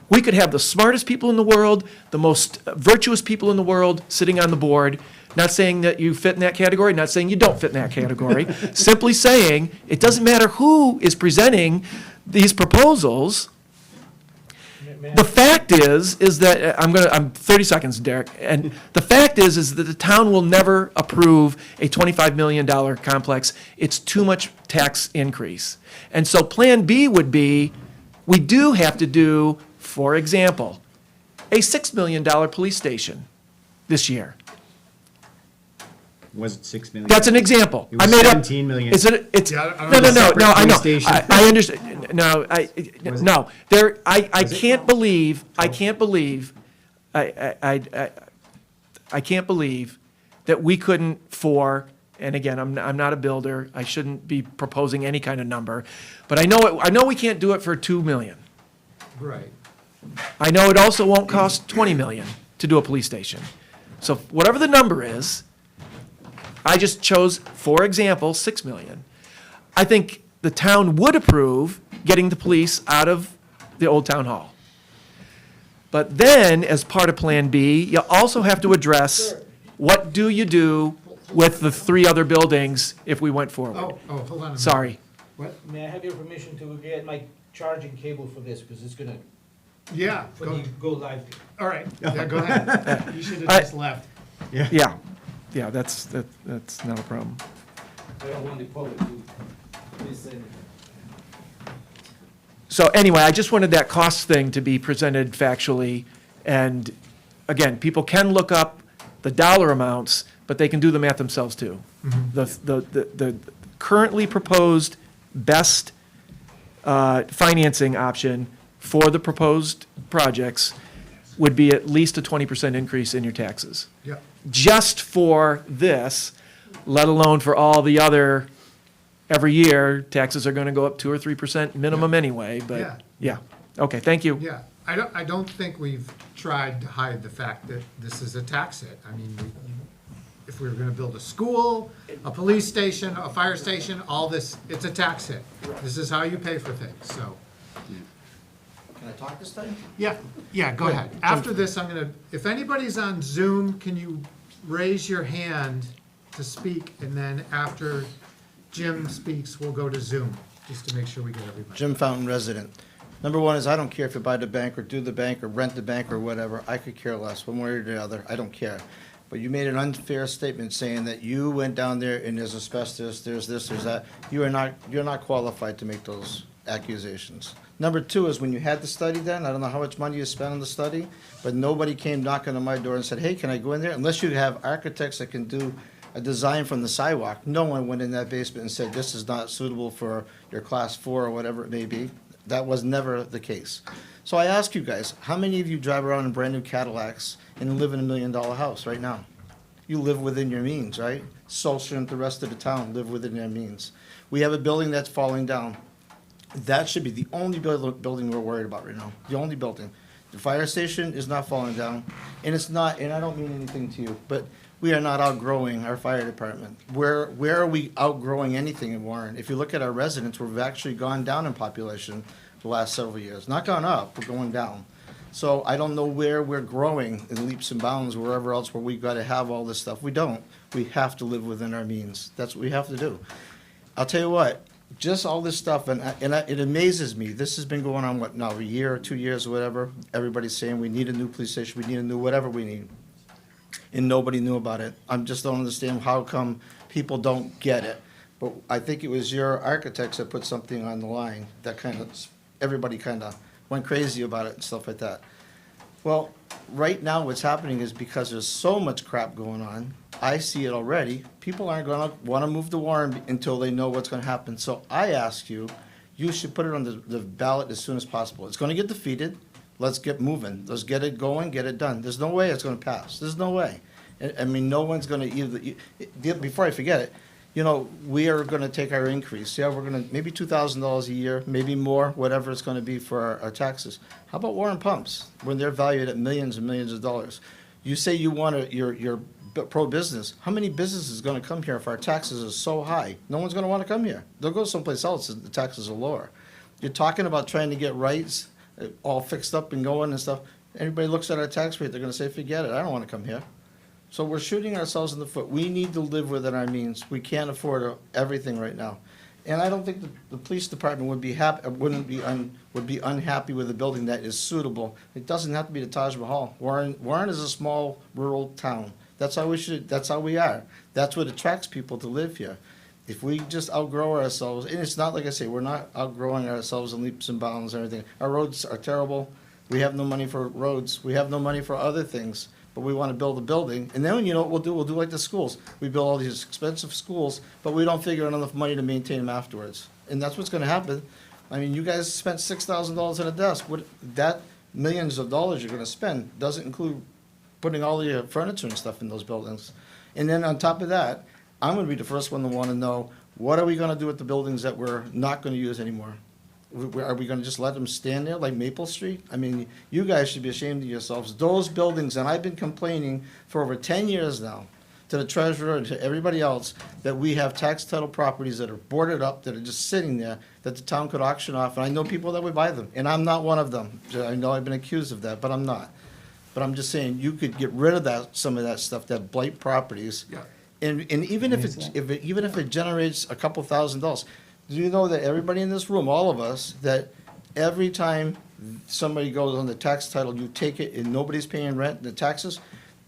We could have the smartest people in the world, the most virtuous people in the world sitting on the board, not saying that you fit in that category, not saying you don't fit in that category, simply saying it doesn't matter who is presenting these proposals. The fact is that, I'm 30 seconds, Derek, and the fact is that the town will never approve a $25 million complex. It's too much tax increase. And so Plan B would be, we do have to do, for example, a $6 million police station this year. Was it 6 million? That's an example. It was I made up. 17 million. It's Yeah, no, I know. police station. I understand. No, I can't believe, I can't believe that we couldn't and again, I'm not a builder, I shouldn't be proposing any kind of number, but I know we can't do it for 2 million. Right. I know it also won't cost 20 million to do a police station. So whatever the number is, I just chose, for example, 6 million. I think the town would approve getting the police out of the old town hall. But then, as part of Plan B, you also have to address, what do you do with the 3 other buildings if we went forward? Oh, hold on a minute. Sorry. What? May I have your permission to get my charging cable for this, because it's gonna, Yeah, when you go live. all right, yeah, go ahead. You should have just left. Yeah, that's not a problem. I don't want the public to listen. So anyway, I just wanted that cost thing to be presented factually. And again, people can look up the dollar amounts, but they can do the math themselves too. The currently proposed best financing option for the proposed projects would be at least a 20% increase in your taxes. Yeah. Just for this, let alone for all the other, every year, taxes are gonna go up 2 or 3% minimum anyway, but, yeah. Okay, thank you. Yeah, I don't think we've tried to hide the fact that this is a tax hit. I mean, if we were gonna build a school, a police station, a fire station, all this, it's a tax hit. This is how you pay for things, so. Can I talk this time? Yeah, go ahead. After this, if anybody's on Zoom, can you raise your hand to speak? And then after Jim speaks, we'll go to Zoom, just to make sure we get everybody. Jim Fountain, resident. Number one is, I don't care if you buy the bank or do the bank or rent the bank or whatever. I could care less, one way or the other. I don't care. But you made an unfair statement saying that you went down there and there's asbestos, there's this, there's that. You're not qualified to make those accusations. Number two is when you had the study done, I don't know how much money you spent on the study, but nobody came knocking on my door and said, hey, can I go in there? Unless you have architects that can do a design from the sidewalk, no one went in that basement and said, this is not suitable for your class 4 or whatever it may be. That was never the case. So I ask you guys, how many of you drive around in brand-new Cadillacs and live in $1 million house right now? You live within your means, right? So shouldn't the rest of the town live within their means. We have a building that's falling down. That should be the only building we're worried about right now, the only building. The fire station is not falling down, and it's not, and I don't mean anything to you, but we are not outgrowing our fire department. Where are we outgrowing anything in Warren? If you look at our residents, we've actually gone down in population the last several years. Not gone up, we're going down. So I don't know where we're growing in leaps and bounds, wherever else where we've got to have all this stuff. We don't. We have to live within our means. That's what we have to do. I'll tell you what, just all this stuff, it amazes me. This has been going on, what, now, a year or 2 years or whatever? Everybody's saying we need a new police station, we need a new whatever we need. And nobody knew about it. I just don't understand how come people don't get it. But I think it was your architects that put something on the line that kind of, everybody kind of went crazy about it and stuff like that. Well, right now what's happening is because there's so much crap going on, I see it already, people aren't gonna wanna move to Warren until they know what's gonna happen. So I ask you, you should put it on the ballot as soon as possible. It's gonna get defeated, let's get moving, let's get it going, get it done. There's no way it's gonna pass, there's no way. I mean, no one's gonna before I forget it, you know, we are gonna take our increase, yeah, we're gonna, maybe $2,000 a year, maybe more, whatever it's gonna be for our taxes. How about Warren pumps, when they're valued at millions and millions of dollars? You say you want you're pro-business, how many businesses is gonna come here if our taxes are so high? No one's gonna wanna come here. They'll go someplace else if the taxes are lower. You're talking about trying to get rights, all fixed up and going and stuff. Everybody looks at our tax rate, they're gonna say, forget it, I don't wanna come here. So we're shooting ourselves in the foot. We need to live within our means. We can't afford everything right now. And I don't think the police department would be unhappy with a building that is suitable. It doesn't have to be the Taj Mahal. Warren is a small rural town. That's how we are. That's what attracts people to live here. If we just outgrow ourselves, and it's not like I say, we're not outgrowing ourselves in leaps and bounds and everything. Our roads are terrible. We have no money for roads. We have no money for other things. But we want to build a building, and then you know what we'll do? We'll do like the schools. We build all these expensive schools, but we don't figure out enough money to maintain them afterwards. And that's what's gonna happen. I mean, you guys spent $6,000 on a desk. That millions of dollars you're gonna spend doesn't include putting all your furniture and stuff in those buildings. And then on top of that, I'm gonna be the first one to wanna know, what are we gonna do with the buildings that we're not gonna use anymore? Are we gonna just let them stand there like Maple Street? I mean, you guys should be ashamed of yourselves. Those buildings, and I've been complaining for over 10 years now to the treasurer and to everybody else, that we have tax title properties that are boarded up, that are just sitting there, that the town could auction off, and I know people that would buy them, and I'm not one of them. I know I've been accused of that, but I'm not. But I'm just saying, you could get rid of that, some of that stuff, that blight properties. Yeah. And even if it generates a couple $1,000s, do you know that everybody in this room, all of us, that every time somebody goes on the tax title, you take it and nobody's paying rent, the taxes,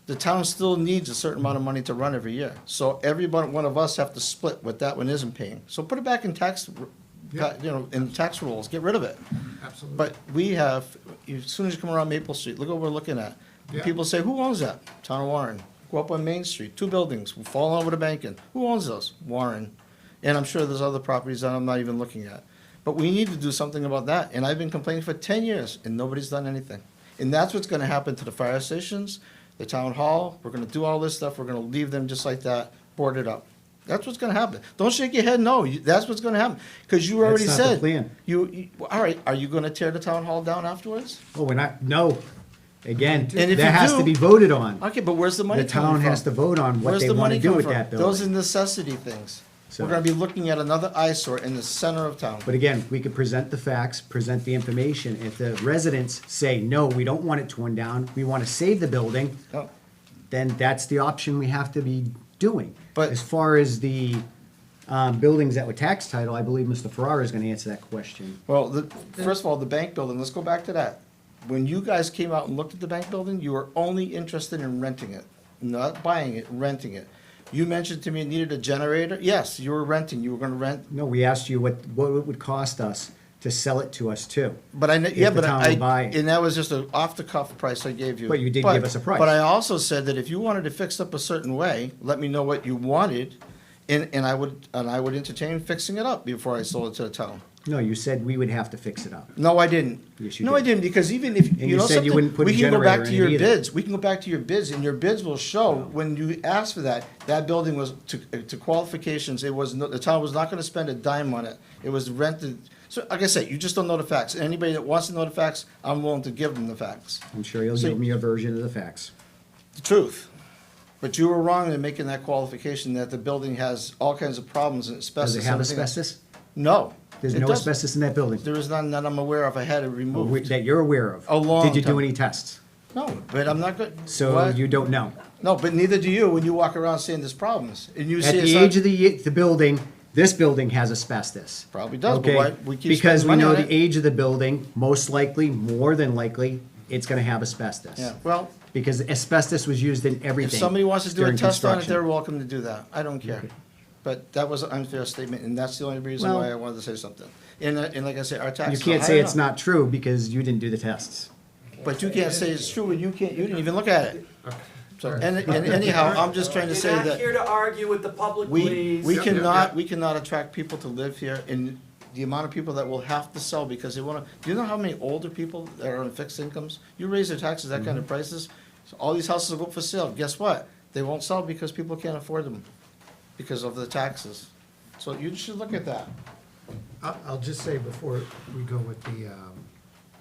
the town still needs a certain amount of money to run every year. So every one of us have to split what that one isn't paying. So put it back in tax, in tax rules, get rid of it. Absolutely. But we have, as soon as you come around Maple Street, look what we're looking at. Yeah. People say, who owns that? Town of Warren. Go up on Main Street, 2 buildings, we're falling over the banking. Who owns those? Warren. And I'm sure there's other properties that I'm not even looking at. But we need to do something about that. And I've been complaining for 10 years, and nobody's done anything. And that's what's gonna happen to the fire stations, the town hall. We're gonna do all this stuff. We're gonna leave them just like that, boarded up. That's what's gonna happen. Don't shake your head, no. That's what's gonna happen. Because you already That's not the said. plan. All right, are you gonna tear the town hall down afterwards? Oh, we're not, no. Again, And if that you has do- to be voted on. Okay, but where's the money The coming from? town has to vote on what Where's they the want money to do coming with from? that Those building. are necessity things. So- We're gonna be looking at another eyesore in the center of town. But again, we could present the facts, present the information. If the residents say, no, we don't want it torn down, we want to save the building, Oh. then that's the option we have to be doing. But- As far as the buildings that were tax title, I believe Mr. Farrar is going to answer that question. Well, first of all, the bank building, let's go back to that. When you guys came out and looked at the bank building, you were only interested in renting it, not buying it, renting it. You mentioned to me it needed a generator. Yes, you were renting, you were gonna rent. No, we asked you what it would cost us to sell it to us too. But I, If yeah, the but town I, will buy it. and that was just an off-the-cuff price I gave you. But you did give us a price. But I also said that if you wanted to fix up a certain way, let me know what you wanted, and I would entertain fixing it up before I sold it to the town. No, you said we would have to fix it up. No, I didn't. Yes, you No, I did. didn't, because even if, And you you know said you something, wouldn't put a we can go generator back to in your it either. bids, we can go back to your bids, and your bids will show, when you asked for that, that building was to qualifications, it was, the town was not gonna spend a dime on it. It was rented, so, like I said, you just don't know the facts. Anybody that wants to know the facts, I'm willing to give them the facts. I'm sure you'll So- give me a version of the facts. The truth. But you were wrong in making that qualification that the building has all kinds of problems and asbestos. Does it have and everything else. asbestos? No. There's it no doesn't. asbestos in that building? There is none that I'm aware of. I had it removed. That you're aware of? A long Did you do time. any tests? No, but I'm not good. So What? you don't know? No, but neither do you when you walk around saying there's problems. And you At say it's the not- age of the building, this building has asbestos. Probably does, but Okay? why, we keep Because spending we money know on the it? age of the building, most likely, more than likely, it's gonna have asbestos. Yeah, well, Because asbestos was used in everything. if somebody wants to do a during test on it, construction. they're welcome to do that. I don't care. But that was an unfair statement, and that's the only reason Well- why I wanted to say something. And like I said, our You taxes. can't are say high it's enough. not true because you didn't do the tests. But you can't say it's true, and you didn't even look at it. So, and anyhow, I'm just trying to say that. to argue with the public, We cannot attract people to live here, and the amount of people that will have to sell because they wanna, do you know how many older people that are on fixed incomes? You raise their taxes, that kind of prices, so all these houses will go up for sale, guess what? They won't sell because people can't afford them, because of the taxes. So you should look at that. I'll just say before we go with the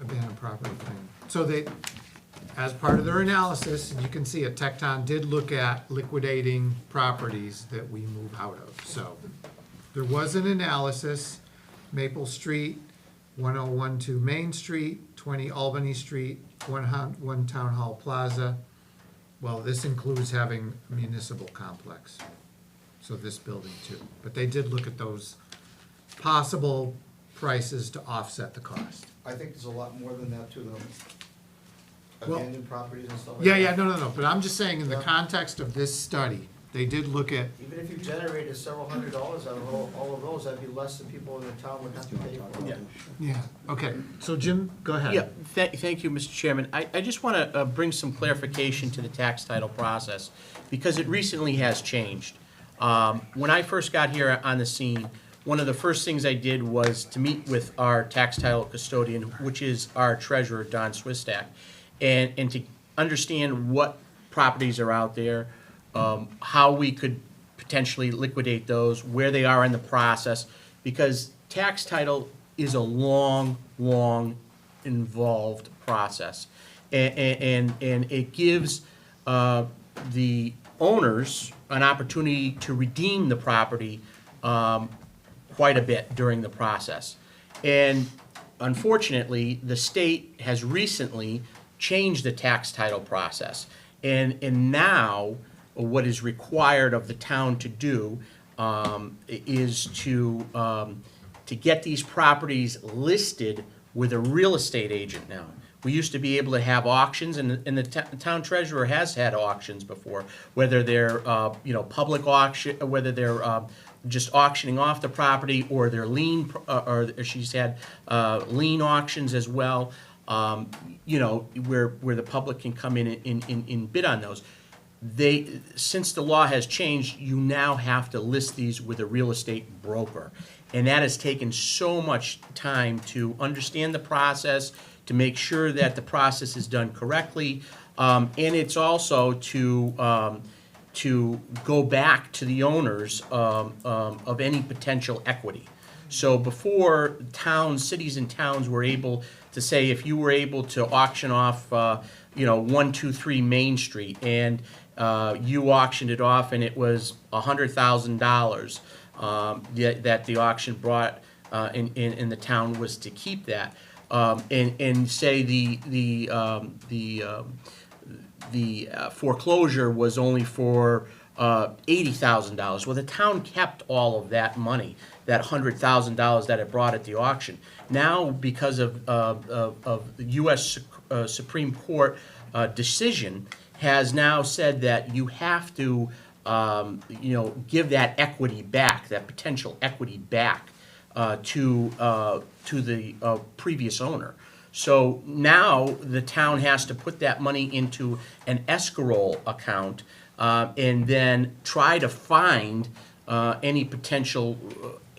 abandoned property thing. So they, as part of their analysis, you can see it, Tecton did look at liquidating properties that we move out of. So there was an analysis, Maple Street, 1012 Main Street, 20 Albany Street, one Town Hall Plaza. Well, this includes having a municipal complex, so this building too. But they did look at those possible prices to offset the cost. I think there's a lot more than that too, though. Well- Abandoned properties and stuff like that. Yeah, no, but I'm just saying in the context of this study, they did look at, Even if you generated several $100s out of all of those, that'd be less than people in the town would have to pay for. Yeah. yeah, okay. So Jim, go ahead. Yeah, thank you, Mr. Chairman. I just want to bring some clarification to the tax title process, because it recently has changed. When I first got here on the scene, one of the first things I did was to meet with our tax title custodian, which is our treasurer, Don Swistak, and to understand what properties are out there, how we could potentially liquidate those, where they are in the process, because tax title is a long, involved process. And it gives the owners an opportunity to redeem the property quite a bit during the process. And unfortunately, the state has recently changed the tax title process. And now, what is required of the town to do is to get these properties listed with a real estate agent now. We used to be able to have auctions, and the town treasurer has had auctions before, whether they're, public auction, whether they're just auctioning off the property, or they're lien, or she's had lien auctions as well, where the public can come in and bid on those. Since the law has changed, you now have to list these with a real estate broker. And that has taken so much time to understand the process, to make sure that the process is done correctly, and it's also to go back to the owners of any potential equity. So before cities and towns were able to say, if you were able to auction off, 123 Main Street, and you auctioned it off and it was $100,000 that the auction brought, and the town was to keep that, and say the foreclosure was only for $80,000. Well, the town kept all of that money, that $100,000 that it brought at the auction. Now, because of the U.S. Supreme Court decision, has now said that you have to, give that equity back, that potential equity back to the previous owner. So now the town has to put that money into an escrow account and then try to find any potential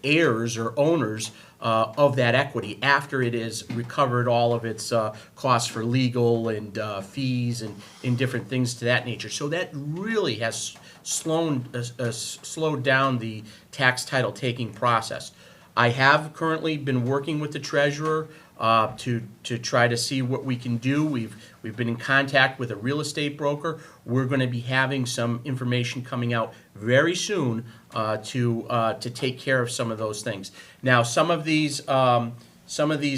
heirs or owners of that equity after it has recovered all of its costs for legal and fees and different things to that nature. So that really has slowed down the tax title taking process. I have currently been working with the treasurer to try to see what we can do. We've been in contact with a real estate broker. We're going to be having some information coming out very soon to take care of some of those things. Now, some of these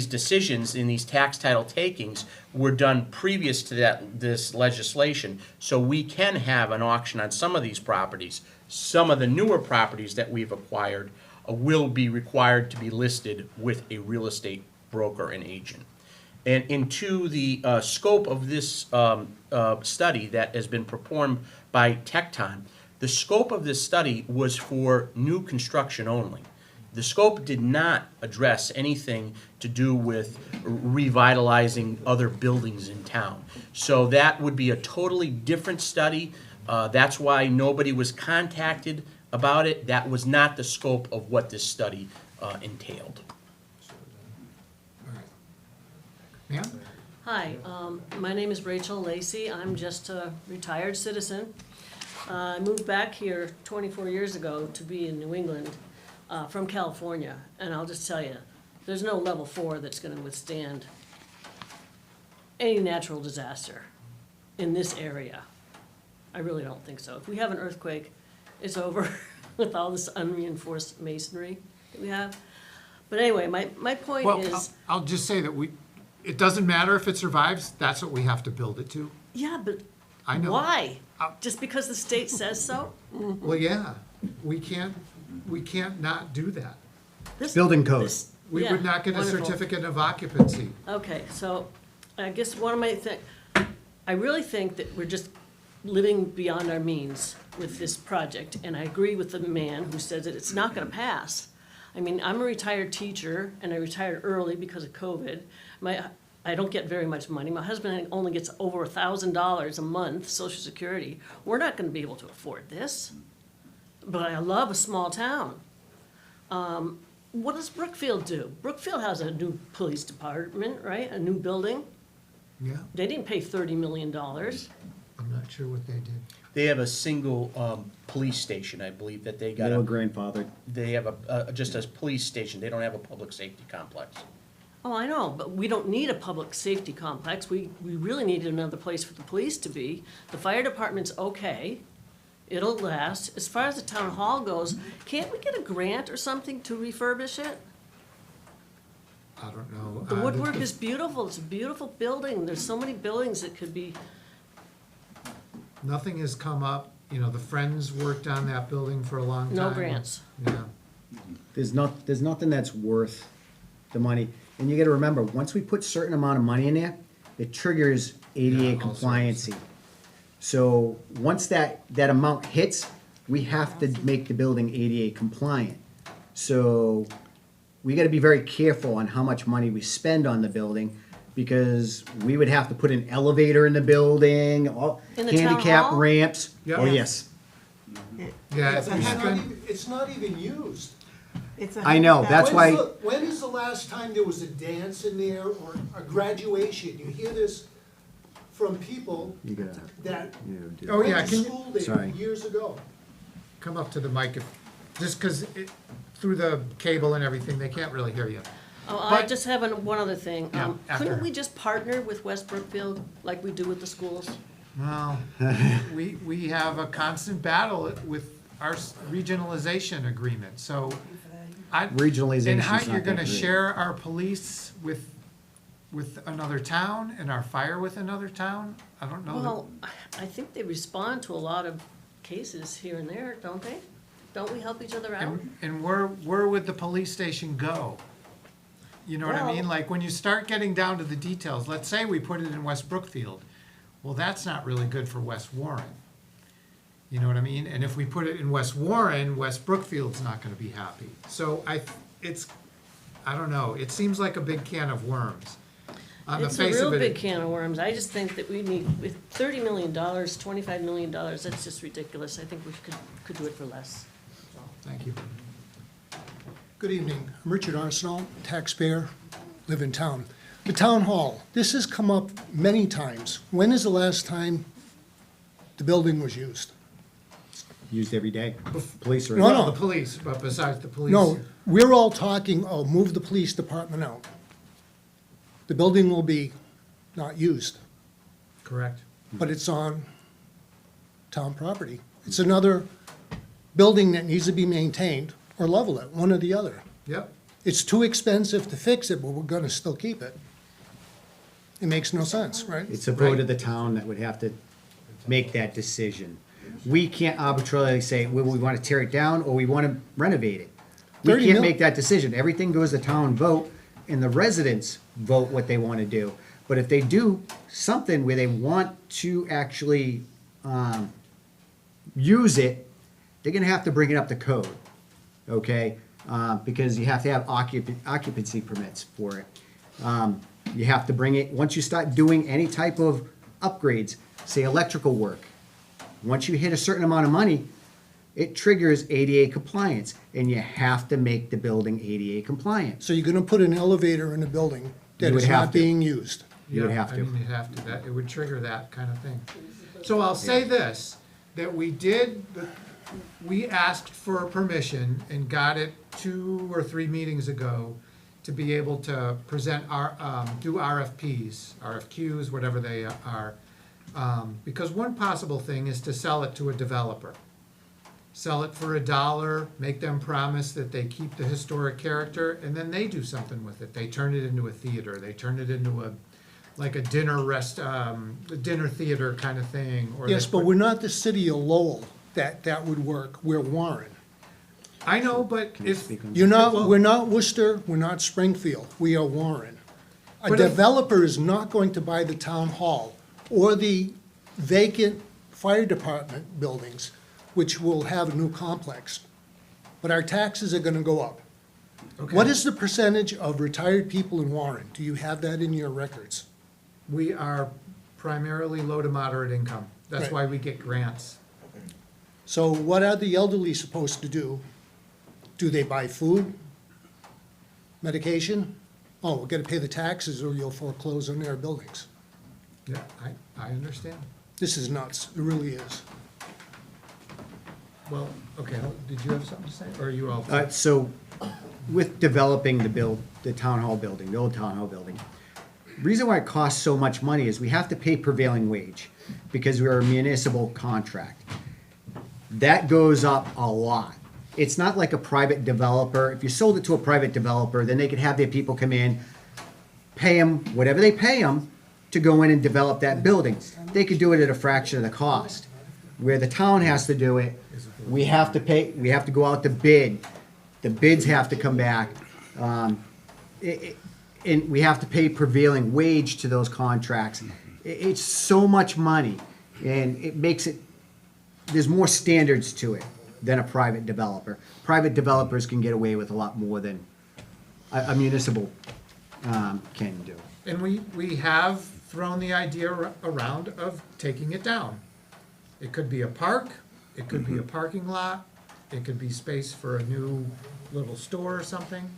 decisions in these tax title takings were done previous to this legislation, so we can have an auction on some of these properties. Some of the newer properties that we've acquired will be required to be listed with a real estate broker and agent. And into the scope of this study that has been performed by Tecton, the scope of this study was for new construction only. The scope did not address anything to do with revitalizing other buildings in town. So that would be a totally different study. That's why nobody was contacted about it. That was not the scope of what this study entailed. Ma'am? Hi, my name is Rachel Lacey. I'm just a retired citizen. I moved back here 24 years ago to be in New England from California. And I'll just tell you, there's no level 4 that's going to withstand any natural disaster in this area. I really don't think so. If we have an earthquake, it's over with all this unreinforced masonry that we have. But anyway, my point Well, is... I'll just say that it doesn't matter if it survives, that's what we have to build it to. Yeah, but I know. why? Just because the state says so? Well, yeah, we can't not do that. Building code. We Yeah, would not get a wonderful. certificate of occupancy. Okay, so I guess one of my I really think that we're just living beyond our means with this project, and I agree with the man who says that it's not gonna pass. I mean, I'm a retired teacher, and I retired early because of COVID. I don't get very much money. My husband only gets over $1,000 a month, Social Security. We're not gonna be able to afford this. But I love a small town. What does Brookfield do? Brookfield has a new police department, right? A new building. Yeah, They didn't pay $30 million. I'm not sure what they did. They have a single police station, I believe, that they got. They were grandfathered. They have just a police station. They don't have a public safety complex. Oh, I know, but we don't need a public safety complex. We really need another place for the police to be. The fire department's okay. It'll last. As far as the town hall goes, can't we get a grant or something to refurbish it? I don't know. The woodwork is beautiful. It's a beautiful building. There's so many buildings that could be, Nothing has come up. You know, the Friends worked on that building for a long time. no grants. Yeah. There's nothing that's worth the money. And you gotta remember, once we put certain amount of money in there, it triggers ADA Yeah, all compliancy. So once that amount hits, we have to make the building ADA compliant. So we gotta be very careful on how much money we spend on the building, because we would have to put an elevator in the building, all In the town handicap hall? ramps. Yeah. Oh, yes. Yeah, It's a heavy- It's not even used. It's a I know, heavy that's bag. why- When is the last time there was a dance in there or a graduation? You hear this from people You gotta, that Oh, yeah, went to can you- school there Sorry. years ago. come up to the mic just because through the cable and everything, they can't really hear you. Oh, I But- just have one other thing. Yeah, after. Couldn't we just partner with West Brookfield like we do with the schools? Well, we have a constant battle with our regionalization agreement, so Regionalization's and how not you're gonna that great. share our police with another town and our fire with another town? I don't know. Well, I think they respond to a lot of cases here and there, don't they? Don't we help each other out? And where would the police station go? You know what I mean? Well- Like, when you start getting down to the details, let's say we put it in West Brookfield. Well, that's not really good for West Warren. You know what I mean? And if we put it in West Warren, West Brookfield's not gonna be happy. So I don't know, it seems like a big can of worms. On the It's a face real of big it, can of worms. I just think that we need, with $30 million, $25 million, that's just ridiculous. I think we could do it for less. thank you. Good evening. I'm Richard Arsenal, taxpayer, live in town. The town hall, this has come up many times. When is the last time the building was used? Used every day. Police are. No, Well, no. the police, but besides the police. No, we're all talking, oh, move the police department out. The building will be not used, Correct. but it's on town property. It's another building that needs to be maintained or level it, one or the other. Yep. It's too expensive to fix it, but we're gonna still keep it. It makes no sense, right? It's a vote of the town that would have to make that decision. We can't arbitrarily say, well, we want to tear it down or we want to renovate it. We 30 can't mil- make that decision. Everything goes to town vote and the residents vote what they want to do. But if they do something where they want to actually use it, they're gonna have to bring it up to code, okay? Because you have to have occupancy permits for it. You have to bring it, once you start doing any type of upgrades, say electrical work, once you hit a certain amount of money, it triggers ADA compliance, and you have to make the building ADA compliant. So you're gonna put an elevator in a building that You would is have not to. being used. You would Yeah, have I to. mean, you'd have to, that, it would trigger that kind of thing. So I'll say this, that we asked for permission and got it 2 or 3 meetings ago to be able to present our, do RFPs, RFQs, whatever they are. Because one possible thing is to sell it to a developer. Sell it for $1, make them promise that they keep the historic character, and then they do something with it. They turn it into a theater, they turn it into like a dinner theater kind of thing. Or Yes, they but put- we're not the city of Lowell that would work. We're Warren. I know, but if. You're not, Well, we're not Worcester, we're not Springfield, we are Warren. A But if- developer is not going to buy the town hall or the vacant fire department buildings, which will have a new complex. But our taxes are gonna go up. Okay. What is the percentage of retired people in Warren? Do you have that in your records? We are primarily low to moderate income. That's Right. why we get grants. So what are the elderly supposed to do? Do they buy food? Medication? Oh, we're gonna pay the taxes or you'll foreclose on their buildings. Yeah, I understand. This is nuts, it really is. Well, okay, did you have something to say, or are you all? So with developing the town hall building, the old town hall building, reason why it costs so much money is we have to pay prevailing wage because we're a municipal contract. That goes up a lot. It's not like a private developer. If you sold it to a private developer, then they could have their people come in, pay them whatever they pay them to go in and develop that building. They could do it at a fraction of the cost. Where the town has to do it, we have to pay, we have to go out to bid. The bids have to come back. And we have to pay prevailing wage to those contracts. It's so much money, and it makes it, there's more standards to it than a private developer. Private developers can get away with a lot more than a municipal can do. And we have thrown the idea around of taking it down. It could be a park, it could be a parking lot, it could be space for a new little store or something.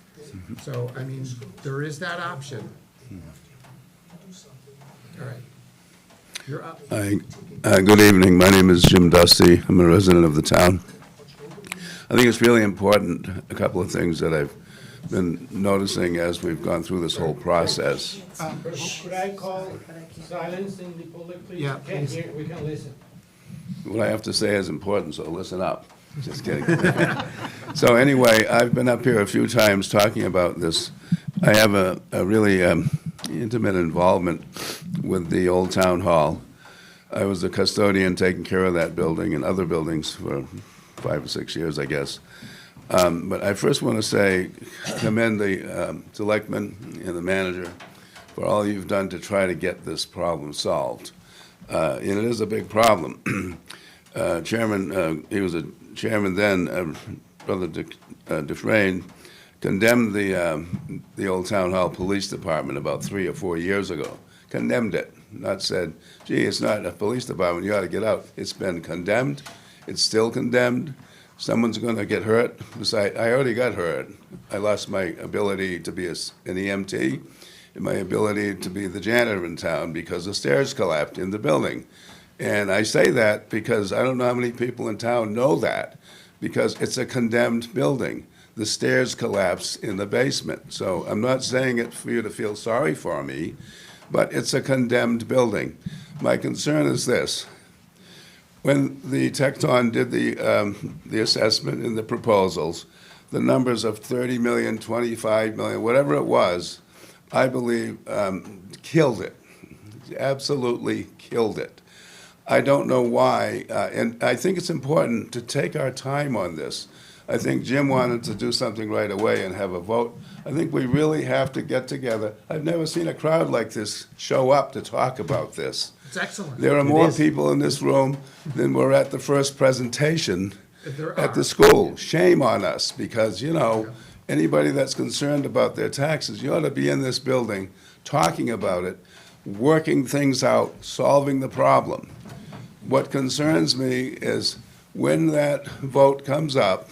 So, I mean, there is that option. All right. You're up. Hi, good evening. My name is Jim Dusty. I'm a resident of the town. I think it's really important, a couple of things that I've been noticing as we've gone through this whole process. Could I call silence in the public, please? Yeah, Can't please. hear, we can listen. What I have to say is important, so listen up. Just kidding. So anyway, I've been up here a few times talking about this. I have a really intimate involvement with the old town hall. I was the custodian taking care of that building and other buildings for 5 or 6 years, I guess. But I first want to say, commend the selectmen and the manager for all you've done to try to get this problem solved. And it is a big problem. Chairman, he was a chairman then, Brother Dufresne, condemned the old town hall police department about 3 or 4 years ago. Condemned it, not said, gee, it's not a police department, you ought to get out. It's been condemned, it's still condemned. Someone's gonna get hurt. Besides, I already got hurt. I lost my ability to be an EMT and my ability to be the janitor in town because the stairs collapsed in the building. And I say that because I don't know how many people in town know that, because it's a condemned building. The stairs collapsed in the basement. So I'm not saying it for you to feel sorry for me, but it's a condemned building. My concern is this. When the Tecton did the assessment and the proposals, the numbers of 30 million, 25 million, whatever it was, I believe killed it, absolutely killed it. I don't know why, and I think it's important to take our time on this. I think Jim wanted to do something right away and have a vote. I think we really have to get together. I've never seen a crowd like this show up to talk about this. It's excellent. There are more people in this room than were at the first presentation There at are. the school. Shame on us, because, you know, anybody that's concerned about their taxes, you ought to be in this building, talking about it, working things out, solving the problem. What concerns me is when that vote comes up,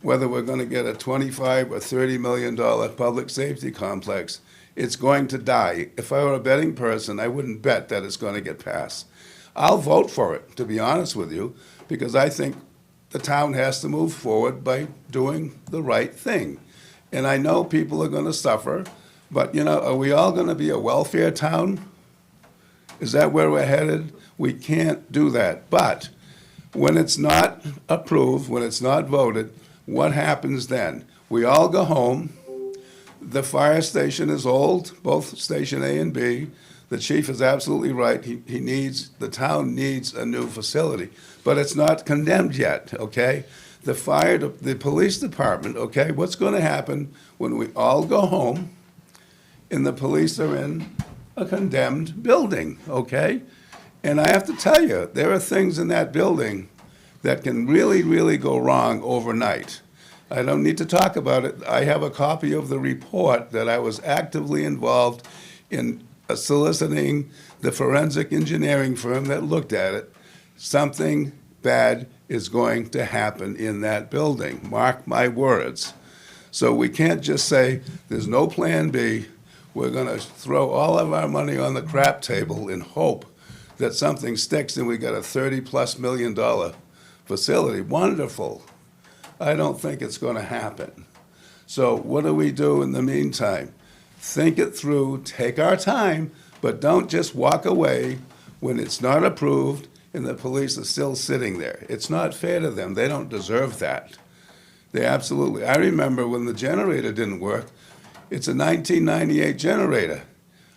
whether we're gonna get a 25 or $30 million public safety complex, it's going to die. If I were a betting person, I wouldn't bet that it's gonna get passed. I'll vote for it, to be honest with you, because I think the town has to move forward by doing the right thing. And I know people are gonna suffer, but, you know, are we all gonna be a welfare town? Is that where we're headed? We can't do that. But when it's not approved, when it's not voted, what happens then? We all go home. The fire station is old, both Station A and B. The chief is absolutely right. The town needs a new facility, but it's not condemned yet, okay? The police department, okay, what's gonna happen when we all go home and the police are in a condemned building, okay? And I have to tell you, there are things in that building that can really, really go wrong overnight. I don't need to talk about it. I have a copy of the report that I was actively involved in soliciting the forensic engineering firm that looked at it. Something bad is going to happen in that building. Mark my words. So we can't just say, there's no plan B. We're going to throw all of our money on the crap table and hope that something sticks and we got a $30+ million facility. Wonderful. I don't think it's going to happen. So what do we do in the meantime? Think it through, take our time, but don't just walk away when it's not approved and the police are still sitting there. It's not fair to them. They don't deserve that. They absolutely. I remember when the generator didn't work. It's a 1998 generator.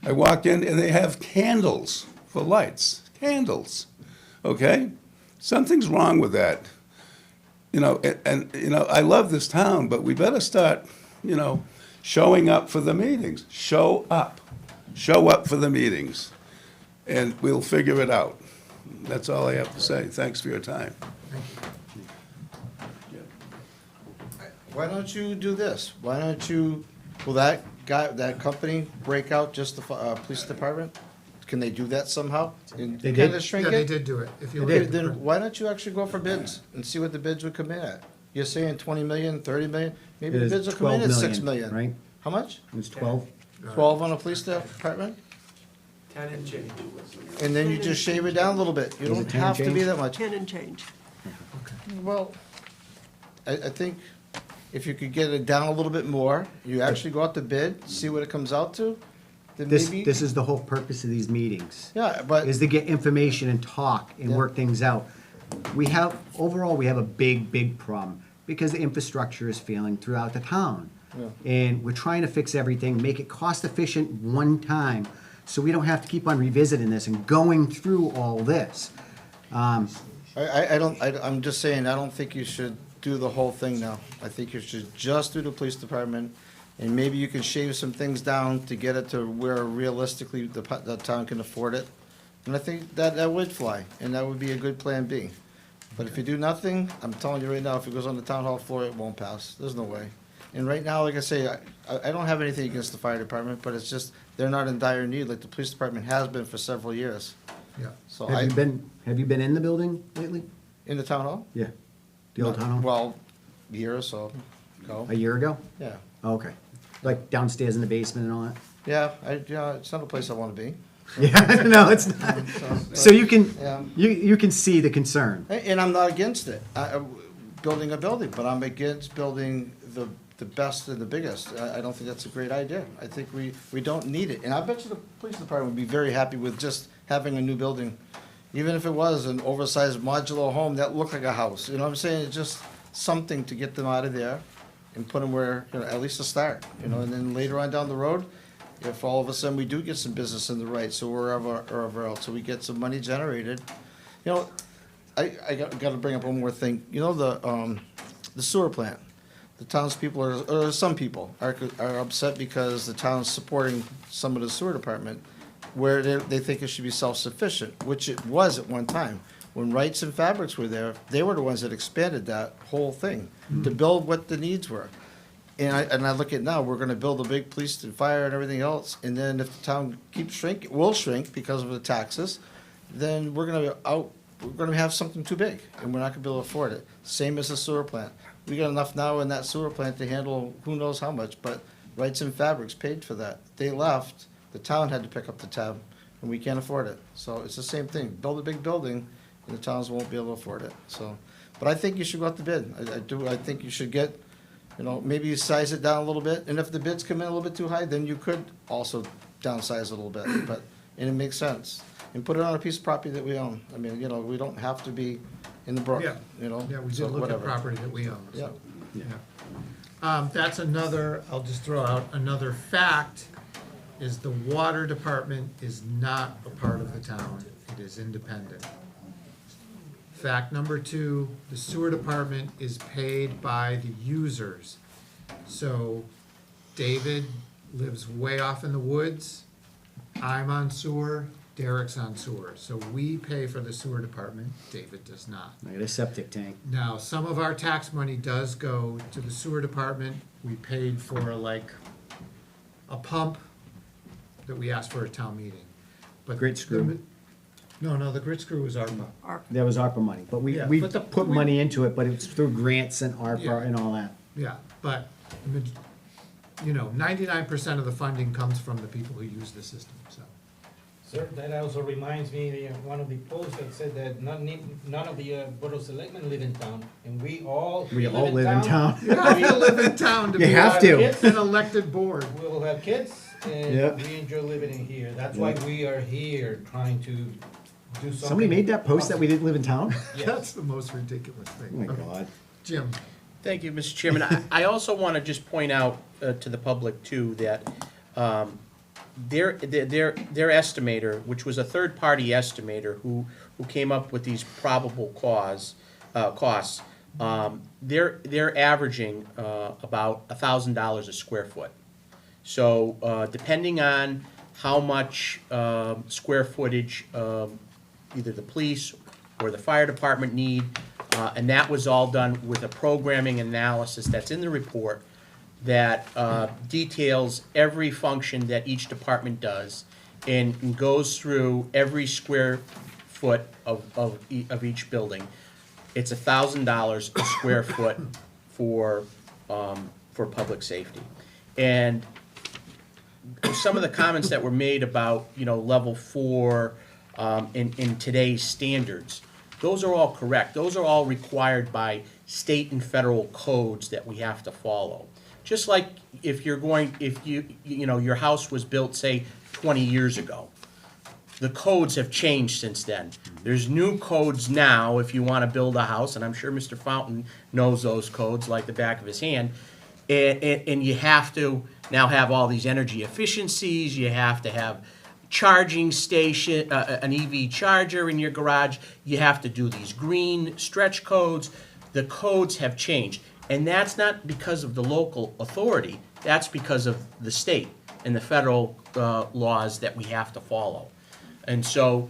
I walk in and they have candles for lights. Candles. Okay? Something's wrong with that. You know, and you know, I love this town, but we better start, you know, showing up for the meetings. Show up. Show up for the meetings. And we'll figure it out. That's all I have to say. Thanks for your time. Why don't you do this? Why don't you, will that company break out just the police department? Can they do that somehow? And They kinda did. shrink Yeah, they it? did do it. If you Okay, look- then why don't you actually go for bids and see what the bids would come in at? You're saying 20 million, 30 million? Maybe It the is bids will come in 12 at 6 million, million. right? How much? It was 12. 12 on a police department? 10 and change. And then you just shave it down a little bit. You Was don't it 10 have to be change? that much. 10 and change. Well, I think if you could get it down a little bit more, you actually go out to bid, see what it comes out to, then maybe. This is the whole purpose of these meetings. Yeah, but. Is to get information and talk and Yeah. work things out. Overall, we have a big problem because the infrastructure is failing throughout the town. Yeah. And we're trying to fix everything, make it cost efficient one time, so we don't have to keep on revisiting this and going through all this. I'm just saying, I don't think you should do the whole thing now. I think you should just do the police department, and maybe you can shave some things down to get it to where realistically the town can afford it. And I think that would fly, and that would be a good plan B. But if you do nothing, I'm telling you right now, if it goes on the town hall floor, it won't pass. There's no way. And right now, like I say, I don't have anything against the fire department, but it's just, they're not in dire need like the police department has been for several years. Yeah. So Have you been in the building lately? In the town hall? Yeah. The old town hall? Well, a year or so ago. A year ago? Yeah. Oh, okay. Like downstairs in the basement and all that? Yeah, it's not a place I want to be. Yeah, no, it's not. So you can, you can see the concern. And I'm not against it, building a building, but I'm against building the best and the biggest. I don't think that's a great idea. I think we don't need it. And I bet you the police department would be very happy with just having a new building. Even if it was an oversized modular home that looked like a house, you know what I'm saying? It's just something to get them out of there and put them where, at least to start, and then later on down the road, if all of a sudden we do get some business in the right, so wherever else, so we get some money generated. I gotta bring up one more thing. The sewer plant. The townspeople or some people are upset because the town's supporting some of the sewer department where they think it should be self-sufficient, which it was at one time. When Wrights and Fabrics were there, they were the ones that expanded that whole thing to build what the needs were. And I look at now, we're gonna build a big police and fire and everything else, and then if the town keeps shrinking, will shrink because of the taxes, then we're gonna have something too big, and we're not gonna be able to afford it. Same as the sewer plant. We got enough now in that sewer plant to handle who knows how much, but Wrights and Fabrics paid for that. They left, the town had to pick up the tab, and we can't afford it. So it's the same thing, build a big building, and the towns won't be able to afford it, so. But I think you should go out to bid. I think you should get, maybe you size it down a little bit, and if the bids come in a little bit too high, then you could also downsize a little bit, and it makes sense. And put it on a piece of property that we own. I mean, we don't have to be in the brook, Yeah. Yeah, we so did look at whatever. property that we own. Yeah. So, yeah. That's another, I'll just throw out another fact, is the water department is not a part of the town. It is independent. Fact number 2, the sewer department is paid by the users. So David lives way off in the woods. I'm on sewer. Derek's on sewer. So we pay for the sewer department. David does not. I got a septic tank. Now, some of our tax money does go to the sewer department. We paid for like a pump that we asked for at town meeting. But Grit screw. No, the grit screw was ARPA. That was ARPA money, but we Yeah, we but put money into it, but it's through grants and ARPA Yeah. and all that. Yeah, but, 99% of the funding comes from the people who use the system, so. Sir, that also reminds me of one of the posts that said that none of the Board of Selectmen live in town, and we all live in town. You have to live in town to You be have to. an elected board. We'll have kids, and Yep. we enjoy living in here. That's why we are here, trying to do something. Somebody made that post that we didn't live in town? That's the most ridiculous Oh thing. my Okay. God. Jim, Thank you, Mr. Chairman. I also want to just point out to the public too that their estimator, which was a third-party estimator who came up with these probable costs, they're averaging about $1,000 a square foot. So depending on how much square footage either the police or the fire department need, and that was all done with a programming analysis that's in the report that details every function that each department does and goes through every square foot of each building. It's $1,000 a square foot for public safety. And some of the comments that were made about, level 4 in today's standards, those are all correct. Those are all required by state and federal codes that we have to follow. Just like if your house was built, say, 20 years ago. The codes have changed since then. There's new codes now if you want to build a house, and I'm sure Mr. Fountain knows those codes like the back of his hand. And you have to now have all these energy efficiencies. You have to have charging station, an EV charger in your garage. You have to do these green stretch codes. The codes have changed. And that's not because of the local authority. That's because of the state and the federal laws that we have to follow. And so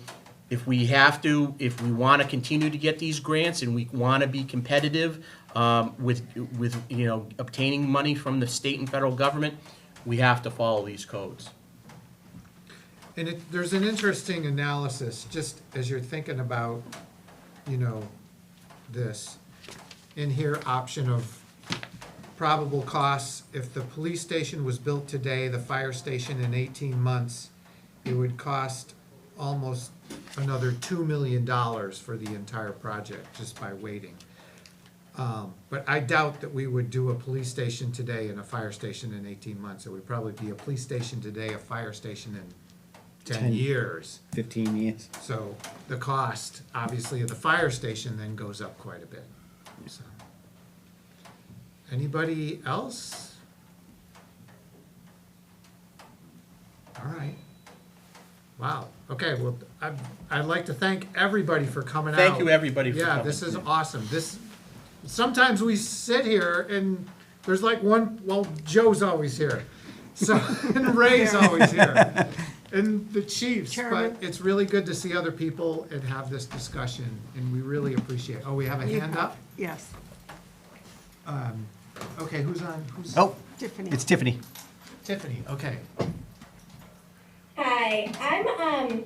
if we want to continue to get these grants and we want to be competitive with, obtaining money from the state and federal government, we have to follow these codes. And there's an interesting analysis, just as you're thinking about, this. In here, option of probable costs. If the police station was built today, the fire station in 18 months, it would cost almost another $2 million for the entire project, just by waiting. But I doubt that we would do a police station today and a fire station in 18 months. It would probably be a police station today, a fire station in 10 years. 15 years. So the cost, obviously, of the fire station then goes up quite a bit. So. Anybody else? All right. Wow. Okay, well, I'd like to thank everybody for coming out. Thank you, everybody, for Yeah, coming. this is awesome. Sometimes we sit here and there's like Joe's always here. So, and Ray's always here. And the chiefs, Chairman. but it's really good to see other people and have this discussion, and we really appreciate it. Oh, we have a hand up? Yes. Okay, who's on? Oh, Tiffany. it's Tiffany. Tiffany, okay. Hi, I'm,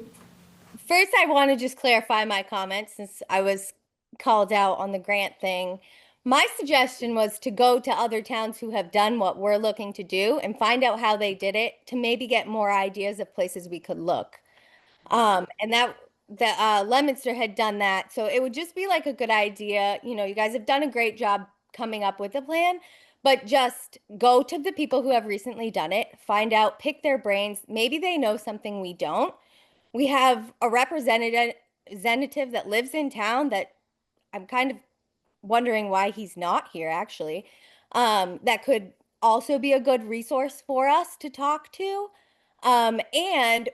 first I want to just clarify my comments since I was called out on the grant thing. My suggestion was to go to other towns who have done what we're looking to do and find out how they did it to maybe get more ideas of places we could look. And Leominster had done that. So it would just be like a good idea. You guys have done a great job coming up with a plan, but just go to the people who have recently done it, find out, pick their brains. Maybe they know something we don't. We have a representative that lives in town that I'm kind of wondering why he's not here, actually. That could also be a good resource for us to talk to. And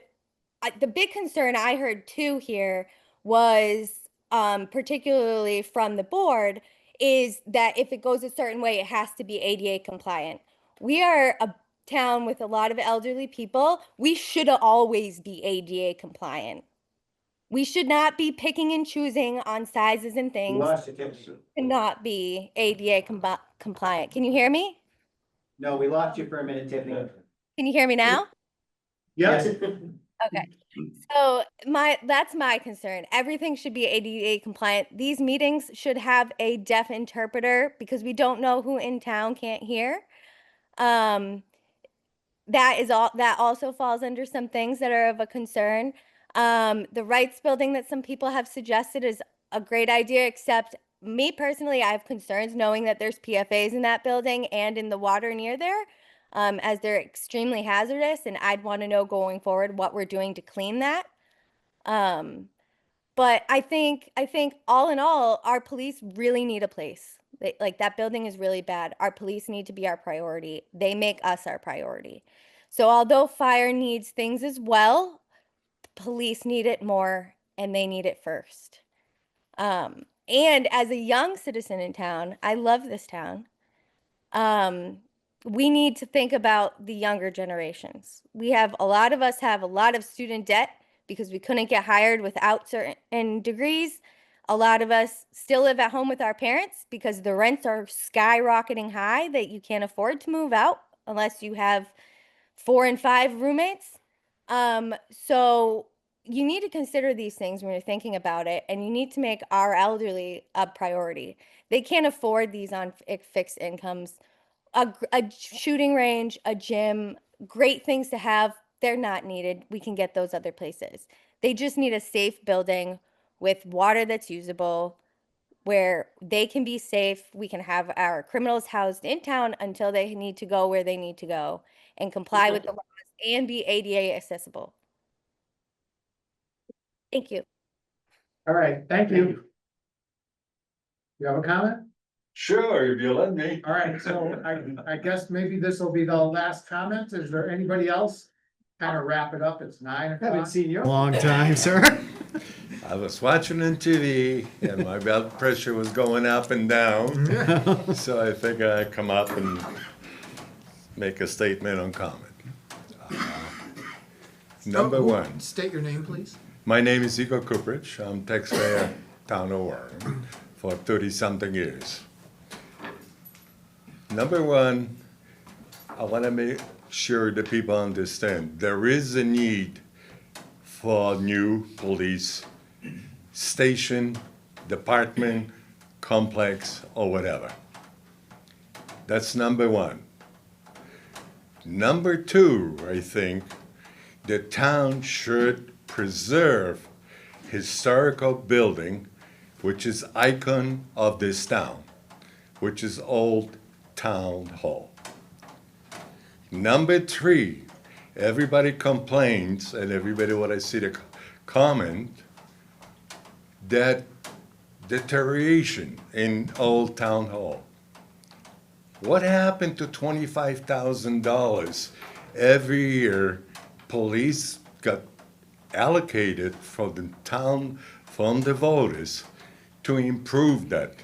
the big concern I heard too here was, particularly from the board, is that if it goes a certain way, it has to be ADA compliant. We are a town with a lot of elderly people. We should always be ADA compliant. We should not be picking and choosing on sizes and things. Cannot be ADA compliant. Can you hear me? No, we lost you for a minute, Tiffany. Can you hear me now? Yes. Okay. So that's my concern. Everything should be ADA compliant. These meetings should have a deaf interpreter because we don't know who in town can't hear. That also falls under some things that are of a concern. The Rights building that some people have suggested is a great idea, except me personally, I have concerns knowing that there's PFAs in that building and in the water near there, as they're extremely hazardous, and I'd want to know going forward what we're doing to clean that. But I think all in all, our police really need a place. Like that building is really bad. Our police need to be our priority. They make us our priority. So although fire needs things as well, police need it more and they need it first. And as a young citizen in town, I love this town. We need to think about the younger generations. A lot of us have a lot of student debt because we couldn't get hired without certain degrees. A lot of us still live at home with our parents because the rents are skyrocketing high that you can't afford to move out unless you have 4 and 5 roommates. So you need to consider these things when you're thinking about it, and you need to make our elderly a priority. They can't afford these on fixed incomes. A shooting range, a gym, great things to have. They're not needed. We can get those other places. They just need a safe building with water that's usable, where they can be safe. We can have our criminals housed in town until they need to go where they need to go and comply with the laws and be ADA accessible. Thank you. All right, thank you. You have a comment? Sure, if you let me. All right, so I guess maybe this will be the last comment. Is there anybody else? Kind of wrap it up. It's 9 o'clock. Haven't seen you in a long time, sir. I was watching on TV and my blood pressure was going up and down. So I figured I'd come up and make a statement on comment. Number one. State your name, please. My name is Igor Kuprich. I'm taxpayer, town of Warren, for 30-something years. Number one, I want to make sure that people understand there is a need for a new police station, department, complex, or whatever. That's number one. Number two, I think the town should preserve historical building, which is icon of this town, which is Old Town Hall. Number three, everybody complains, and everybody, when I see the comment, that deterioration in Old Town Hall. What happened to $25,000 every year police got allocated from the town, from the voters, to improve that?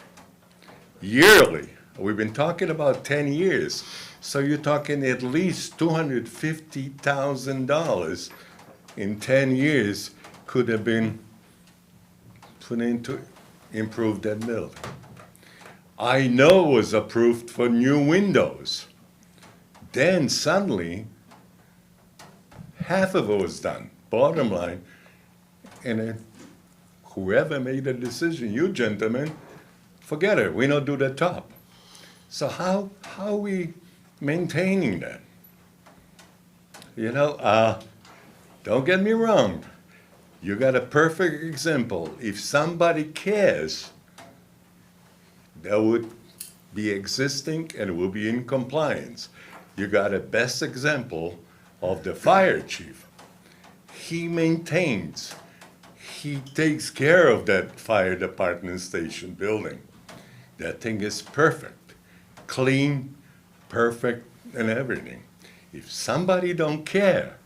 Yearly, we've been talking about 10 years, so you're talking at least $250,000 in 10 years could have been put into improve that building. I know it was approved for new windows. Then suddenly, half of it was done, bottom line, and then whoever made the decision, you gentlemen, forget it, we don't do the top. So how are we maintaining that? You know, don't get me wrong, you got a perfect example. If somebody cares, that would be existing and will be in compliance. You got a best example of the fire chief. He maintains, he takes care of that fire department station building. That thing is perfect, clean, perfect, and everything. If somebody don't care,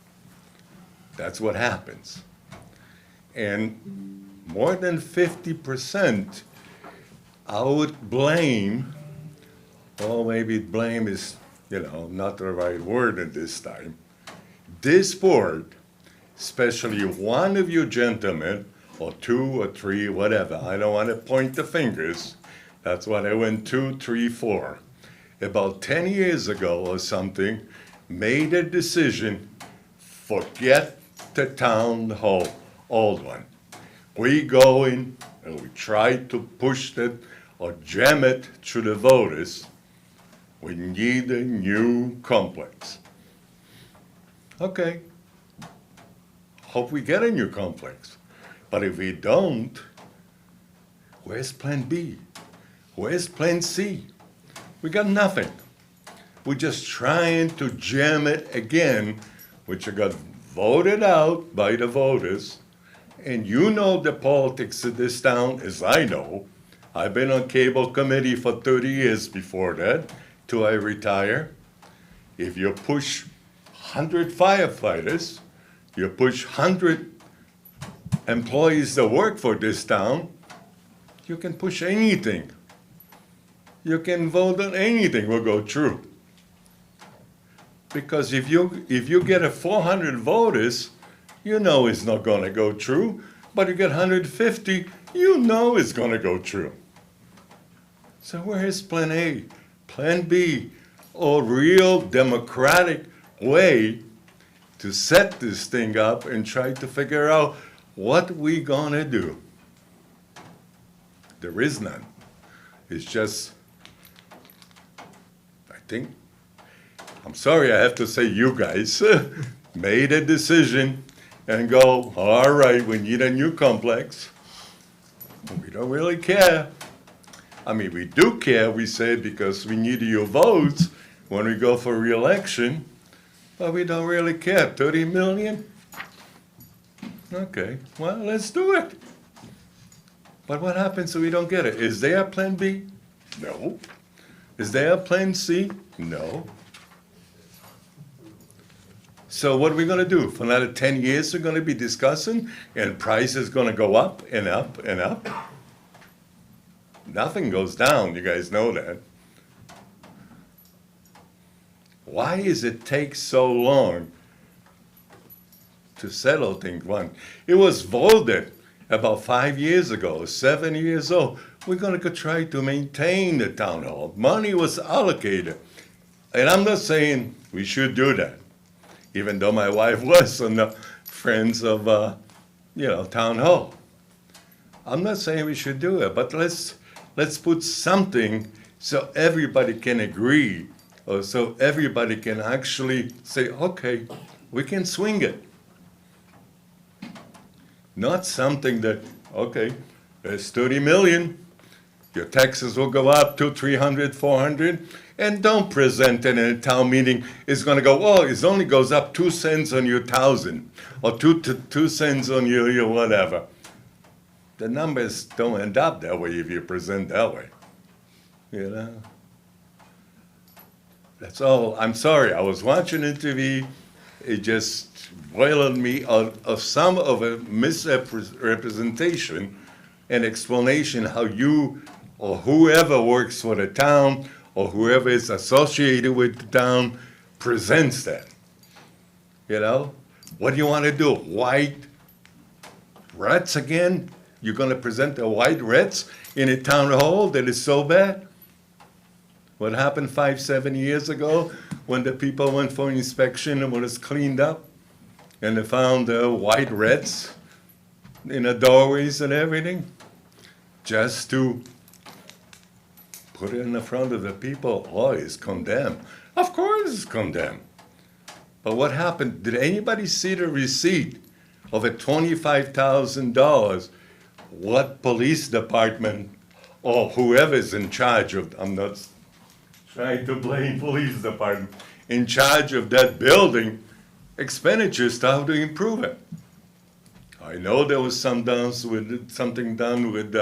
that's what happens. And more than 50%, I would blame, or maybe blame is, not the right word at this time. This board, especially one of you gentlemen, or two or three, whatever, I don't want to point the fingers. That's why I went 2, 3, 4. About 10 years ago or something, made a decision, forget the town hall, old one. We go in and we try to push that or jam it through the voters. We need a new complex. Okay. Hope we get a new complex. But if we don't, where's plan B? Where's plan C? We got nothing. We're just trying to jam it again, which got voted out by the voters. And you know the politics of this town as I know. I've been on cable committee for 30 years before that, till I retire. If you push 100 firefighters, you push 100 employees that work for this town, you can push anything. You can vote on anything will go through. Because if you get a 400 voters, you know it's not going to go through. But you get 150, you know it's going to go through. So where is plan A, plan B, a real democratic way to set this thing up and try to figure out what we going to do? There is none. It's just, I'm sorry I have to say you guys made a decision and go, all right, we need a new complex. We don't really care. I mean, we do care, we say, because we need your votes when we go for re-election, but we don't really care. 30 million? Okay, well, let's do it. But what happens if we don't get it? Is there a plan B? No. Is there a plan C? No. So what are we going to do? For another 10 years, we're going to be discussing, and price is going to go up and up and up? Nothing goes down, you guys know that. Why does it take so long to settle things? One, it was voted about 5 years ago, 7 years old. we're gonna go try to maintain the town hall. Money was allocated. And I'm not saying we should do that, even though my wife was on the Friends of, Town Hall. I'm not saying we should do it, but let's put something so everybody can agree, or so everybody can actually say, okay, we can swing it. Not something that, okay, there's 30 million, your taxes will go up to 300, 400, and don't present it in a town meeting. It's gonna go, oh, it only goes up 2 cents on your 1,000, or 2 cents on your whatever. The numbers don't end up that way if you present that way, you know? That's all. I'm sorry, I was watching the TV, it just boiled me of some of a misrepresentation and explanation how you or whoever works for the town or whoever is associated with the town presents that. You know? What do you want to do? White rats again? You're going to present the white rats in a town hall that is so bad? What happened 5, 7 years ago when the people went for inspection and it was cleaned up and they found white rats in the doorways and everything? Just to put it in the front of the people, oh, it's condemned. Of course it's condemned. But what happened? Did anybody see the receipt of a $25,000? What police department or whoever's in charge of, I'm not trying to blame police department, in charge of that building, expenditures to how to improve it. I know there was something done with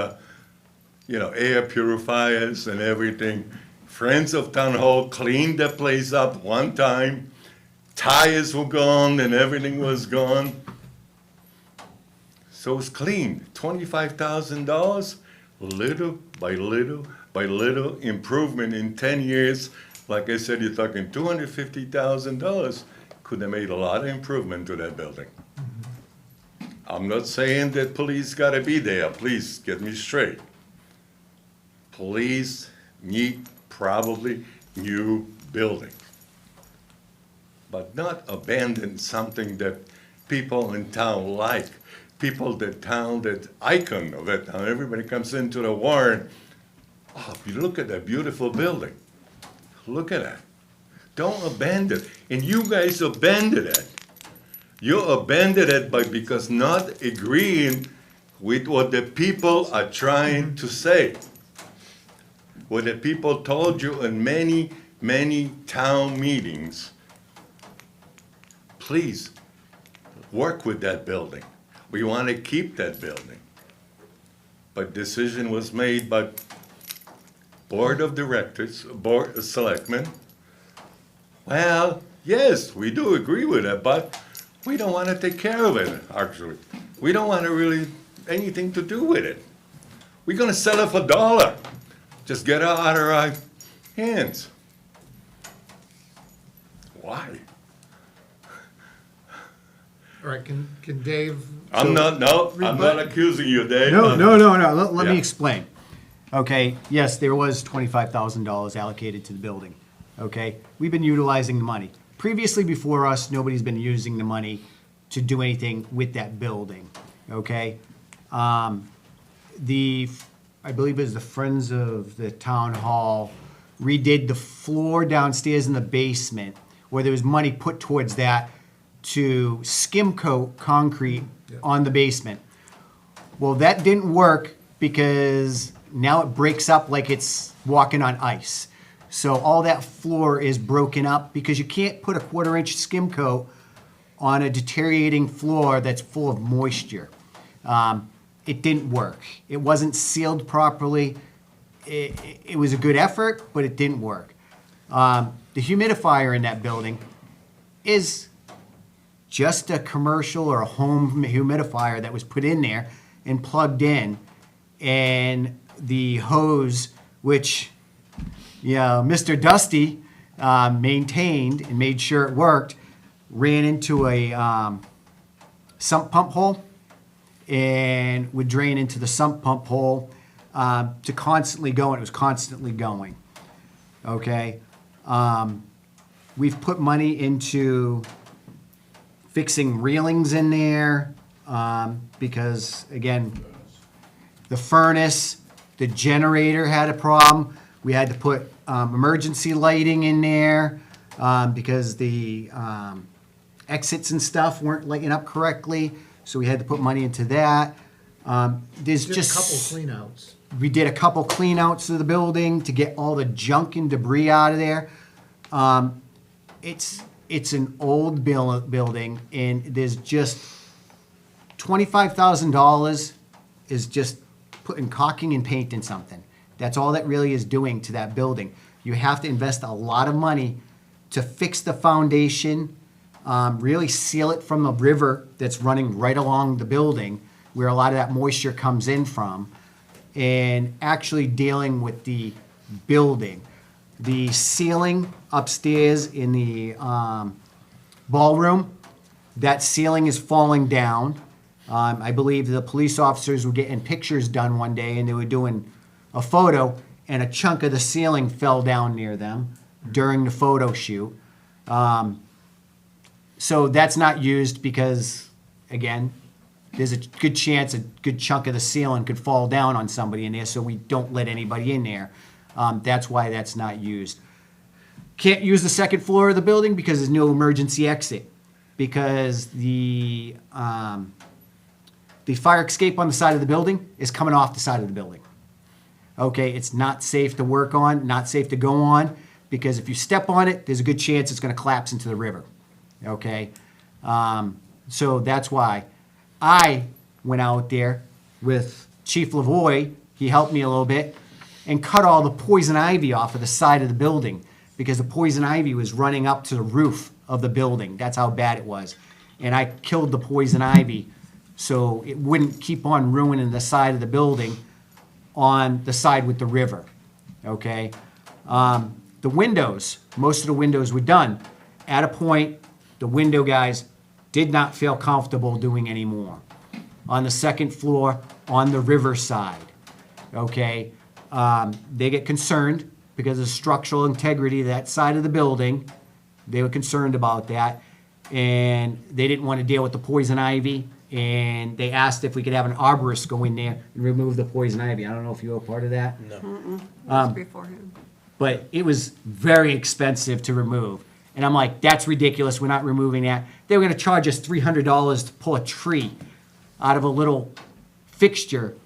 air purifiers and everything. Friends of Town Hall cleaned the place up one time. Tires were gone and everything was gone. So it's clean. $25,000, little by little by little improvement in 10 years. Like I said, you're talking $250,000. Could have made a lot of improvement to that building. I'm not saying that police gotta be there. Please get me straight. Police need probably new buildings, but not abandon something that people in town like. People that icon of that town. Everybody comes into the Warren. Oh, you look at that beautiful building. Look at that. Don't abandon it. And you guys abandoned it. You abandoned it because not agreeing with what the people are trying to say. What the people told you in many, many town meetings. Please, work with that building. We want to keep that building. But decision was made by board of directors, board of selectmen. Well, yes, we do agree with it, but we don't want to take care of it, actually. We don't want to really anything to do with it. We're going to sell it for $1. Just get it out of our hands. Why? All right, can Dave? I'm not accusing you, Dave. No. Let me explain. Okay, yes, there was $25,000 allocated to the building. Okay, we've been utilizing the money. Previously, before us, nobody's been using the money to do anything with that building. Okay, I believe it was the Friends of the Town Hall redid the floor downstairs in the basement, where there was money put towards that to skim coat concrete on the basement. Well, that didn't work because now it breaks up like it's walking on ice. So all that floor is broken up because you can't put a 1/4-inch skim coat on a deteriorating floor that's full of moisture. It didn't work. It wasn't sealed properly. It was a good effort, but it didn't work. The humidifier in that building is just a commercial or a home humidifier that was put in there and plugged in. And the hose, which Mr. Dusty maintained and made sure it worked, ran into a sump pump hole and would drain into the sump pump hole. to constantly go, and it was constantly going. Okay? We've put money into fixing railings in there, because, again, the furnace, the generator had a problem. We had to put emergency lighting in there, because the exits and stuff weren't lighting up correctly, so we had to put money into that. There's Did a just couple cleanouts. we did a couple cleanouts of the building to get all the junk and debris out of there. It's an old building, and there's just $25,000 is just putting caulking and paint in something. That's all that really is doing to that building. You have to invest a lot of money to fix the foundation, really seal it from the river that's running right along the building, where a lot of that moisture comes in from, and actually dealing with the building. The ceiling upstairs in the ballroom, that ceiling is falling down. I believe the police officers were getting pictures done one day, and they were doing a photo, and a chunk of the ceiling fell down near them during the photo shoot. So that's not used because, again, there's a good chance a good chunk of the ceiling could fall down on somebody in there, so we don't let anybody in there. That's why that's not used. Can't use the second floor of the building because there's no emergency exit, because the fire escape on the side of the building is coming off the side of the building. Okay, it's not safe to work on, not safe to go on, because if you step on it, there's a good chance it's gonna collapse into the river. Okay? So that's why I went out there with Chief Lavoy, he helped me a little bit, and cut all the poison ivy off of the side of the building, because the poison ivy was running up to the roof of the building. That's how bad it was. And I killed the poison ivy so it wouldn't keep on ruining the side of the building on the side with the river, okay? The windows, most of the windows were done. At a point, the window guys did not feel comfortable doing any more. On the second floor, on the river side, okay? They get concerned because of the structural integrity of that side of the building. They were concerned about that, and they didn't want to deal with the poison ivy, and they asked if we could have an arborist go in there and remove the poison ivy. I don't know if you were part of that. Mm-mm, that was beforehand. But it was very expensive to remove. And I'm like, that's ridiculous, we're not removing that. They were gonna charge us $300 to pull a tree out of a little fixture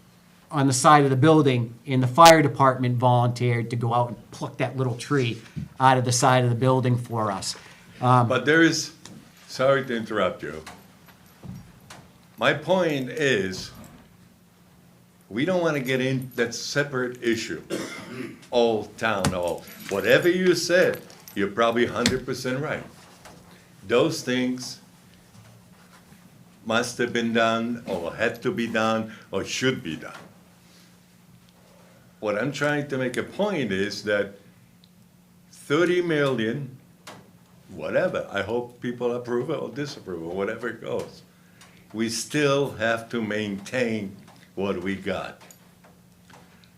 on the side of the building, and the fire department volunteered to go out and pluck that little tree out of the side of the building for us. But there is, sorry to interrupt you. My point is, we don't want to get in that separate issue. Old town hall, whatever you said, you're probably 100% right. Those things must have been done, or had to be done, or should be done. What I'm trying to make a point is that 30 million, whatever, I hope people approve it or disapprove it, whatever it goes. We still have to maintain what we got.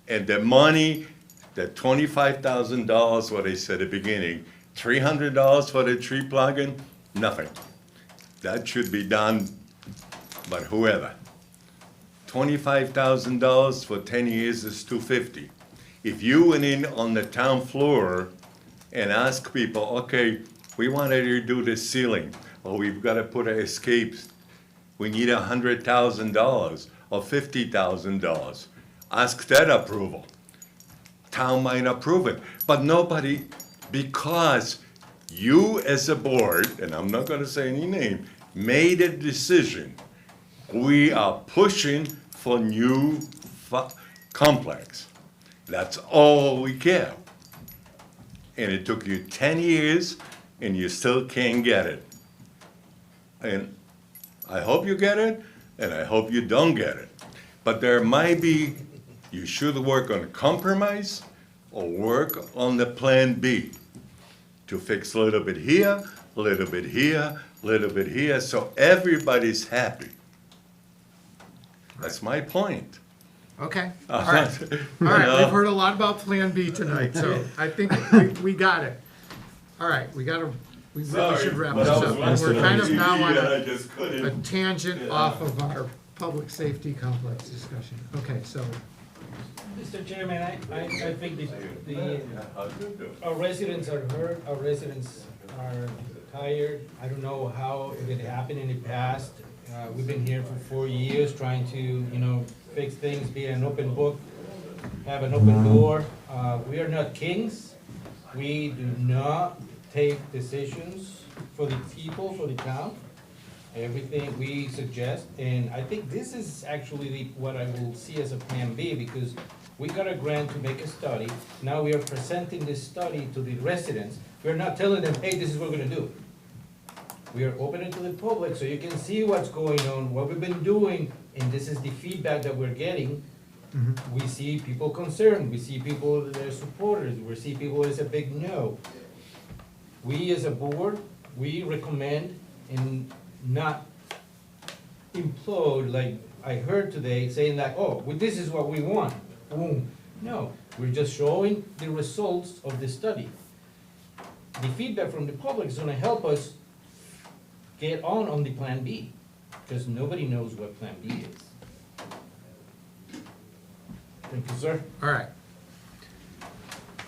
And the money, the $25,000, what I said at the beginning, $300 for the tree plugging, nothing. That should be done by whoever. $25,000 for 10 years is $250. If you went in on the town floor and asked people, okay, we wanted to do the ceiling, or we've got to put an escape, we need $100,000 or $50,000. Ask that approval. Town might approve it, but nobody, because you as a board, and I'm not gonna say any name, made a decision. We are pushing for new complex. That's all we care. And it took you 10 years and you still can't get it. And I hope you get it, and I hope you don't get it. But there might be, you should work on a compromise or work on the plan B to fix a little bit here, a little bit here, a little bit here, so everybody's happy. That's my point. Okay, all right. All right, we've heard a lot about Plan B tonight, so I think we got it. All right, we really should wrap this up. And we're kind of now on a tangent off of our public safety complex discussion. Okay, so, Mr. Chairman, I think our residents are hurt, our residents are tired. I don't know how it happened in the past. We've been here for 4 years trying to, fix things, be an open book, have an open door. We are not kings. We do not take decisions for the people, for the town. Everything we suggest, and I think this is actually what I will see as a plan B, because we got a grant to make a study. Now we are presenting this study to the residents. We're not telling them, hey, this is what we're gonna do. We are opening to the public so you can see what's going on, what we've been doing, and this is the feedback that we're getting. We see people concerned, we see people that are supporters, we see people that is a big no. We as a board, we recommend and not implode like I heard today saying that, oh, well, this is what we want, boom. No, we're just showing the results of the study. The feedback from the public is gonna help us get on the Plan B, because nobody knows what Plan B is. Thank you, sir. all right.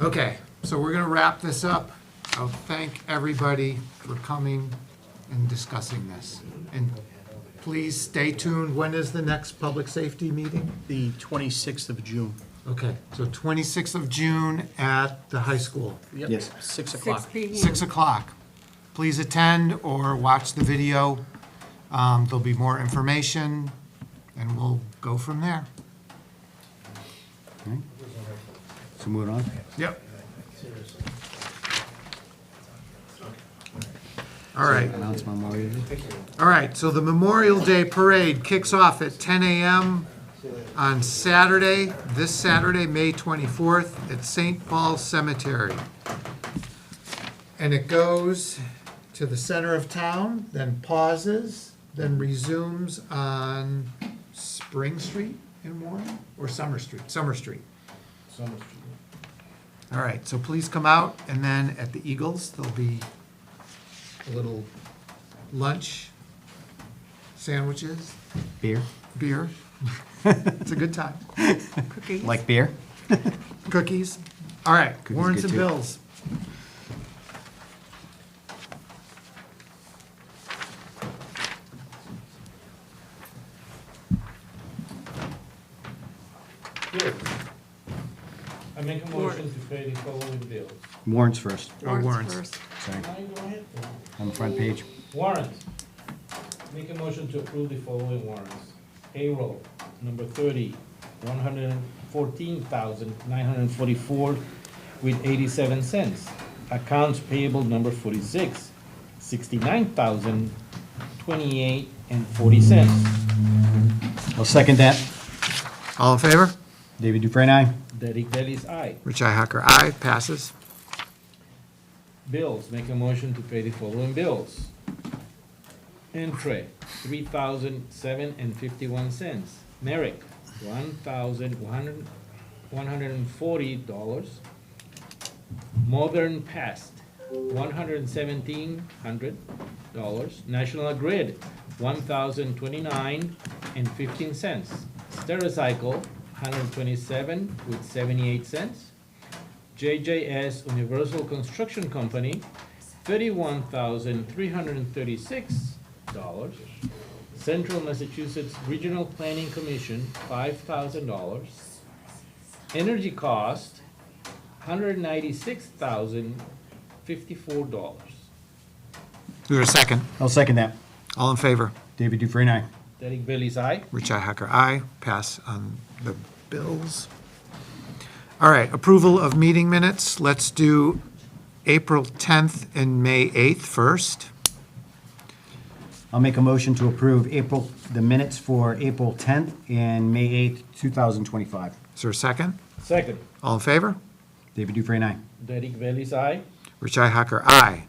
Okay, so we're gonna wrap this up. I'll thank everybody for coming and discussing this. And please stay tuned. When is the next public safety meeting? The 26th of June. Okay, so 26th of June at the high school. Yep. Yes. 6 o'clock. 6 p.m. 6 o'clock. Please attend or watch the video. There'll be more information, and we'll go from there. So moving on. Yep. All right. Announce Memorial Day. All right, so the Memorial Day Parade kicks off at 10 a.m. on Saturday, this Saturday, May 24th, at St. Paul's Cemetery. And it goes to the center of town, then pauses, then resumes on Spring Street in Warren, or Summer Street? Summer Street. Summer Street. All right, so please come out, and then at the Eagles, there'll be a little lunch, sandwiches, Beer? beer. It's a good time. Cookies. Like beer? Cookies. All right, Cookies warrants good and too. bills. Bills. I make a motion to pay the following bills. Warrants first. Warrants. first. Sorry. Go ahead. On the front page. Warrants. Make a motion to approve the following warrants. Payroll, number 30, 114,944 with 87 cents. Accounts payable, number 46, 69,028 and 40 cents. I'll second that. All in favor? David Dufresne, aye. Derek Bailey's aye. Richi Hacker, aye. Passes. Bills, make a motion to pay the following bills. Entree, $3,007.51. Merrick, $1,140. Modern Pest, $117. National Grid, $1,029.15. Stericycle, $127 with 78 cents. JJS Universal Construction Company, $31,336. Central Massachusetts Regional Planning Commission, $5,000. Energy cost, $196,054. Is there a second? I'll second that. All in favor? David Dufresne, aye. Derek Bailey's aye. Richi Hacker, aye. Pass on the bills. All right, approval of meeting minutes. Let's do April 10th and May 8th first. I'll make a motion to approve the minutes for April 10th and May 8th, 2025. Is there a second? Second, All in favor? David Dufresne, aye. Derek Bailey's aye. Richi Hacker, aye.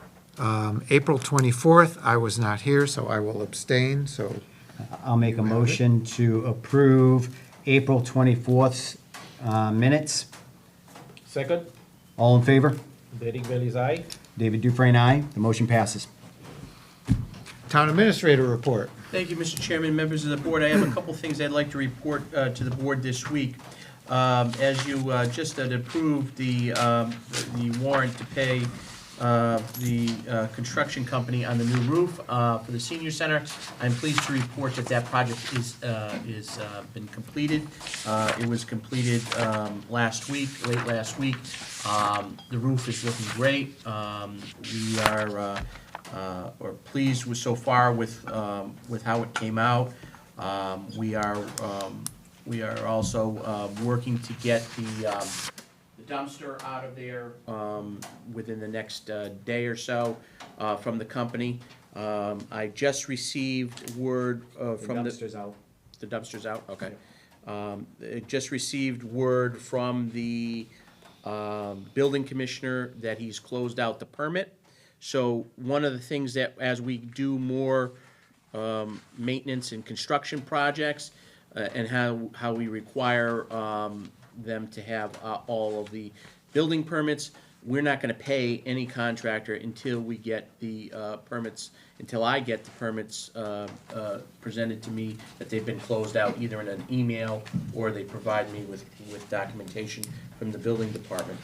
April 24th, I was not here, so I will abstain, so I'll make a You have it. motion to approve April 24th minutes. Second, All in favor? Derek Bailey's aye. David Dufresne, aye. The motion passes. Town Administrator report. Thank you, Mr. Chairman, members of the board. I have a couple things I'd like to report to the board this week. As you just had approved the warrant to pay the construction company on the new roof for the senior center, I'm pleased to report that that project is been completed. It was completed last week, late last week. The roof is looking great. We are pleased with so far with how it came out. We are also working to get the dumpster out of there within the next day or so from the company. I just received word from the dumpster's out. The dumpster's out. Okay. Just received word from the building commissioner that he's closed out the permit. So one of the things that, as we do more maintenance and construction projects, and how we require them to have all of the building permits, we're not gonna pay any contractor until we get the permits, until I get the permits presented to me that they've been closed out, either in an email or they provide me with documentation from the building department.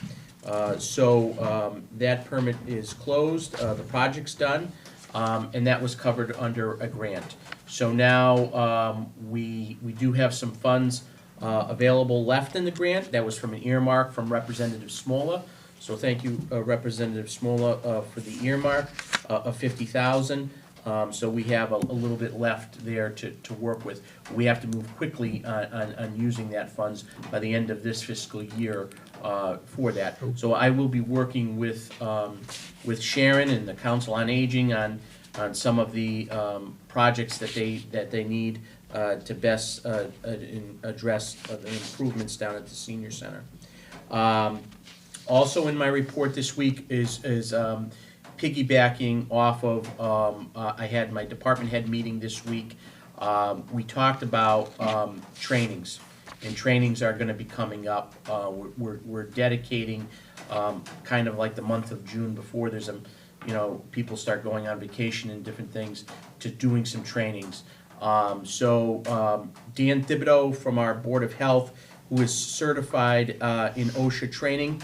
So that permit is closed, the project's done, and that was covered under a grant. So now we do have some funds available left in the grant. That was from an earmark from Representative Smola. So thank you, Representative Smola, for the earmark of $50,000. So we have a little bit left there to work with. We have to move quickly on using that funds by the end of this fiscal year for that. So I will be working with Sharon and the Council on Aging on some of the projects that they need to best address the improvements down at the senior center. Also in my report this week is piggybacking off of, I had my department head meeting this week. We talked about trainings, and trainings are gonna be coming up. We're dedicating kind of like the month of June before there's people start going on vacation and different things, to doing some trainings. So Dan Thibodeau from our Board of Health, who is certified in OSHA training,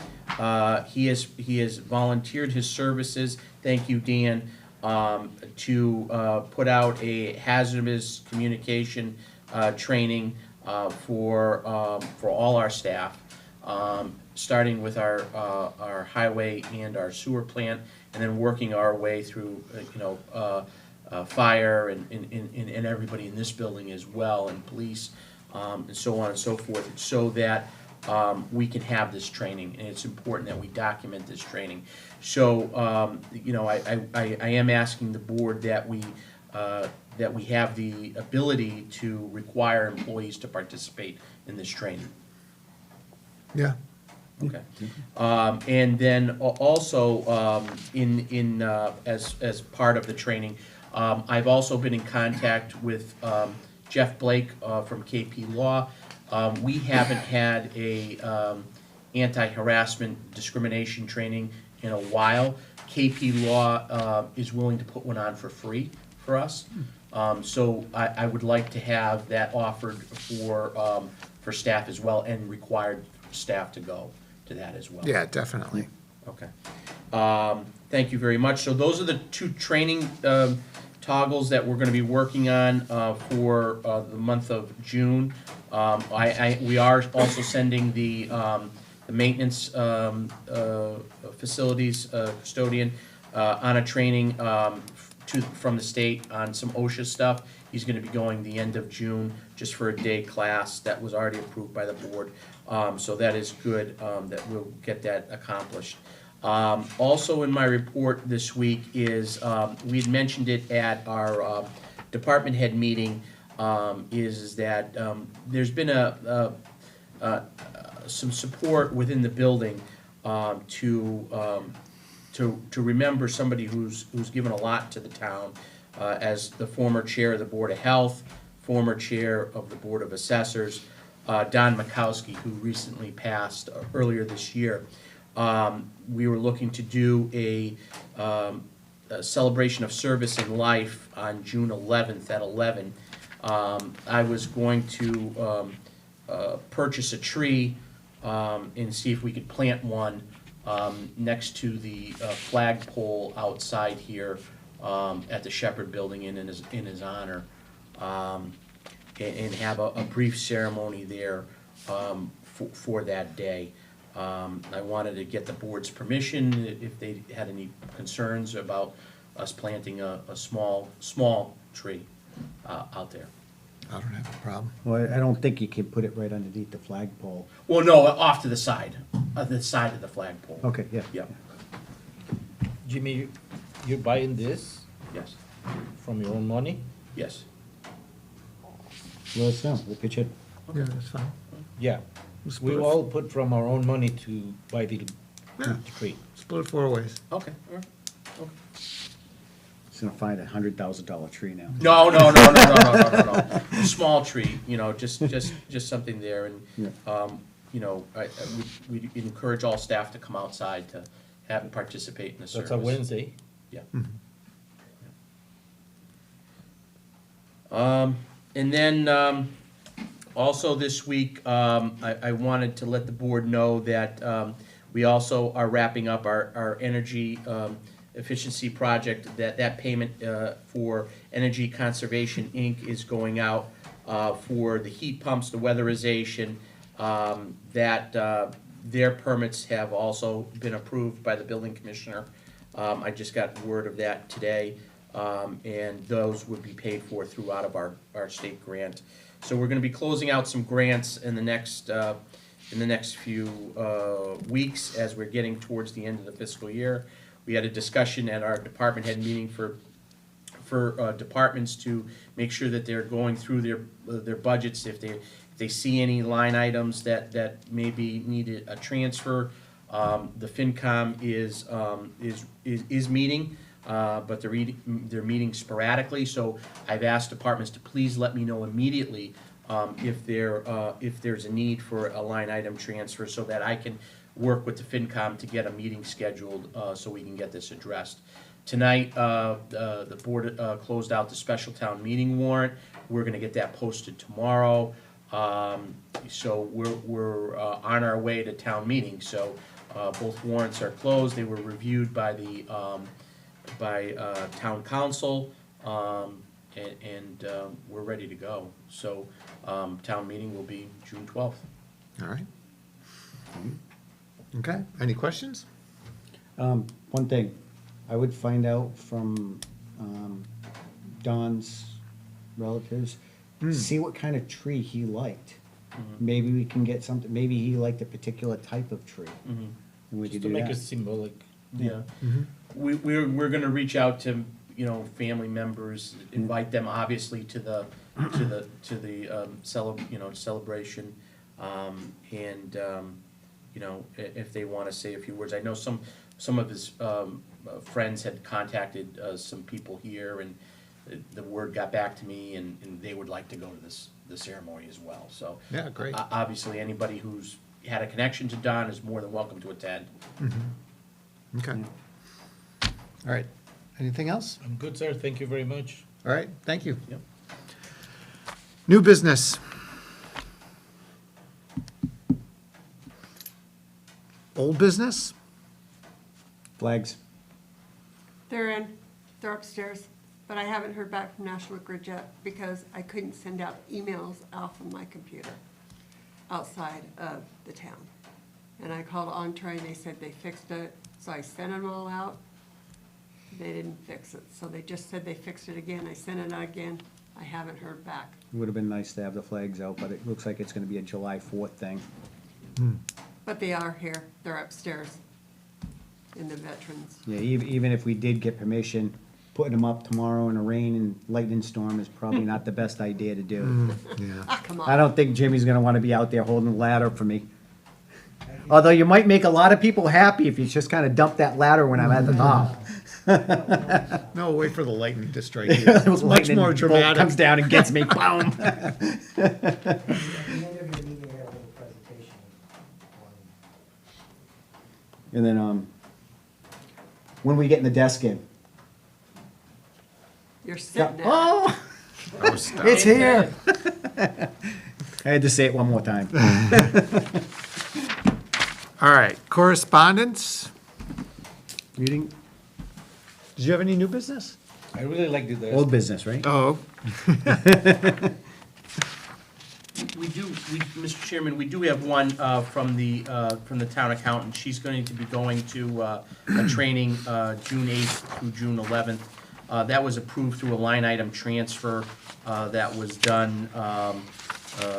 he has volunteered his services, thank you, Dan, to put out a hazardous communication training for all our staff, starting with our highway and our sewer plant, and then working our way through fire and everybody in this building as well, and police, and so on and so forth, so that we can have this training, and it's important that we document this training. So, I am asking the board that we have the ability to require employees to participate in this training. Yeah. Okay. And then also, as part of the training, I've also been in contact with Jeff Blake from KP Law. We haven't had a anti-harassment discrimination training in a while. KP Law is willing to put one on for free for us. So I would like to have that offered for staff as well, and required staff to go to that as well. Yeah, definitely. Okay. Thank you very much. So those are the two training toggles that we're going to be working on for the month of June. We are also sending the maintenance facilities custodian on a training from the state on some OSHA stuff. He's going to be going the end of June just for a day class that was already approved by the board. So that is good that we'll get that accomplished. Also in my report this week is, we had mentioned it at our department head meeting, is that there's been some support within the building to remember somebody who's given a lot to the town, as the former chair of the Board of Health, former chair of the Board of Assessors, Don Makowski, who recently passed earlier this year. We were looking to do a celebration of service and life on June 11th at 11. I was going to purchase a tree and see if we could plant one next to the flagpole outside here at the Shepherd Building in his honor, and have a brief ceremony there for that day. I wanted to get the board's permission if they had any concerns about us planting a small tree out there. I don't have a problem. Well, I don't think you can put it right underneath the flagpole. Well, no, off to the side of the flagpole. Okay, yeah. Yeah, Jimmy, you're buying this yes, from your own money? yes. Let us know, we'll pitch it. Yeah, that's fine. Yeah. We all put from our own money to buy the tree. Split it 4 ways. Okay, all right. He's gonna find $100,000 tree now. No. A small tree, just something there, and, we encourage all staff to come outside to participate in the service. That's a Wednesday. Yeah. And then, also this week, I wanted to let the board know that, we also are wrapping up our energy, efficiency project. That payment, for Energy Conservation Inc. is going out, for the heat pumps, the weatherization, their permits have also been approved by the building commissioner. I just got word of that today. And those would be paid for throughout of our state grant. So we're gonna be closing out some grants in the next few weeks as we're getting towards the end of the fiscal year. We had a discussion at our department head meeting for departments to make sure that they're going through their budgets. If they see any line items that maybe needed a transfer, the FinCom is meeting. But they're meeting sporadically, so I've asked departments to please let me know immediately if there's a need for a line item transfer, so that I can work with the FinCom to get a meeting scheduled, so we can get this addressed. Tonight, the board closed out the special town meeting warrant. We're gonna get that posted tomorrow. So we're on our way to town meeting. So both warrants are closed. They were reviewed by the town council, and we're ready to go. So town meeting will be June 12th. All right. Okay, any questions? One thing, I would find out from Don's relatives, see what kind of tree he liked. Maybe we can get something, maybe he liked a particular type of tree. And we Just could to do make that. it symbolic. Yeah. We're gonna reach out to, family members, invite them obviously to the celebration. And if they wanna say a few words. I know some of his friends had contacted some people here, and the word got back to me, and they would like to go to the ceremony as well. So Yeah, great. obviously, anybody who's had a connection to Don is more than welcome to attend. Okay. All right, anything else? I'm good, sir. Thank you very much. All right, thank you. Yep. New business. Old business? Flags. They're upstairs, but I haven't heard back from National Grid yet because I couldn't send out emails off of my computer outside of the town. And I called Entree and they said they fixed it, so I sent them all out. They didn't fix it, so they just said they fixed it again. I sent it out again. I haven't heard back. It would have been nice to have the flags out, but it looks like it's gonna be a July 4th thing. But they are here. They're upstairs in the veterans. Yeah, even if we did get permission, putting them up tomorrow in a rain and lightning storm is probably not the best idea to do. Yeah. Ah, come on. I don't think Jimmy's gonna wanna be out there holding the ladder for me. Although you might make a lot of people happy if you just kinda dump that ladder when I'm at the top. No, wait for the lightning to strike you. Those It's much lightning more bolt dramatic. comes down and gets me, boom. And then, when we getting the desk in? You're sitting there. Oh, Oh, stop. it's here. I had to say it one more time. All right, correspondence? Meeting. Did you have any new business? I really like the. Old business, right? Oh, Mr. Chairman, we do have one from the town accountant. She's going to be going to a training June 8th through June 11th. That was approved through a line item transfer that was done a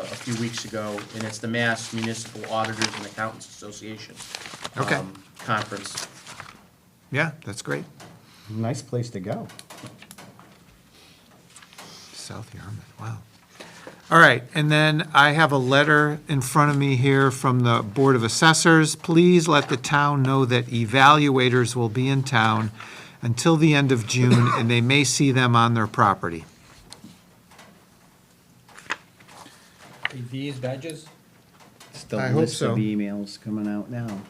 few weeks ago, and it's the Mass Municipal Auditors and Accountants Association Okay. Conference. yeah, that's great. Nice place to go. South Yarmouth, wow. All right, and then I have a letter in front of me here from the Board of Assessors. Please let the town know that evaluators will be in town until the end of June, and they may see them on their property. These badges? It's the I hope list of so. emails coming out now.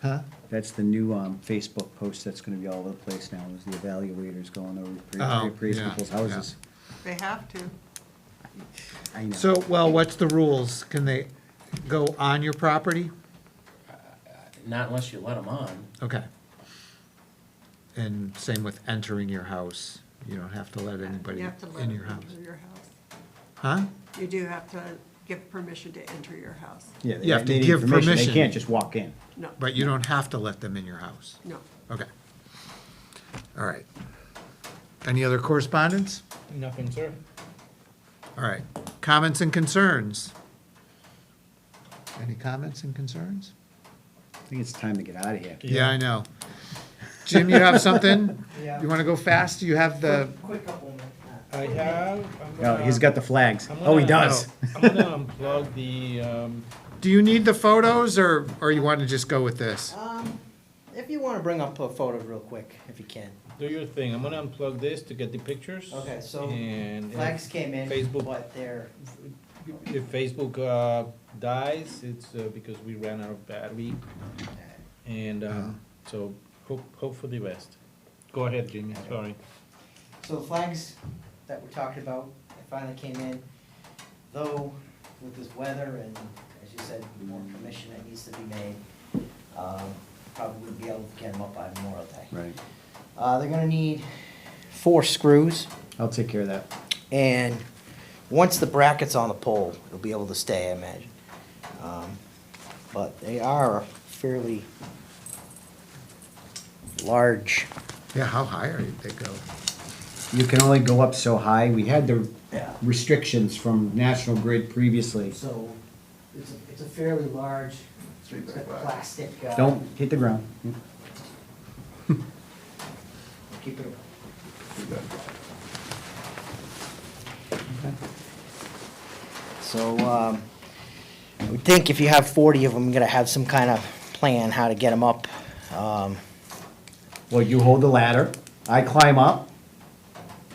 Huh? That's the new Facebook post that's gonna be all over the place now, is the evaluators going over Oh, appraise yeah, people's houses. They have to. I know. So, well, what's the rules? Can they go on your property? Not unless you let them on. Okay. And same with entering your house. You don't have to let anybody You have to let in them your house. enter your house. Huh? You do have to give permission to enter your house. Yeah, You have to they need give permission. They can't just walk in. No, But you don't have to let them in your house. no. Okay. All right. Any other correspondence? Nothing, sir. All right. Comments and concerns? Any comments and concerns? I think it's time to get out of here. Yeah, I know. Jim, you have something? Yeah. You want to go fast? You have the, Quick couple minutes. I have. Oh, he's got the flags. I'm Oh, he gonna- does. I'm gonna unplug the, do you need the photos or you want to just go with this? If you want to bring up photos real quick, if you can. do your thing. I'm gonna unplug this to get the pictures. Okay, so And flags if came in, Facebook- but they're, If Facebook dies, it's because we ran out of battery. And so hope for the best. Go ahead, Jimmy, sorry. so the flags that we're talking about, they finally came in. Though with this weather and, as you said, more permission that needs to be made, probably wouldn't be able to get them up by Memorial Day. Right. They're gonna need 4 screws, I'll take care of that. and once the bracket's on the pole, it'll be able to stay, I imagine. But they are fairly large. Yeah, how high are they go? You can only go up so high. We had the Yeah. restrictions from National Grid previously. So it's a fairly large, it's got plastic. Don't hit the ground. Keep it up. So, I would think if you have 40 of them, you're gonna have some kind of plan how to get them up. Well, you hold the ladder, I climb up.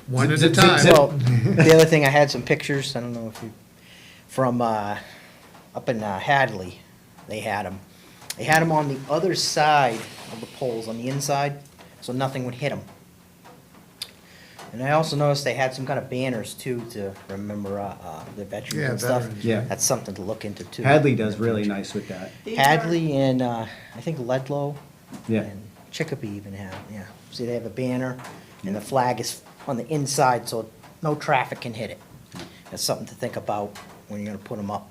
One at a Zip, zip, time. zip. Well, the other thing, I had some pictures, I don't know if you, from, up in Hadley, they had them. They had them on the other side of the poles, on the inside, so nothing would hit them. And I also noticed they had some kind of banners too, to remember, the veterans Yeah, and stuff. veterans, Yeah. That's something to look into too. Hadley does really nice with that. Hadley and, I think Ledlow. Yeah. And Chicopee even have, yeah. See, they have a banner, and the flag is on the inside, so no traffic can hit it. That's something to think about when you're gonna put them up.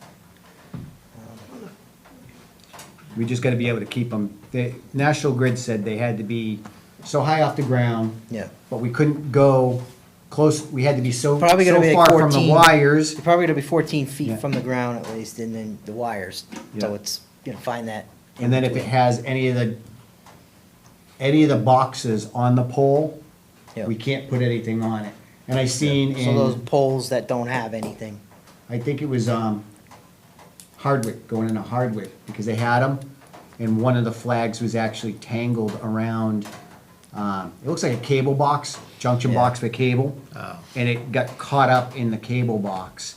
We just gotta be able to keep them. The National Grid said they had to be so high off the ground. Yeah. But we couldn't go close, we had to be so, Probably gonna so be far like from the 14. wires. You're probably gonna be 14 feet Yeah. from the ground at least, and then the wires. So Yeah. it's, find that. in And then if it between. has any of the boxes on the pole, Yeah. we can't put anything on it. And I seen So those in, poles that don't have anything. I think it was, Hardwick, going into Hardwick, because they had them, and one of the flags was actually tangled around, it looks like a cable box, junction Yeah. box for cable. Oh. And it got caught up in the cable box.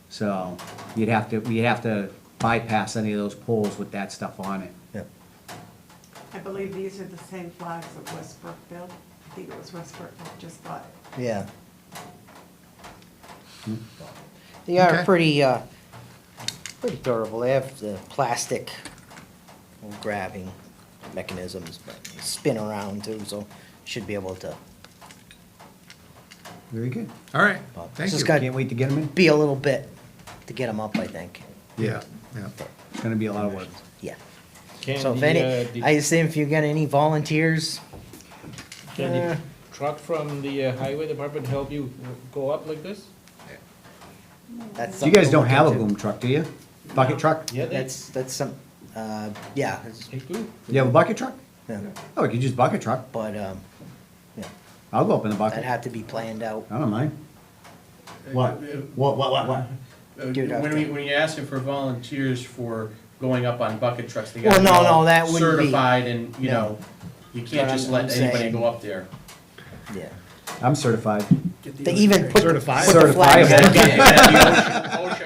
So we'd have to bypass any of those poles with that stuff on it. Yep. I believe these are the same flags that West Brookfield. I think it was West Brookfield just bought. Yeah. They are Okay. pretty durable. They have the plastic grabbing mechanisms, but they spin around too, so should be able to. Very good. All right, Well, thank just you. got- Can't wait to get them in. Be a little bit to get them up, I think. Yeah. It's gonna be a lot of work. Yeah. Can So if the, any, the- I assume if you get any volunteers, Can the truck from the highway department help you go up like this? that's. You guys something don't to have a look into. boom truck, do you? Bucket truck? Yeah, That's some, yeah, it's- they do. You have a bucket truck? yeah, Oh, we could use bucket truck. but, yeah, I'll go up in the bucket. that'd have to be planned out. I don't mind. What? What? Give it up to- When you're asking for volunteers for going up on bucket trucks, they Well, gotta be no, all no, that wouldn't be- certified and, you No. know, you can't But just I'm let anybody saying- go up there. Yeah. I'm certified. They even put, put the Certifiable. flags You up. gotta be You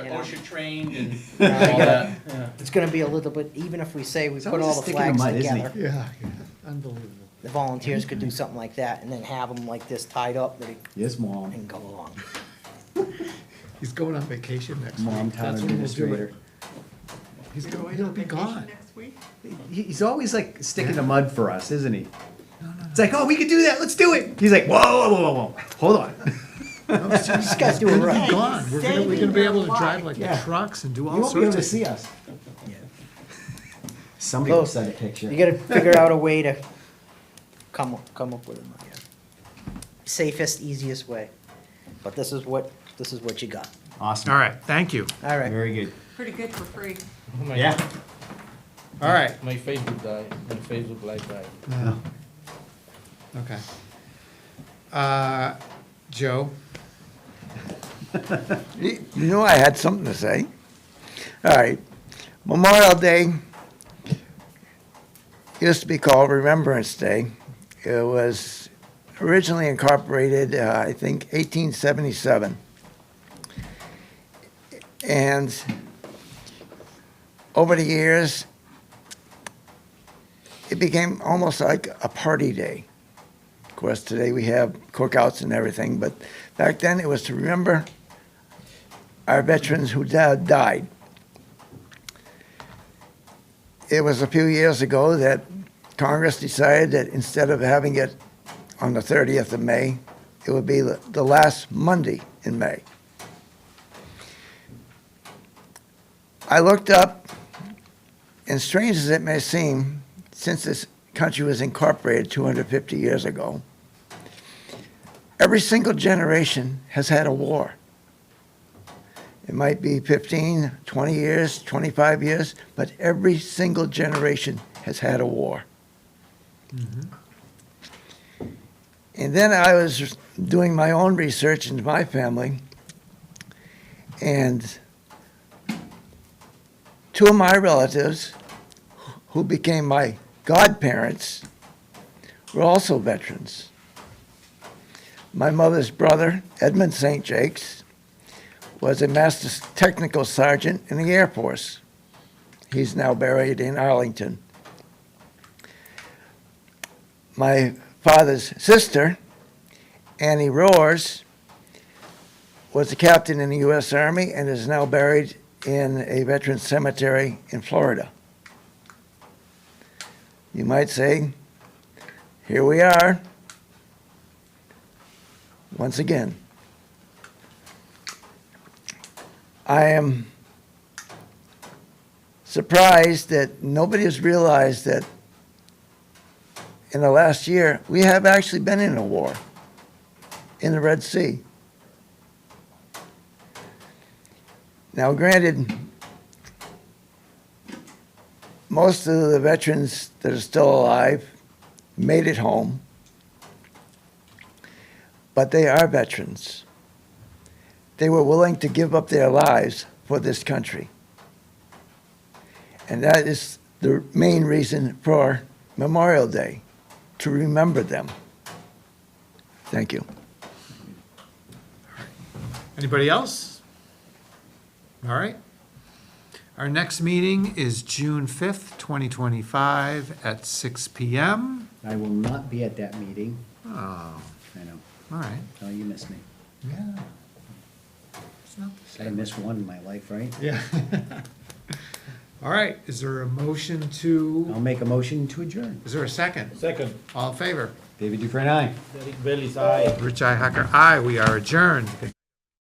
know? OSHA trained and all that, yeah. It's gonna be a little bit, even if we say we He's put always all just the sticking in flags mud, isn't he? together, Yeah, unbelievable. the volunteers could do something like that and then have them like this tied up that it Yes, Mom. can go along. He's going on vacation next week. Mom, town That's when we'll do it. administrator. He'll be gone. Next week? He's always like sticking the mud for us, isn't he? It's like, oh, we could do that. Let's do it. He's like, whoa. Hold on. No, it's just- Just gotta do it We're gonna right. be gone. We're gonna be Saving able to their drive life. like the Yeah. trucks and do You all won't be able sorts to of. see us. Yeah. Somebody will send a picture. You gotta figure out a way to come up with it. Safest, easiest way. But this is what you got. Awesome. All right, thank you. All right. Very good. Pretty good for free. Oh my Yeah. God. All right. My Facebook died, my Facebook live died. Yeah. Okay. Joe? You know, I had something to say. All right. Memorial Day used to be called Remembrance Day. It was originally incorporated, I think, 1877. And over the years, it became almost like a party day. Of course, today we have cookouts and everything, but back then it was to remember our veterans who died. It was a few years ago that Congress decided that instead of having it on the 30th of May, it would be the last Monday in May. I looked up, and strange as it may seem, since this country was incorporated 250 years ago, every single generation has had a war. It might be 15, 20 years, 25 years, but every single generation has had a war. And then I was doing my own research into my family, and two of my relatives, who became my godparents, were also veterans. My mother's brother, Edmund St. Jakes, was a Master Technical Sergeant in the Air Force. He's now buried in Arlington. My father's sister, Annie Roars, was a captain in the U.S. Army and is now buried in a veterans cemetery in Florida. You might say, here we are, once again. I am surprised that nobody has realized that in the last year, we have actually been in a war in the Red Sea. Now, granted, most of the veterans that are still alive made it home, but they are veterans. They were willing to give up their lives for this country. And that is the main reason for Memorial Day, to remember them. Thank you. Anybody else? All right. Our next meeting is June 5th, 2025 at 6 PM. I will not be at that meeting. Oh, I know. all right. Oh, you miss me. Yeah. It's not the I same. missed one in my life, right? Yeah. All right, is there a motion to, I'll make a motion to adjourn. is there a second? Second, All in favor? David Dufresne, aye. Derek Bailey's aye. Rich I. Hacker, aye. We are adjourned.